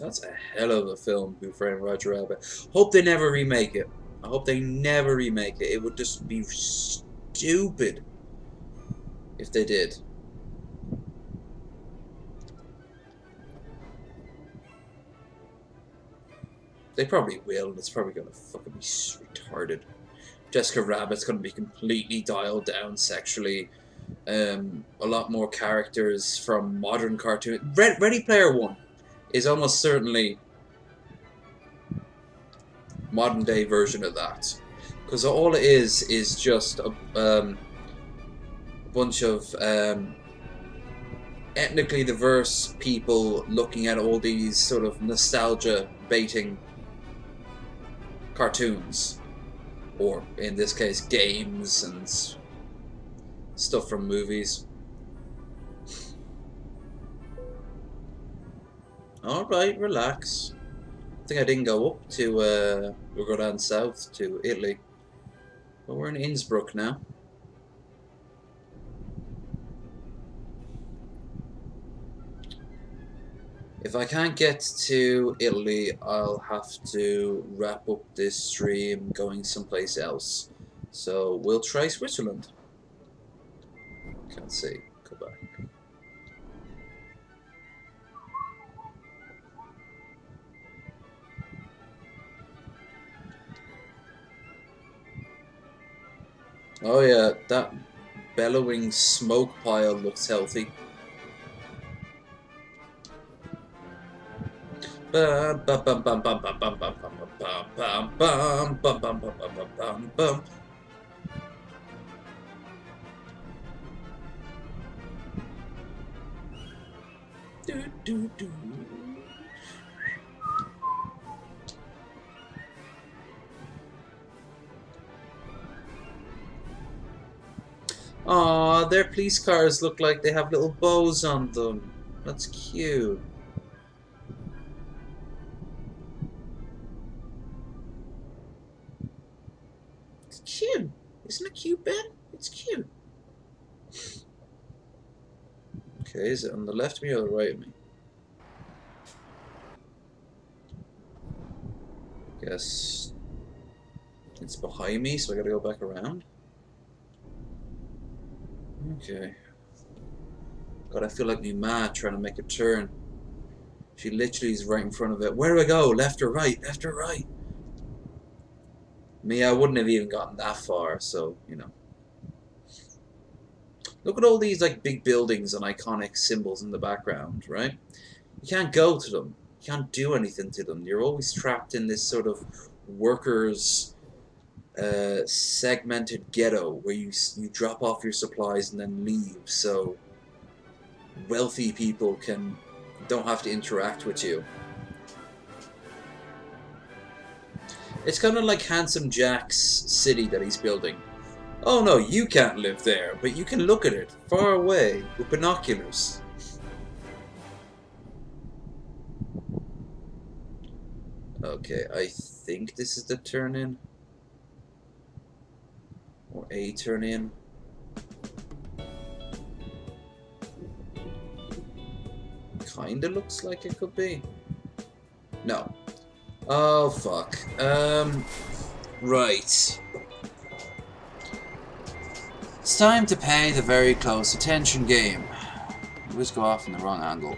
That's a hell of a film, Who Framed Roger Rabbit. Hope they never remake it. I hope they never remake it. It would just be stupid if they did. They probably will, and it's probably gonna fucking be retarded. Jessica Rabbit's gonna be completely dialed down sexually. A lot more characters from modern cartoon. Ready Player One is almost certainly modern day version of that, because all it is just a bunch of ethnically diverse people looking at all these sort of nostalgia baiting cartoons, or in this case games and stuff from movies. Alright, relax. I think I didn't go up to we'll go down south to Italy, but we're in Innsbruck now. If I can't get to Italy, I'll have to wrap up this stream going someplace else. So we'll try Switzerland. Can't see. Go back. Oh yeah, that bellowing smoke pile looks healthy. Bum bum bum bum bum bum bum bum bum bum bum bum bum bum bum bum bum. Do do do. Aw, their police cars look like they have little bows on them. That's cute. It's cute. Isn't it cute, Ben? It's cute. Okay, is it on the left of me or the right of me? Guess it's behind me, so I gotta go back around. Okay. God, I feel like my ma trying to make a turn. She literally is right in front of it. Where do I go? Left or right? Left or right? Me, I wouldn't have even gotten that far, so, you know. Look at all these, like, big buildings and iconic symbols in the background, right? You can't go to them. You can't do anything to them. You're always trapped in this sort of workers' segmented ghetto where you drop off your supplies and then leave, so wealthy people don't have to interact with you. It's kind of like Handsome Jack's city that he's building. Oh no, you can't live there, but you can look at it far away with binoculars. Okay, I think this is the turn in. Or a turn in. Kinda looks like it could be. No. Oh, fuck. Right. It's time to pay the very close attention game. I always go off in the wrong angle.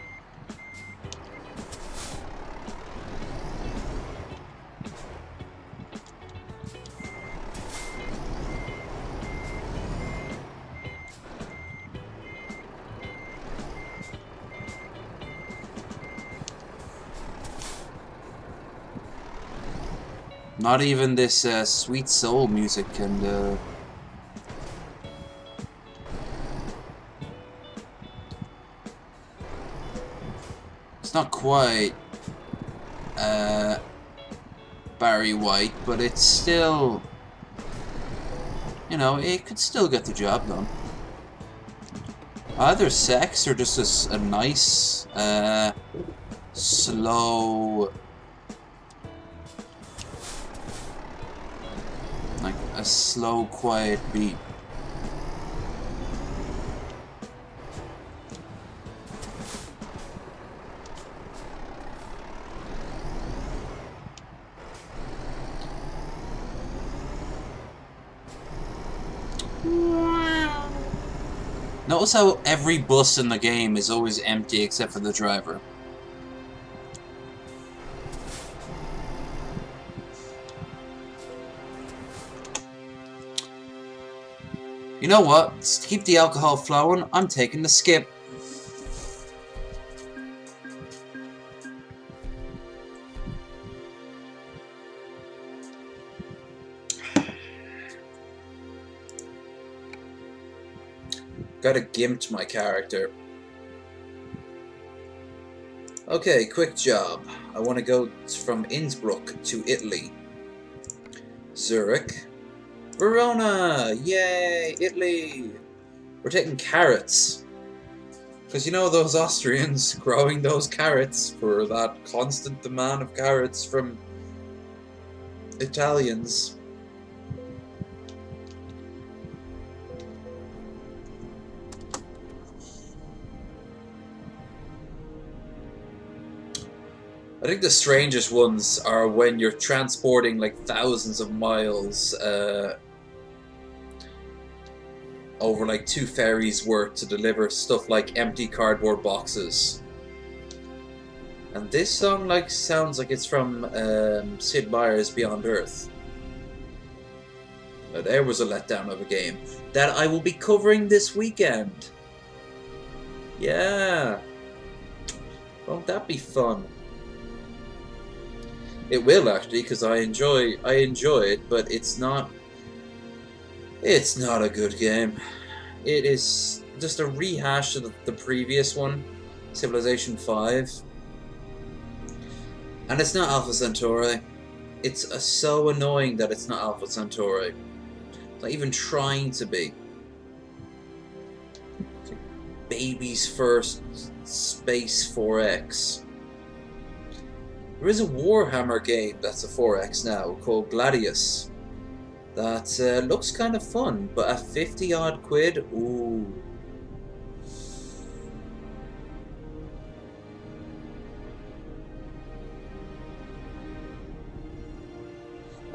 Not even this sweet soul music can it's not quite Barry White, but it's still, you know, it could still get the job done. Either sex or just a nice slow, like a slow, quiet beat. Notice how every bus in the game is always empty except for the driver. You know what? To keep the alcohol flowing, I'm taking the skip. Gotta gimp my character. Okay, quick job. I want to go from Innsbruck to Italy. Zurich. Verona! Yay! Italy! We're taking carrots. Because you know those Austrians growing those carrots for that constant demand of carrots from Italians. I think the strangest ones are when you're transporting like thousands of miles over like 2 ferries worth to deliver stuff like empty cardboard boxes. And this song like sounds like it's from Sid Meier's Beyond Earth. Now, there was a letdown of a game that I will be covering this weekend. Yeah. Won't that be fun? It will actually, because I enjoy it, but it's not a good game. It is just a rehash of the previous one, Civilization 5. And it's not Alpha Centauri. It's so annoying that it's not Alpha Centauri. It's not even trying to be. It's like baby's first Space 4X. There is a Warhammer game that's a 4X now called Gladius that looks kind of fun, but at 50 odd quid, ooh.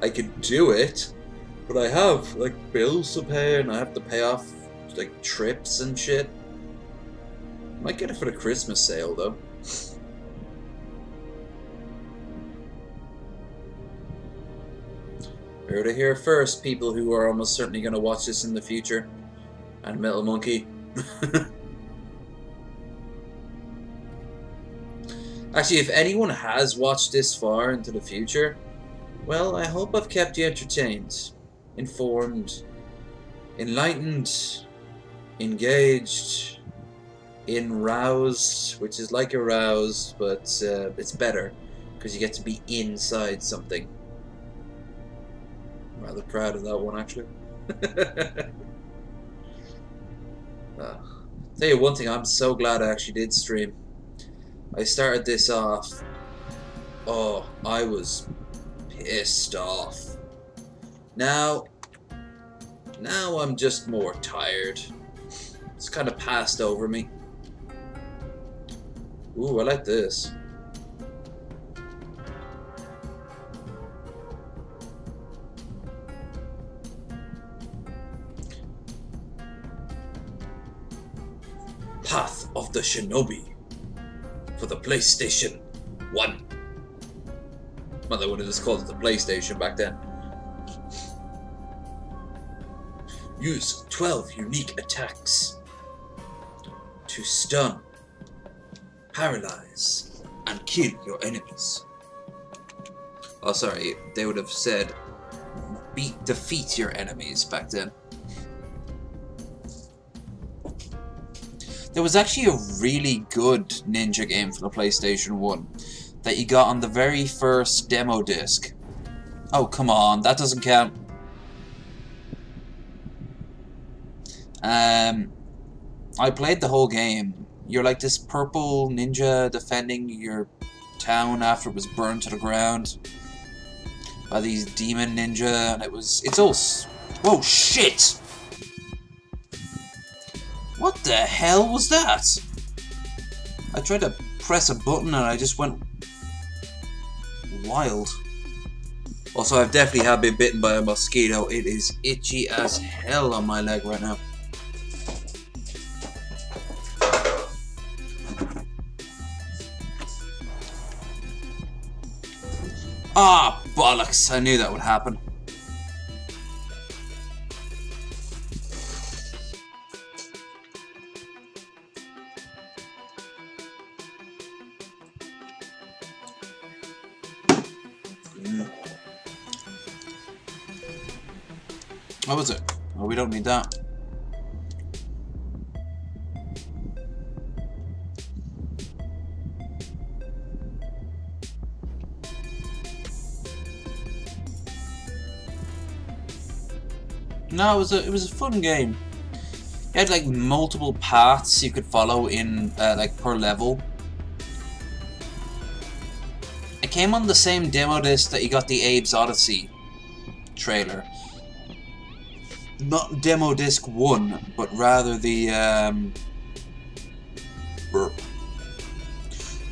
I could do it, but I have like bills to pay and I have to pay off like trips and shit. Might get it for the Christmas sale though. Heard it here first, people who are almost certainly going to watch this in the future. And Metal Monkey. Actually, if anyone has watched this far into the future, well, I hope I've kept you entertained, informed, enlightened, engaged, enroused, which is like aroused, but it's better because you get to be inside something. I'm rather proud of that one, actually. Tell you one thing, I'm so glad I actually did stream. I started this off. Oh, I was pissed off. Now I'm just more tired. It's kind of passed over me. Ooh, I like this. Path of the Shinobi for the PlayStation 1. Well, they would have just called it the PlayStation back then. Use 12 unique attacks to stun, paralyze, and kill your enemies. Oh, sorry, they would have said defeat your enemies back then. There was actually a really good ninja game for the PlayStation 1 that you got on the very first demo disc. Oh, come on, that doesn't count. I played the whole game. You're like this purple ninja defending your town after it was burned to the ground by these demon ninja, and it's all... Whoa, shit! What the hell was that? I tried to press a button and I just went wild. Also, I've definitely have been bitten by a mosquito. It is itchy as hell on my leg right now. Ah, bollocks! I knew that would happen. What was it? Oh, we don't need that. No, it was a fun game. It had like multiple paths you could follow in like per level. It came on the same demo disc that you got the Abe's Odyssey trailer. Not demo disc 1, but rather the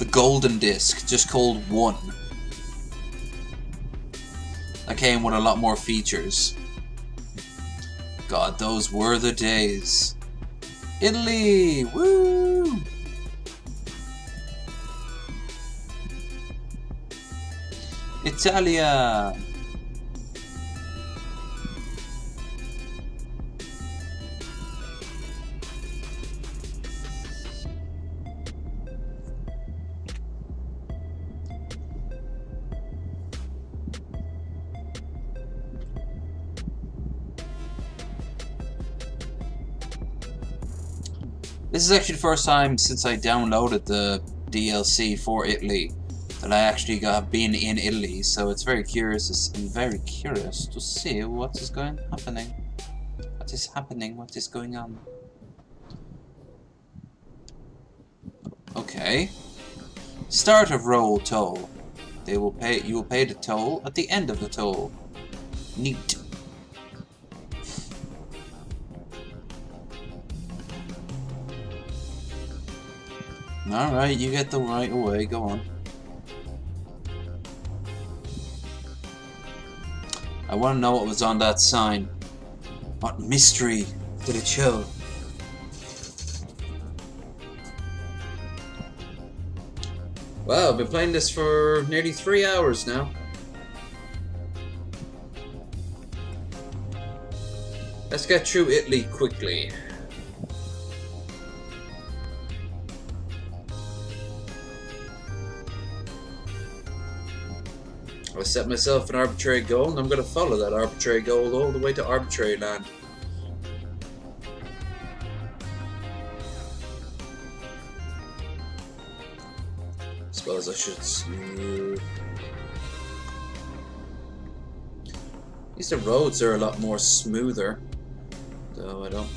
golden disc, just called 1. That came with a lot more features. God, those were the days. Italy! Woo! Italia! This is actually the first time since I downloaded the DLC for Italy that I actually have been in Italy, so it's very curious. I'm very curious to see what is happening. What is happening? What is going on? Okay. Start of roll toll. You will pay the toll at the end of the toll. Neat. Alright, you get the right away, go on. I want to know what was on that sign. What mystery did it show? Wow, I've been playing this for nearly 3 hours now. Let's get through Italy quickly. I set myself an arbitrary goal, and I'm going to follow that arbitrary goal all the way to arbitrary land. Suppose I should. At least the roads are a lot more smoother. Though I don't.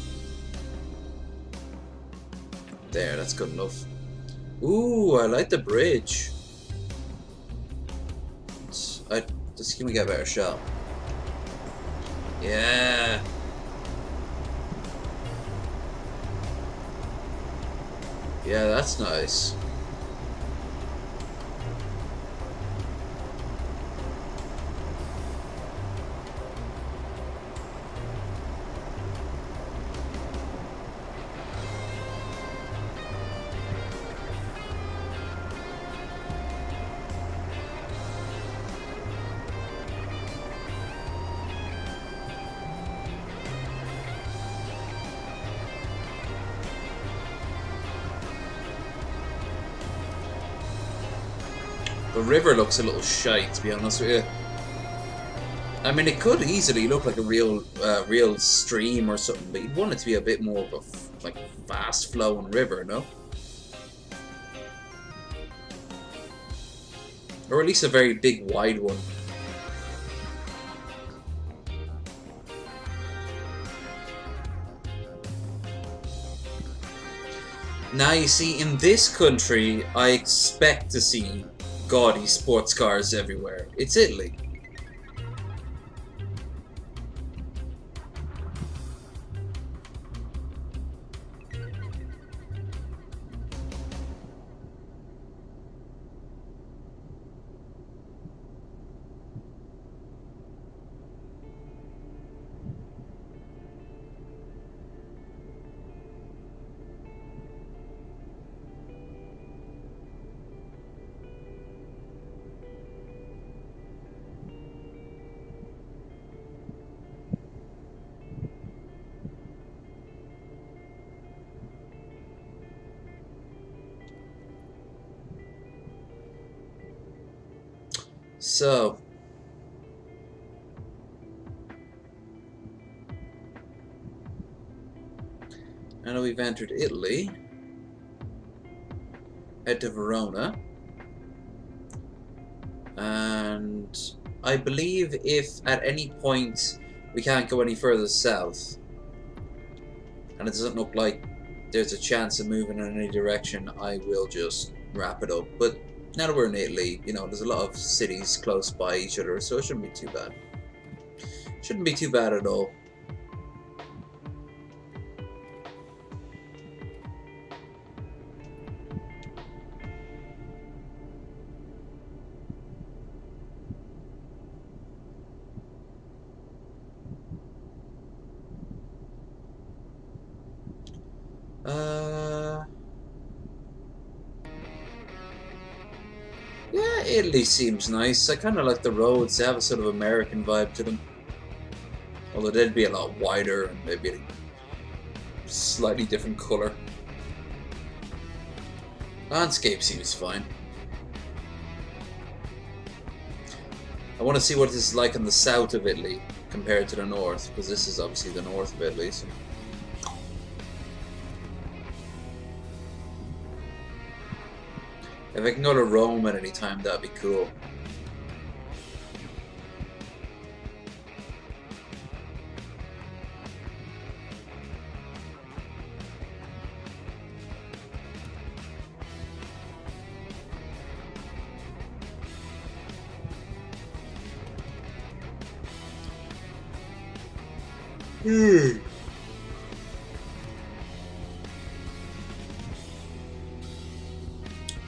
There, that's good enough. Ooh, I like the bridge. Just can we get a better shot? Yeah. Yeah, that's nice. The river looks a little shite, to be honest with you. I mean, it could easily look like a real stream or something, but you'd want it to be a bit more of a like fast-flowing river, no? Or at least a very big, wide one. Now you see, in this country, I expect to see gaudy sports cars everywhere. It's Italy. So, now that we've entered Italy, head to Verona, and I believe if at any point we can't go any further south, and it doesn't look like there's a chance of moving in any direction, I will just wrap it up. But now that we're in Italy, you know, there's a lot of cities close by each other, so it shouldn't be too bad. Shouldn't be too bad at all. Yeah, Italy seems nice. I kind of like the roads. They have a sort of American vibe to them. Although they'd be a lot wider and maybe a slightly different colour. Landscape seems fine. I want to see what this is like in the south of Italy compared to the north, because this is obviously the north of Italy. So. If I can go to Rome at any time, that'd be cool.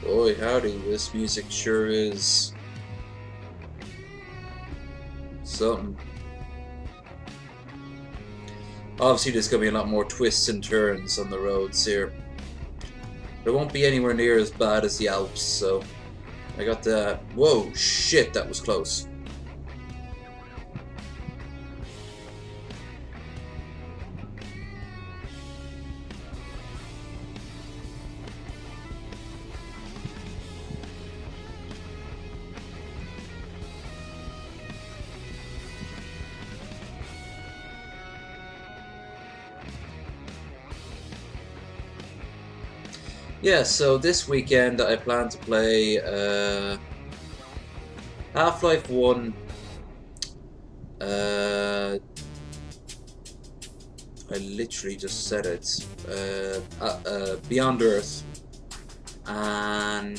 Boy, howdy, this music sure is something. Obviously, there's going to be a lot more twists and turns on the roads here. But it won't be anywhere near as bad as the Alps, so I got the... Whoa, shit, that was close. Yeah, so this weekend I plan to play Half-Life 1, I literally just said it, Beyond Earth, and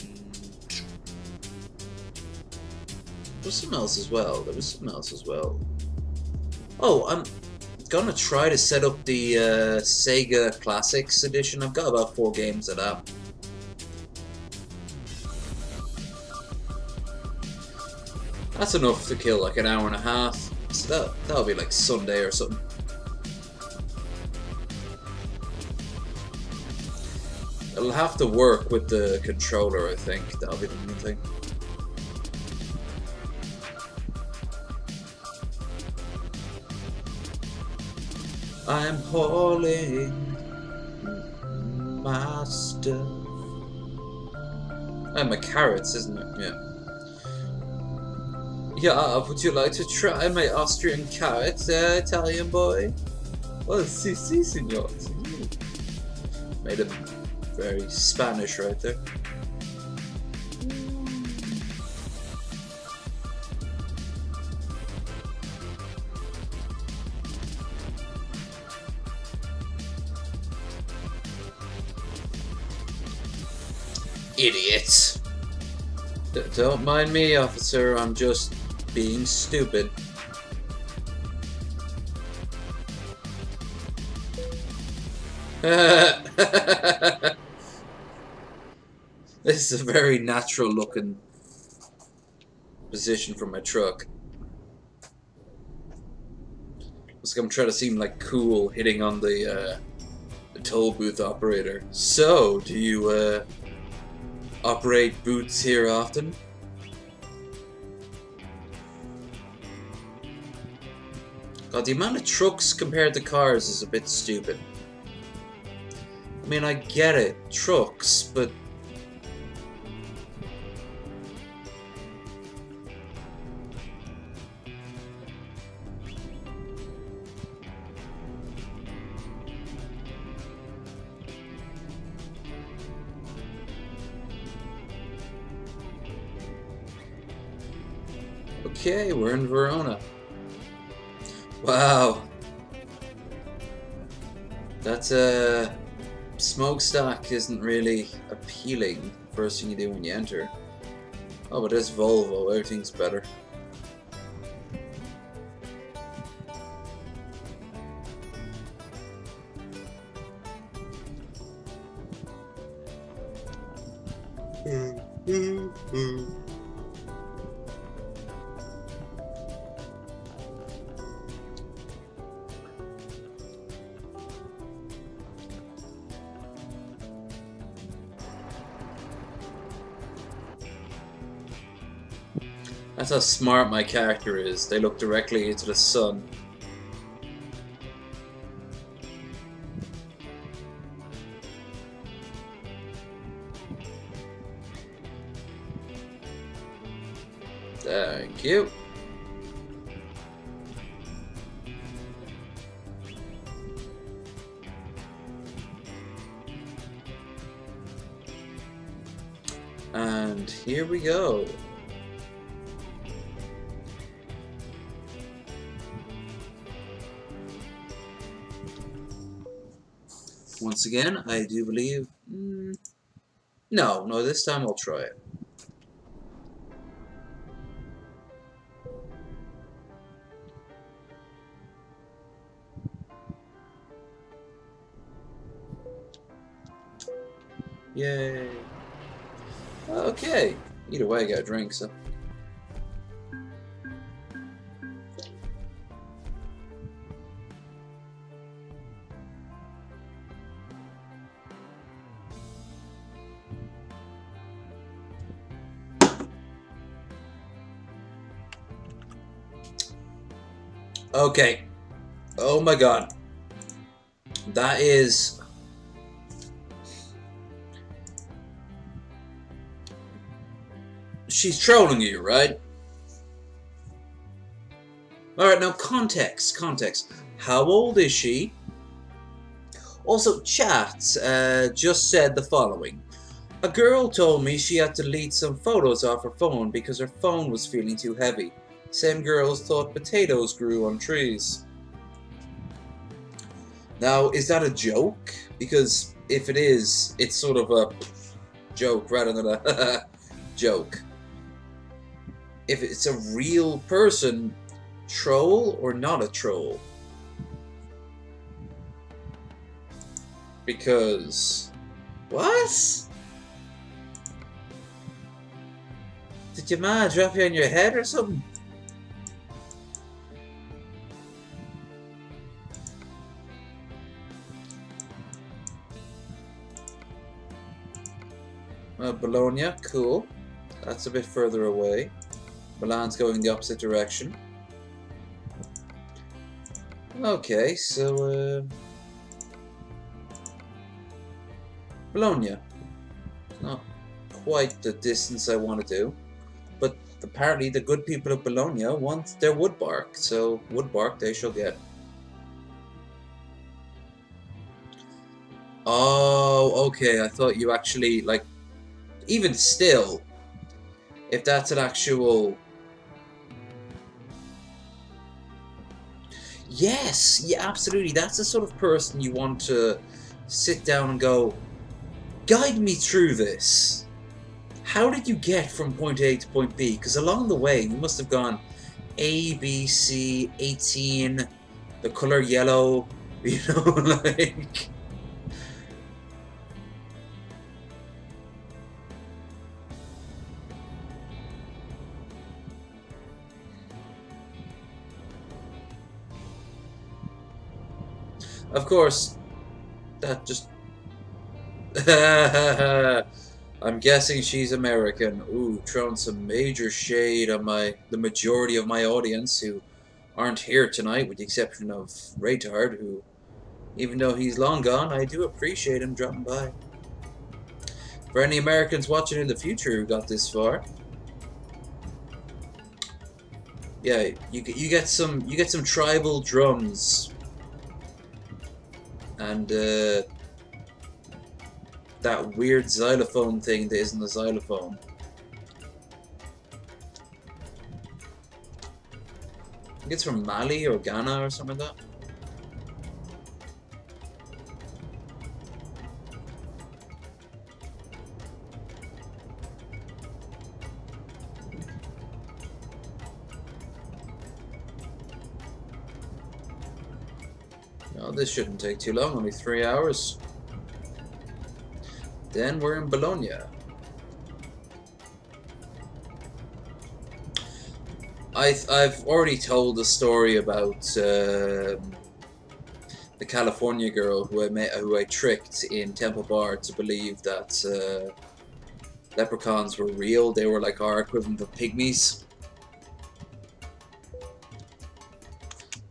there was something else as well. Oh, I'm gonna try to set up the Sega Classics edition. I've got about 4 games of that. That's enough to kill like an hour and a half. So that'll be like Sunday or something. It'll have to work with the controller, I think. That'll be the main thing. I'm hauling my stuff. My carrots, isn't it? Yeah. Yeah, would you like to try my Austrian carrots, Italian boy? Oh, si, si, senor. Made him very Spanish right there. Idiots! Don't mind me, officer, I'm just being stupid. This is a very natural looking position for my truck. Looks like I'm trying to seem like cool hitting on the toll booth operator. So, do you operate booths here often? God, the amount of trucks compared to cars is a bit stupid. I mean, I get it, trucks, but... Okay, we're in Verona. Wow. That's a smokestack isn't really appealing. First thing you do when you enter. Oh, but there's Volvo. Everything's better. That's how smart my character is. They look directly into the sun. Thank you. And here we go. Once again, I do believe... No, this time I'll try it. Yay. Okay. Either way, I got a drink, so... Okay. Oh my god. That is... She's trolling you, right? Alright, now context. Context. How old is she? Also, chat just said the following. A girl told me she had to delete some photos off her phone because her phone was feeling too heavy. Same girls thought potatoes grew on trees. Now, is that a joke? Because if it is, it's sort of a joke rather than a joke. If it's a real person, troll or not a troll? Because... What? Did your ma drop you on your head or something? Bologna, cool. That's a bit further away. Milan's going the opposite direction. Okay, so Bologna. Not quite the distance I want to do. But apparently the good people of Bologna want their woodbark, so woodbark they shall get. Oh, okay, I thought you actually, like, even still, if that's an actual... Yes, yeah, absolutely, that's the sort of person you want to sit down and go, guide me through this. How did you get from point A to point B? Because along the way, you must have gone A, B, C, 18, the color yellow, you know, like... Of course, that just... I'm guessing she's American. Ooh, throwing some major shade on the majority of my audience who aren't here tonight, with the exception of Raytard, who, even though he's long gone, I do appreciate him dropping by. For any Americans watching in the future who got this far, yeah, you get some tribal drums. And that weird xylophone thing that isn't a xylophone. I think it's from Mali or Ghana or something like that. Oh, this shouldn't take too long, only 3 hours. Then we're in Bologna. I've already told the story about the California girl who I tricked in Temple Bar to believe that leprechauns were real. They were like our equivalent of pygmies.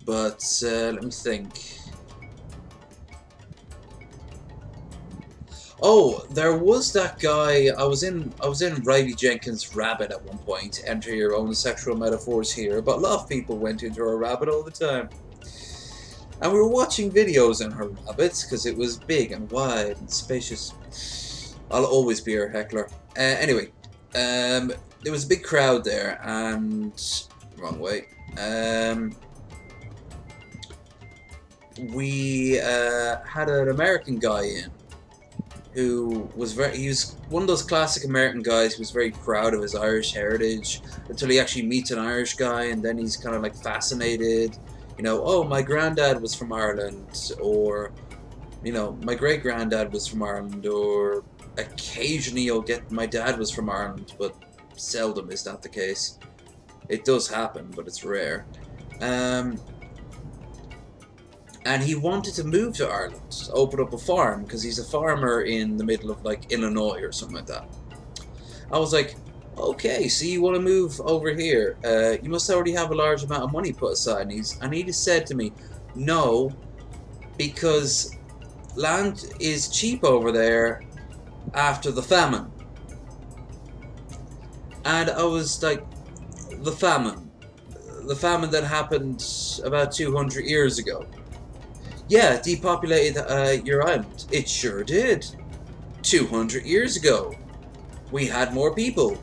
But let me think. Oh, there was that guy. I was in Riley Jenkins' Rabbit at one point. Enter your own sexual metaphors here, but a lot of people went into her Rabbit all the time. And we were watching videos on her Rabbit because it was big and wide and spacious. I'll always be her heckler. Anyway, there was a big crowd there, and wrong way. We had an American guy in. Who was he was one of those classic American guys who was very proud of his Irish heritage until he actually meets an Irish guy, and then he's kind of like fascinated, you know, oh, my granddad was from Ireland, or, you know, my great granddad was from Ireland, or occasionally you'll get my dad was from Ireland, but seldom is that the case. It does happen, but it's rare. And he wanted to move to Ireland, to open up a farm, because he's a farmer in the middle of, like, Illinois or something like that. I was like, Okay, so you want to move over here. You must already have a large amount of money put aside. And he just said to me, no, because land is cheap over there after the famine. And I was like, the famine. The famine that happened about 200 years ago. Yeah, depopulated your island. It sure did. 200 years ago. We had more people.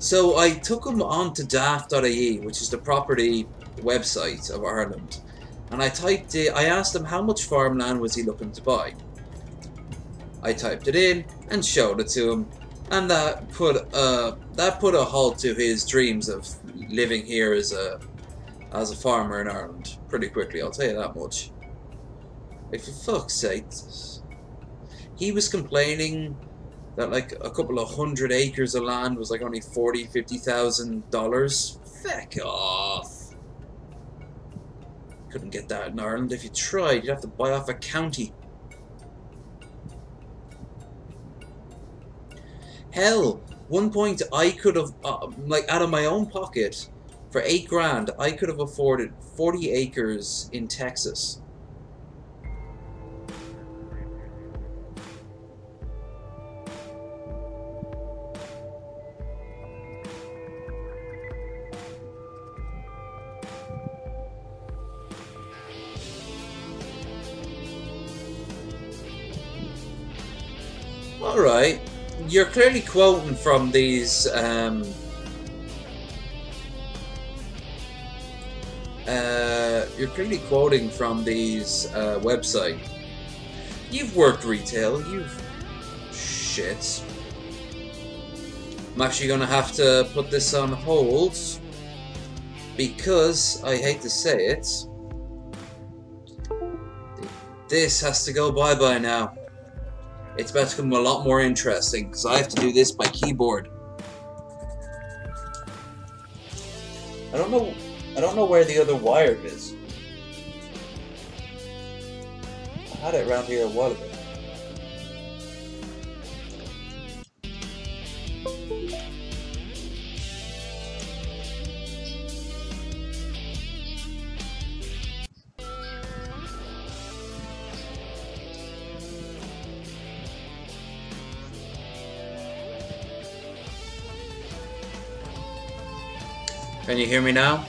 So I took him on to daft.ie, which is the property website of Ireland, and I asked him how much farmland was he looking to buy. I typed it in and showed it to him, and that put a halt to his dreams of living here as a farmer in Ireland pretty quickly. I'll tell you that much. Like, for fuck's sake, he was complaining that like a couple of 100 acres of land was like only $40,000-$50,000. Feck off. Couldn't get that in Ireland. If you tried, you'd have to buy off a county. Hell, one point I could have, like out of my own pocket, for 8 grand, I could have afforded 40 acres in Texas. Alright, you're clearly quoting from these, website. You've worked retail, shit. I'm actually gonna have to put this on hold, because, I hate to say it, this has to go bye-bye now. It's about to become a lot more interesting, because I have to do this by keyboard. I don't know where the other wire is. I had it around here a while ago. Can you hear me now?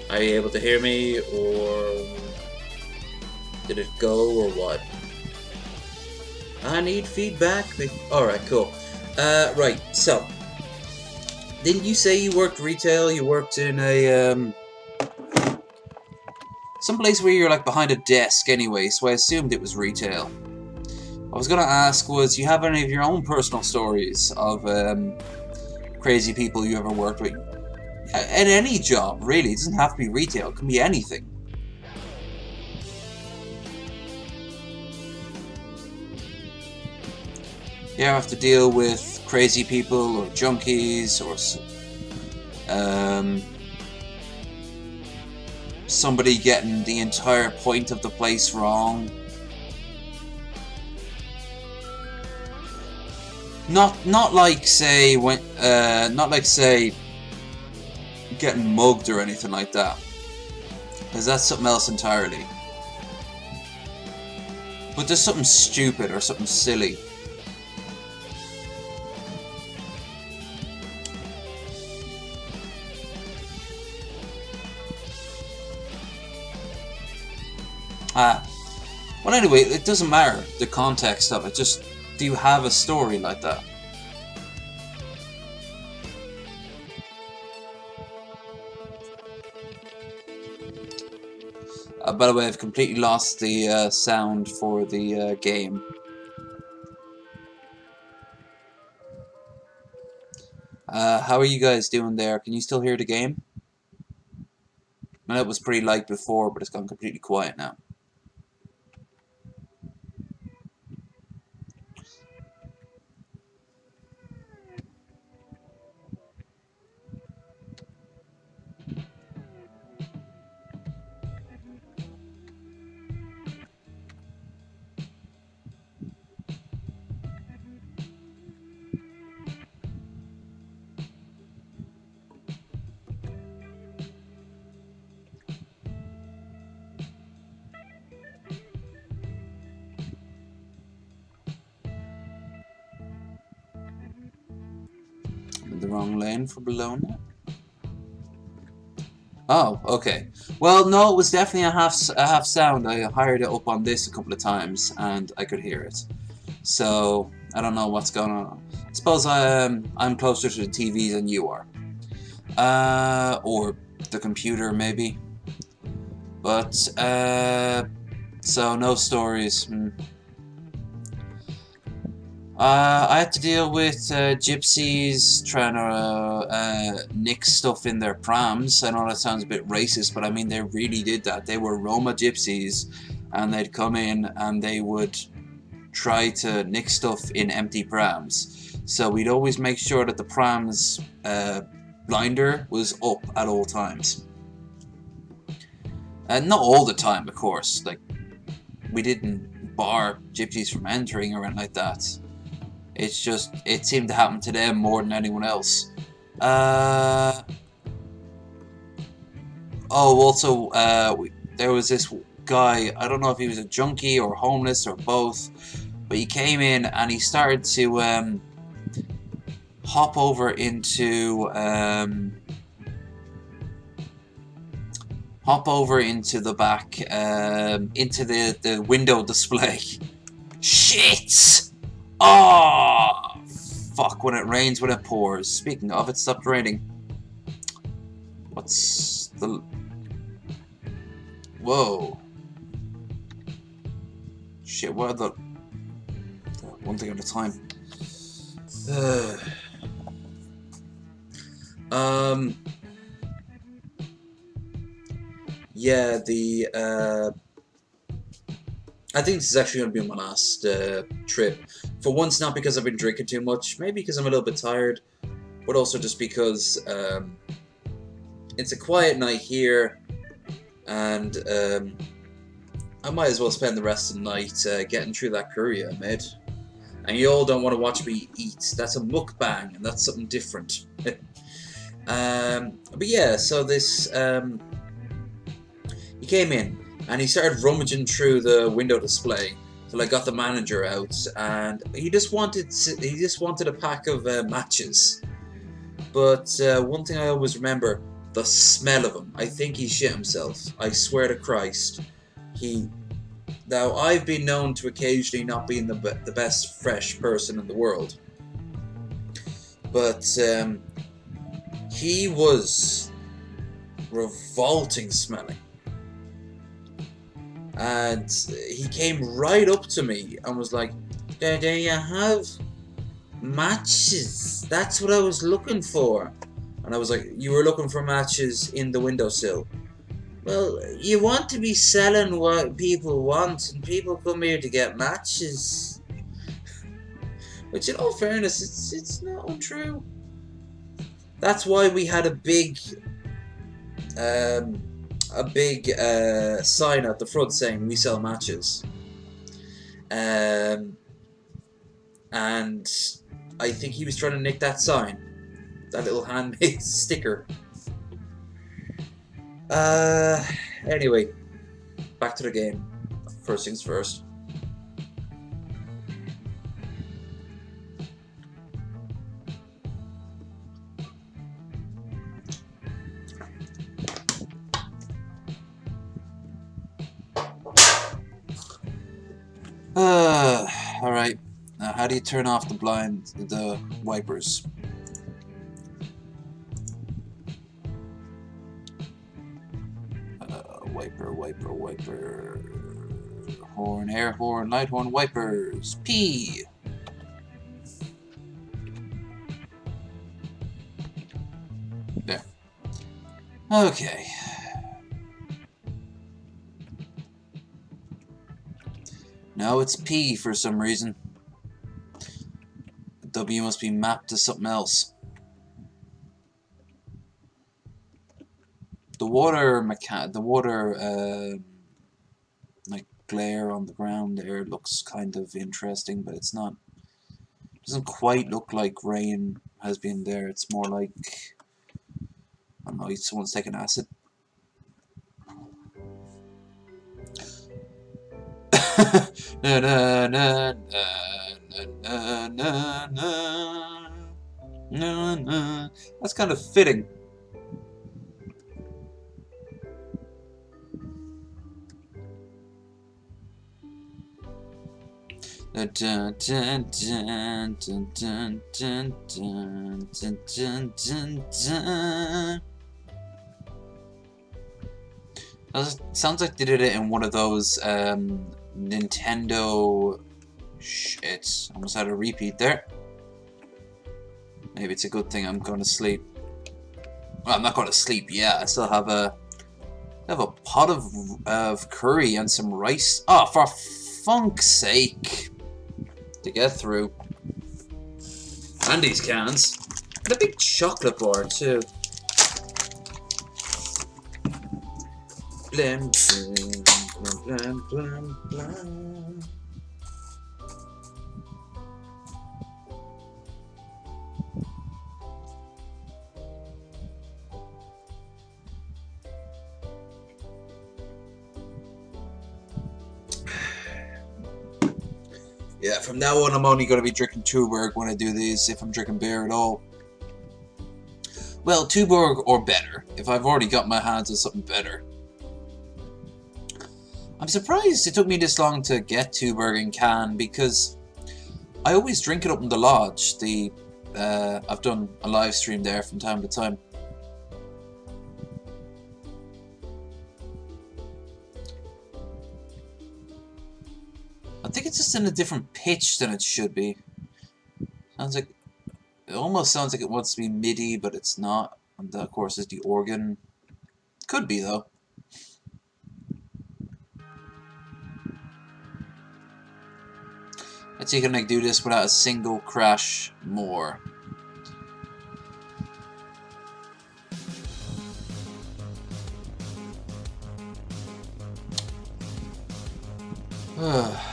Are you able to hear me, or did it go, or what? I need feedback. Alright, cool. Right, so didn't you say you worked retail? You worked in a some place where you're like behind a desk anyway, so I assumed it was retail. What I was gonna ask was, do you have any of your own personal stories of crazy people you ever worked with? At any job, really. It doesn't have to be retail, it can be anything. You ever have to deal with crazy people or junkies or somebody getting the entire point of the place wrong? Not like say getting mugged or anything like that, because that's something else entirely. But there's something stupid or something silly. Well, anyway, it doesn't matter the context of it, just do you have a story like that? By the way, I've completely lost the sound for the game. How are you guys doing there? Can you still hear the game? I know it was pretty light before, but it's gone completely quiet now. the wrong lane for Bologna. Oh, okay. Well, no, it was definitely a half sound. I hired it up on this a couple of times, and I could hear it. So I don't know what's going on. I suppose I'm closer to the TV than you are, or the computer maybe. But so no stories. I had to deal with gypsies trying to nick stuff in their prams. I know that sounds a bit racist, but I mean they really did that. They were Roma gypsies, and they'd come in and they would try to nick stuff in empty prams. So we'd always make sure that the pram's blinder was up at all times. And not all the time, of course. Like, we didn't bar gypsies from entering or anything like that. It's just, it seemed to happen to them more than anyone else. Oh, also, there was this guy, I don't know if he was a junkie or homeless or both, but he came in and he started to hop over into the back, into the window display. Shit! Oh, fuck, when it rains, when it pours. Speaking of, it stopped raining. What's the... Whoa. Shit, what are the... One thing at a time. Yeah, I think this is actually going to be my last trip. For once, not because I've been drinking too much, maybe because I'm a little bit tired, but also just because it's a quiet night here, and I might as well spend the rest of the night getting through that curry I made. And you all don't want to watch me eat. That's a mukbang, and that's something different. But yeah, so this... he came in, and he started rummaging through the window display till I got the manager out, and he just wanted a pack of matches. But one thing I always remember, the smell of him. I think he shit himself. I swear to Christ. Now, I've been known to occasionally not being the best fresh person in the world, but he was revolting smelling. And he came right up to me and was like, do you have matches? That's what I was looking for. And I was like, you were looking for matches in the windowsill? Well, you want to be selling what people want, and people come here to get matches. But in all fairness, it's not untrue. That's why we had a big sign at the front saying we sell matches. And I think he was trying to nick that sign, that little handmade sticker. Anyway, back to the game. First things first. Alright. Now, how do you turn off the wipers? Wiper. Horn, air horn, light horn, wipers. P. There. Okay. No, it's P for some reason. W must be mapped to something else. The water like glare on the ground there looks kind of interesting, but it's not. Doesn't quite look like rain has been there. It's more like, I don't know, someone's taken acid. na na na na na na na. No, no. That's kind of fitting. Dun, dun, dun, dun, dun, dun, dun, dun, dun, dun, dun, dun. Sounds like they did it in one of those Nintendo. Shit, almost had a repeat there. Maybe it's a good thing I'm going to sleep. Well, I'm not going to sleep yet. I still have a pot of curry and some rice. Oh, for funk's sake! To get through. And these cans. And a big chocolate bar too. Blam, blam, blam, blam, blam. Yeah, from now on I'm only going to be drinking Tuborg when I do these, if I'm drinking beer at all. Well, Tuborg or better, if I've already got my hands on something better. I'm surprised it took me this long to get Tuborg in can, because I always drink it up in the lodge. I've done a live stream there from time to time. I think it's just in a different pitch than it should be. It almost sounds like it wants to be MIDI, but it's not. And that, of course, is the organ. Could be, though. Let's see if I can do this without a single crash more.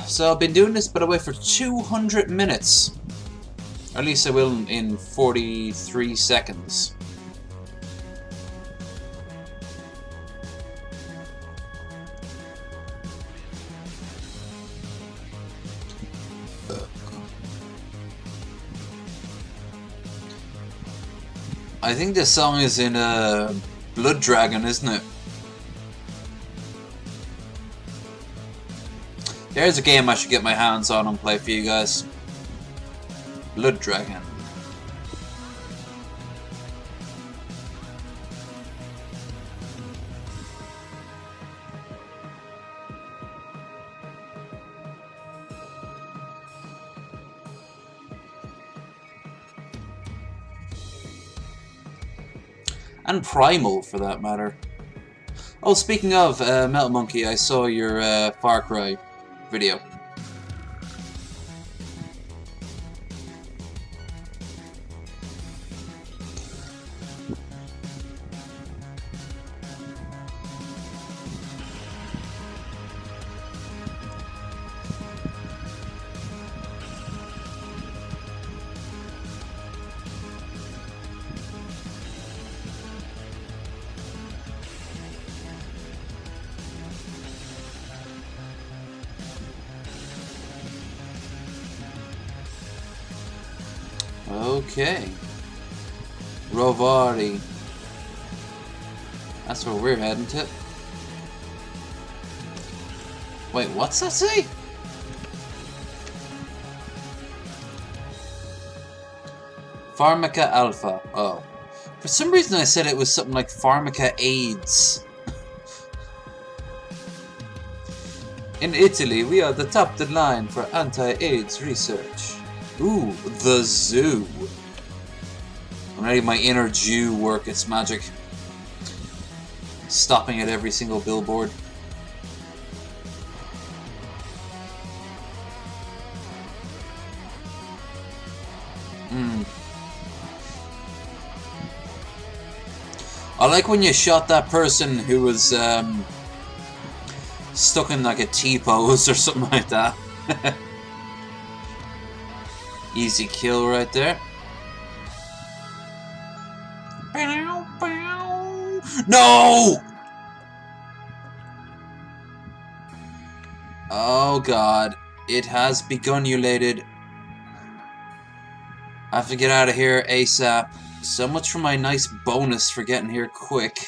So I've been doing this, by the way, for 200 minutes. Or at least I will in 43 seconds. I think this song is in Blood Dragon, isn't it? There's a game I should get my hands on and play for you guys. Blood Dragon. And Primal, for that matter. Oh, speaking of Metal Monkey, I saw your Far Cry video. Okay. Rovari. That's where we're heading to. Wait, what's that say? Pharmaca Alpha. Oh. For some reason I said it was something like Pharmaca AIDS. In Italy, we are the top of the line for anti-AIDS research. Ooh, the zoo. I'm letting my inner Jew work its magic. Stopping at every single billboard. I like when you shot that person who was stuck in like a T-pose or something like that. Easy kill right there. No! Oh god, it has begunulated. I have to get out of here ASAP. So much for my nice bonus for getting here quick.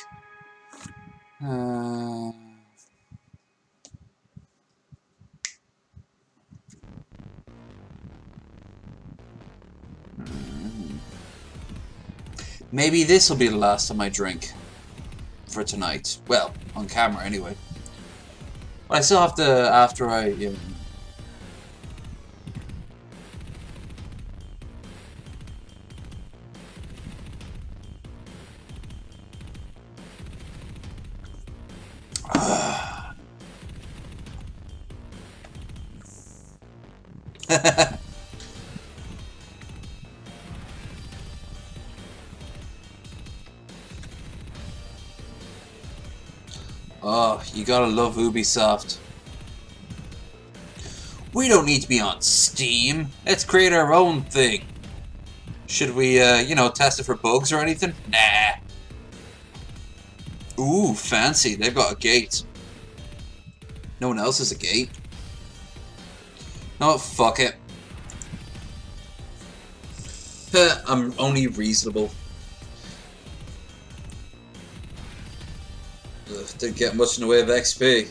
Maybe this will be the last time I drink for tonight. Well, on camera anyway. But I still have to, after I... You know, oh, you gotta love Ubisoft. We don't need to be on Steam. Let's create our own thing. Should we, you know, test it for bugs or anything? Nah. Ooh, fancy. They've got a gate. No one else has a gate. Oh, fuck it. I'm only reasonable. Ugh, didn't get much in the way of XP.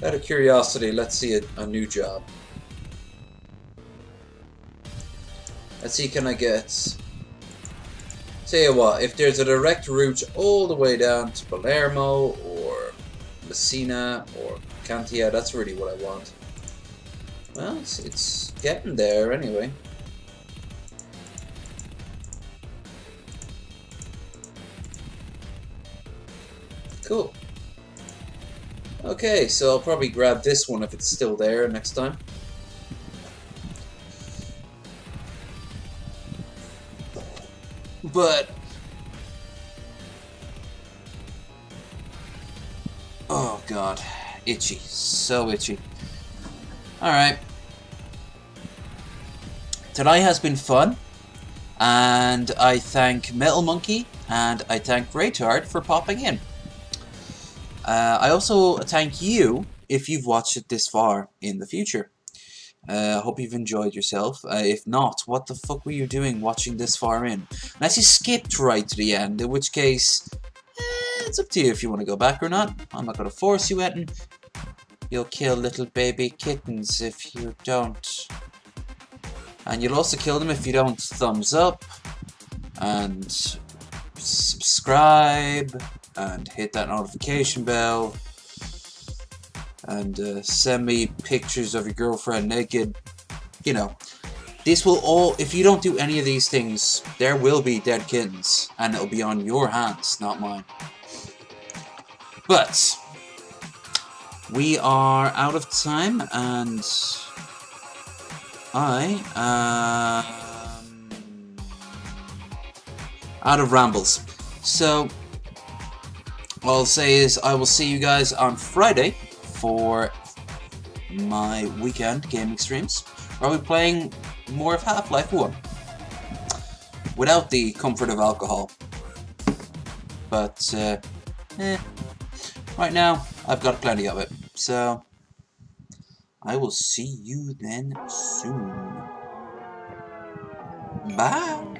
Out of curiosity, let's see a new job. Let's see, can I get... Tell you what, if there's a direct route all the way down to Palermo or Messina or Cantia, that's really what I want. Well, it's getting there anyway. Cool. Okay, so I'll probably grab this one if it's still there next time. But oh god, itchy, so itchy. Alright. Tonight has been fun, and I thank Metal Monkey and I thank Raytard for popping in. I also thank you if you've watched it this far in the future. I hope you've enjoyed yourself. If not, what the fuck were you doing watching this far in? Unless you skipped right to the end, in which case, it's up to you if you want to go back or not. I'm not going to force you, Etten. You'll kill little baby kittens if you don't. And you'll also kill them if you don't thumbs up, and subscribe, and hit that notification bell. And send me pictures of your girlfriend naked. You know, this will all, if you don't do any of these things, there will be dead kittens, and it'll be on your hands, not mine. But we are out of time, and I am out of rambles. So all I'll say is I will see you guys on Friday for my weekend gaming streams, where I'll be playing more of Half-Life 1 without the comfort of alcohol. But right now I've got plenty of it, so I will see you then soon. Bye.